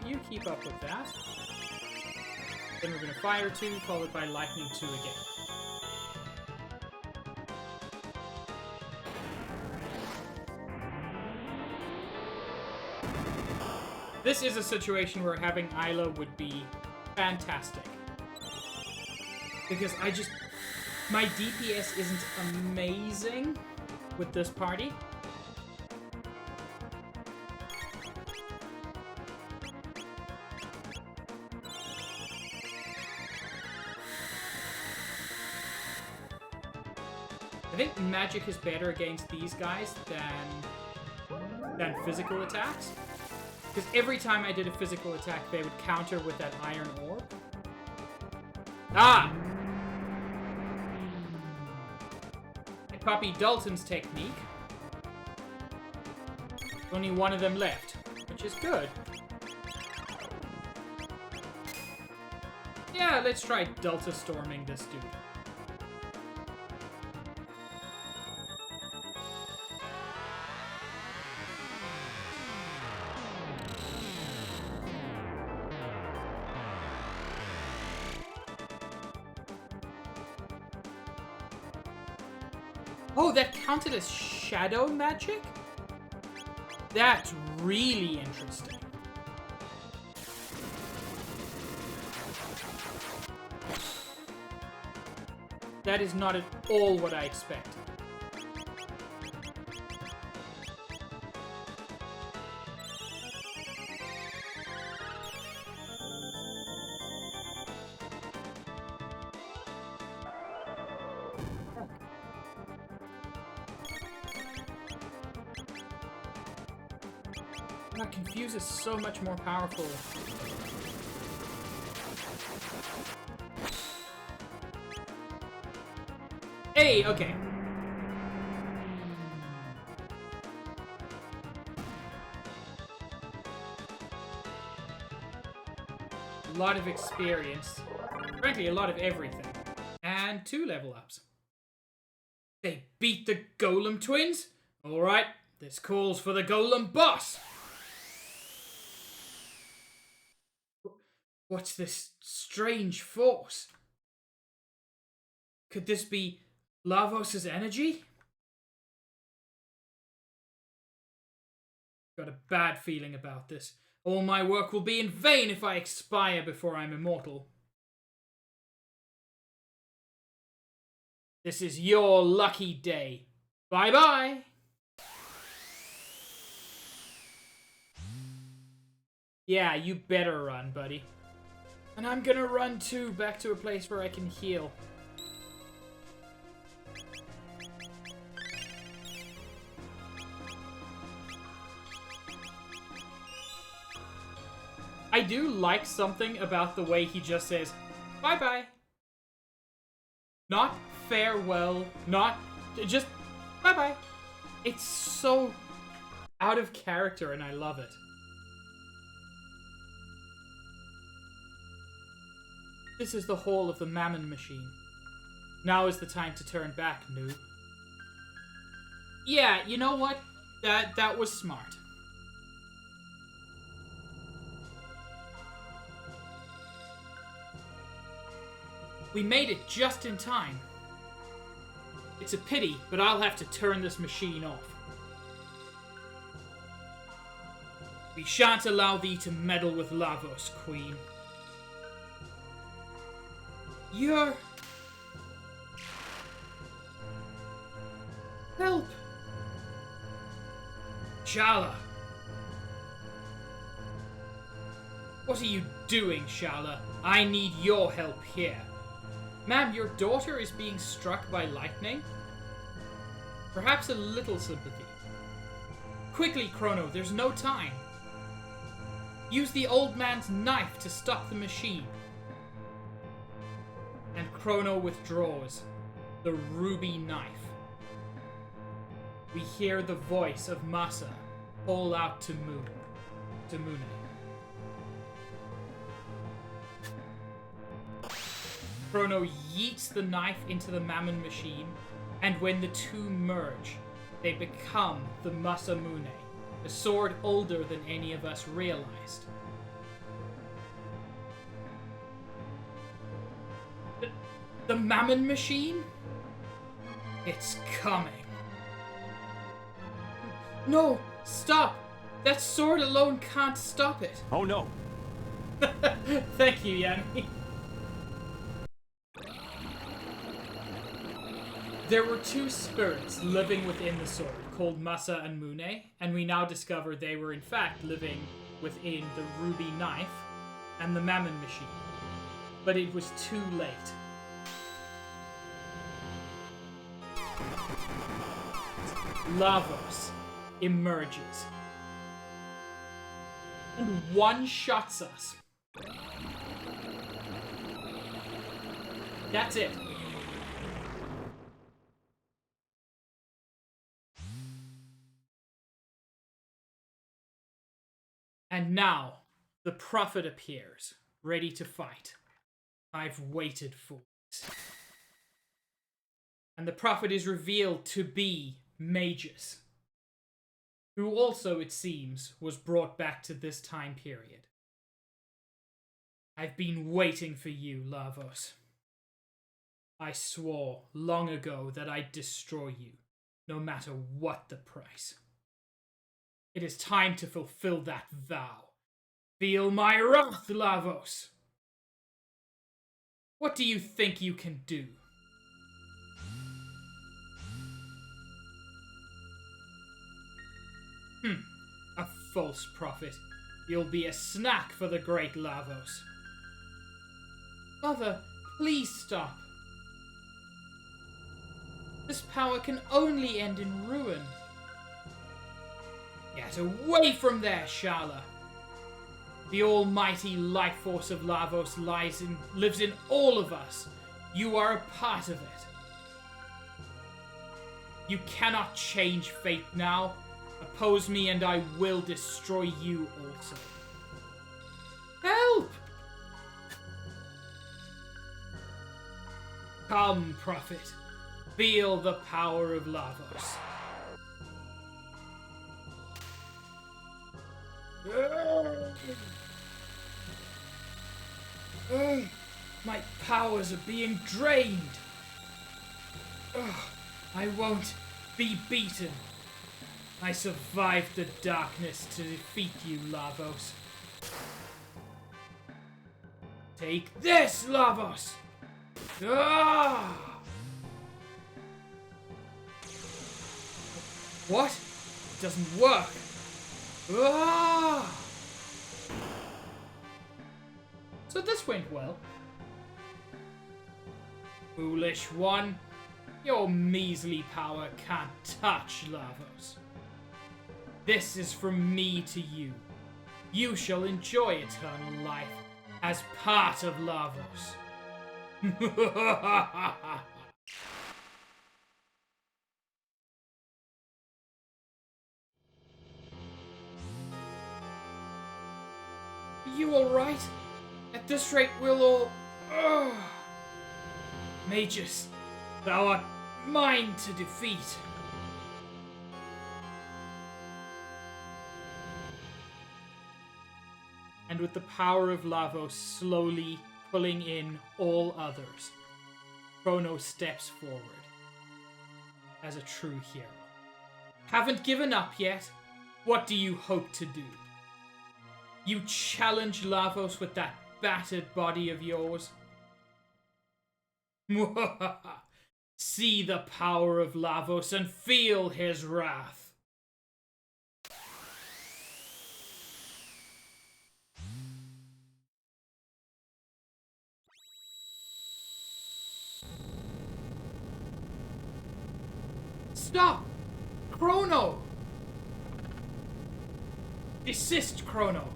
You keep up with that. Then we're going to Fire 2, followed by Lightning 2 again. This is a situation where having Isla would be fantastic. Because my DPS isn't amazing with this party. I think magic is better against these guys than physical attacks. Because every time I did a physical attack, they would counter with that iron orb. Ah! I copied Dalton's technique. Only one of them left, which which is good. Yeah, let's try Delta Storming this dude. Oh, that counted as shadow magic? That's really interesting. That is not at all what I expected. Confuse is so much more powerful. Hey, okay. A lot of experience. Frankly, a lot of everything. And 2 level ups. They beat the Golem twins? Alright, this calls for the Golem boss! What's this strange force? Could this be Lavos' energy? Got a bad feeling about this. All my work will be in vain if I expire before I'm immortal. This is your lucky day. Bye-bye! Yeah, you better run, buddy. And I'm gonna run too, back to a place where I can heal. I do like something about the way he just says, bye-bye. Not farewell, not just bye-bye. It's so out of character and I love it. This is the hall of the Mammon Machine. Now is the time to turn back, noob. Yeah, you know what? That was smart. We made it just in time. It's a pity, but I'll have to turn this machine off. We shan't allow thee to meddle with Lavos, Queen. You're... Help! Shala! What are you doing, Shala? I need your help here. Ma'am, your daughter is being struck by lightning? Perhaps a little sympathy. Quickly, Chrono, there's no time. Use the old man's knife to stop the machine. And Chrono withdraws the ruby knife. We hear the voice of Masa call out to Mune. Chrono yeets the knife into the Mammon Machine, and when the two merge, they become the Masamune, a sword older than any of us realized. The Mammon Machine? It's coming. No! Stop! That sword alone can't stop it! Oh no! Thank you, Yanni. There were two spirits living within the sword, called Masa and Mune, and we now discover they were in fact living within the ruby knife and the Mammon Machine. But it was too late. Lavos emerges and one-shots us. That's it. And now, the prophet appears, ready to fight. I've waited for it. And the prophet is revealed to be Magus, who also, it seems, was brought back to this time period. I've been waiting for you, Lavos. I swore long ago that I'd destroy you, no matter what the price. It is time to fulfill that vow. Feel my wrath, Lavos! What do you think you can do? A false prophet. You'll be a snack for the great Lavos. Mother, please stop. This power can only end in ruin. Get away from there, Shala. The almighty life force of Lavos lives in all of us. You are a part of it. You cannot change fate now. Oppose me and I will destroy you also. Help! Come, prophet. Feel the power of Lavos. My powers are being drained. I won't be beaten. I survived the darkness to defeat you, Lavos. Take this, Lavos! What? It doesn't work. So this went well. Foolish one. Your measly power can't touch Lavos. This is from me to you. You shall enjoy eternal life as part of Lavos. Are you alright? At this rate, we'll all... Magus, thou art mine to defeat. And with the power of Lavos slowly pulling in all others, Chrono steps forward as a true hero. Haven't given up yet? What do you hope to do? You challenge Lavos with that battered body of yours? See the power of Lavos and feel his wrath. Stop! Chrono! Desist, Chrono!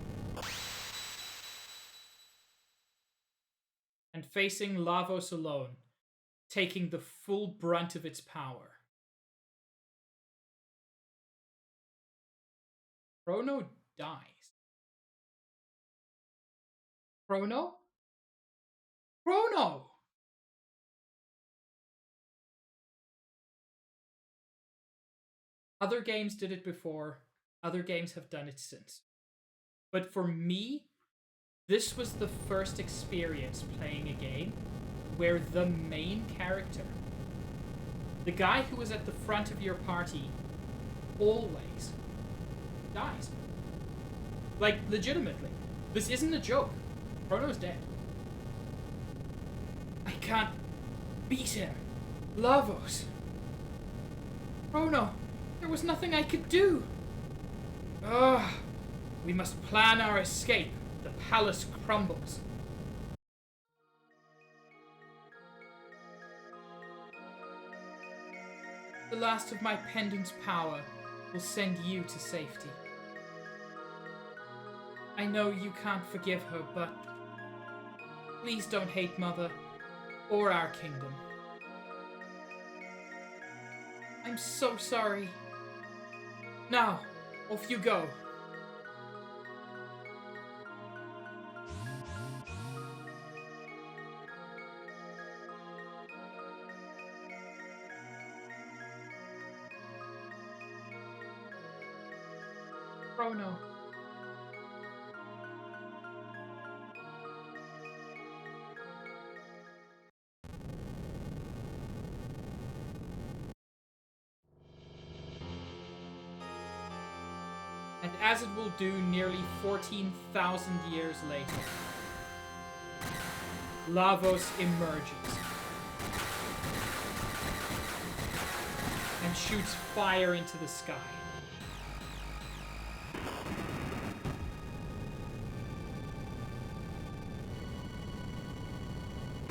And facing Lavos alone, taking the full brunt of its power, Chrono dies. Chrono? Chrono! Other games did it before. Other games have done it since. But for me, this was the first experience playing a game where the main character, the guy who was at the front of your party, always dies. Like, legitimately. This isn't a joke. Chrono's dead. I can't beat him. Lavos. Chrono, there was nothing I could do. We must plan our escape. The palace crumbles. The last of my pendant's power will send you to safety. I know you can't forgive her, but please don't hate Mother or our kingdom. I'm so sorry. Now, off you go. Chrono. And as it will do nearly 14,000 years later, Lavos emerges and shoots fire into the sky.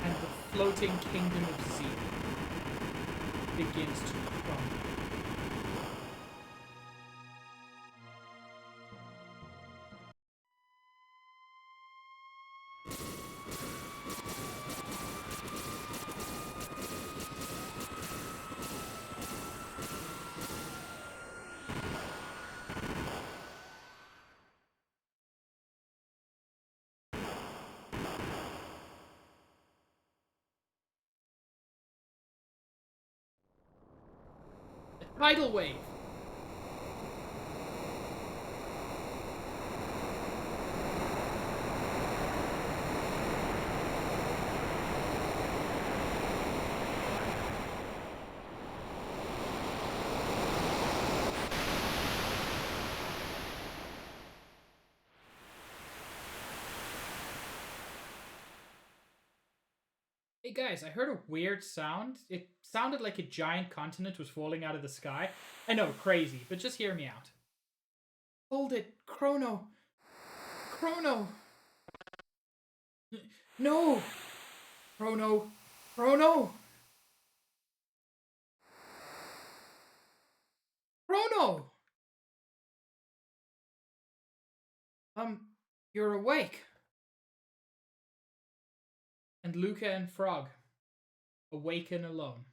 And the floating kingdom of Z begins to crumble. A tidal wave. Hey guys, I heard a weird sound. It sounded like a giant continent was falling out of the sky. I know, crazy, but just hear me out. Hold it, Chrono. Chrono. No. Chrono. Chrono. Chrono. You're awake. And Luca and Frog awaken alone.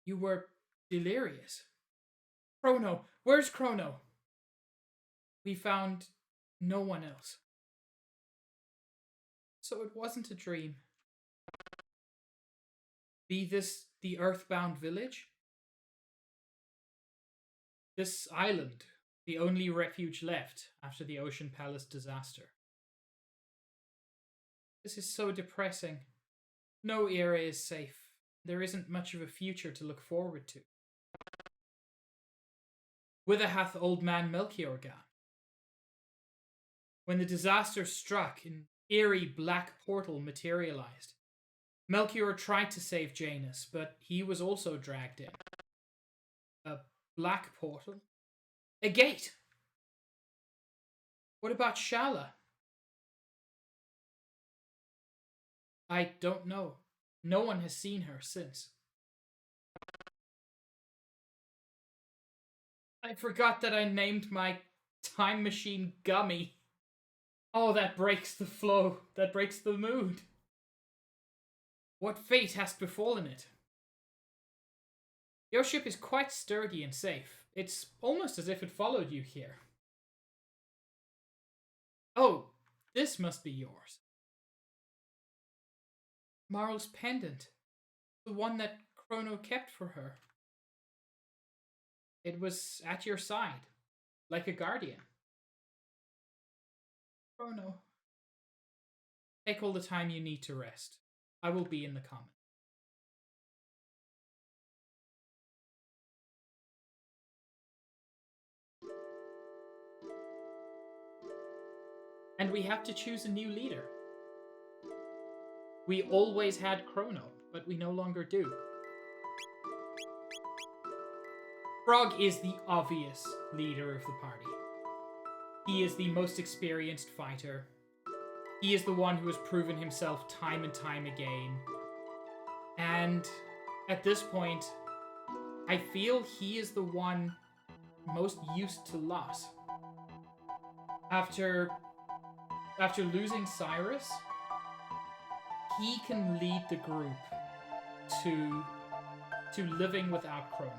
You were delirious. Chrono, where's Chrono? We found no one else. So it wasn't a dream. Be this the earthbound village? This island, the only refuge left after the Ocean Palace disaster. This is so depressing. No era is safe. There isn't much of a future to look forward to. Whither hath old man Melchior gone? When the disaster struck, an eerie black portal materialized. Melchior tried to save Janus, but he was also dragged in. A black portal? A gate! What about Shala? I don't know. No one has seen her since. I forgot that I named my time machine Gummy. Oh, that breaks the flow. That breaks the mood. What fate has befallen it? Your ship is quite sturdy and safe. It's almost as if it followed you here. Oh, this must be yours. Marl's pendant. The one that Chrono kept for her. It was at your side, like a guardian. Chrono. Take all the time you need to rest. I will be in the comment. And we have to choose a new leader. We always had Chrono, but we no longer do. Frog is the obvious leader of the party. He is the most experienced fighter. He is the one who has proven himself time and time again. And at this point, I feel he is the one most used to loss. After losing Cyrus, he can lead the group to living without Chrono.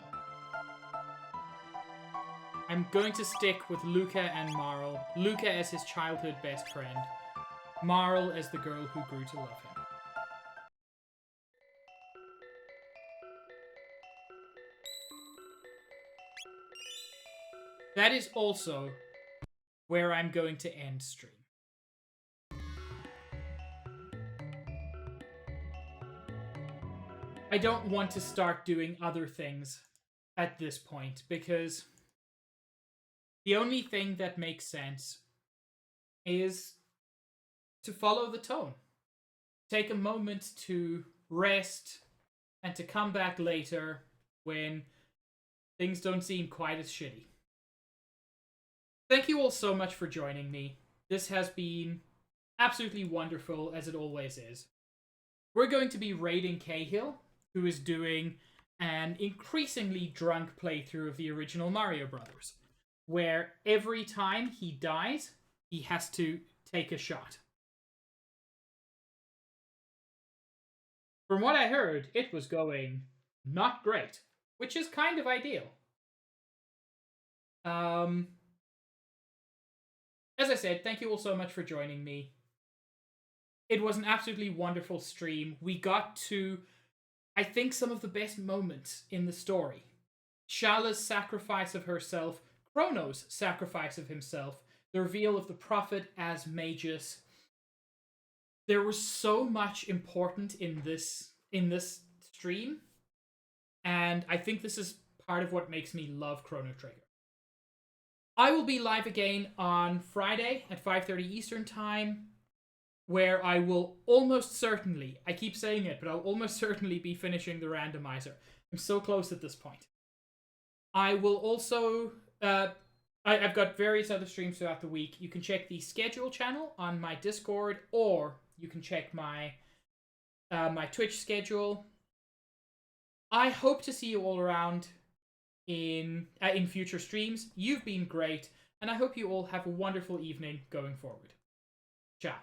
I'm going to stick with Luca and Marl. Luca as his childhood best friend. Marl as the girl who grew to love him. That is also where I'm going to end stream. I don't want to start doing other things at this point because the only thing that makes sense is to follow the tone. Take a moment to rest and to come back later when things don't seem quite as shitty. Thank you all so much for joining me. This has been absolutely wonderful, as it always is. We're going to be raiding Cahill, who is doing an increasingly drunk playthrough of the original Mario Brothers, where every time he dies, he has to take a shot. From what I heard, it was going not great, which is kind of ideal. As I said, thank you all so much for joining me. It was an absolutely wonderful stream. We got to, I think, some of the best moments in the story. Shala's sacrifice of herself, Chrono's sacrifice of himself, the reveal of the Prophet as Magus. There was so much important in this stream, and I think this is part of what makes me love Chrono Trigger. I will be live again on Friday at 5:30 Eastern Time, where I will almost certainly, I keep saying it, but I'll almost certainly be finishing the randomizer. I'm so close at this point. I will also, I've got various other streams throughout the week. You can check the schedule channel on my Discord, or you can check my my Twitch schedule. I hope to see you all around in future streams. You've been great, and I hope you all have a wonderful evening going forward. Ciao.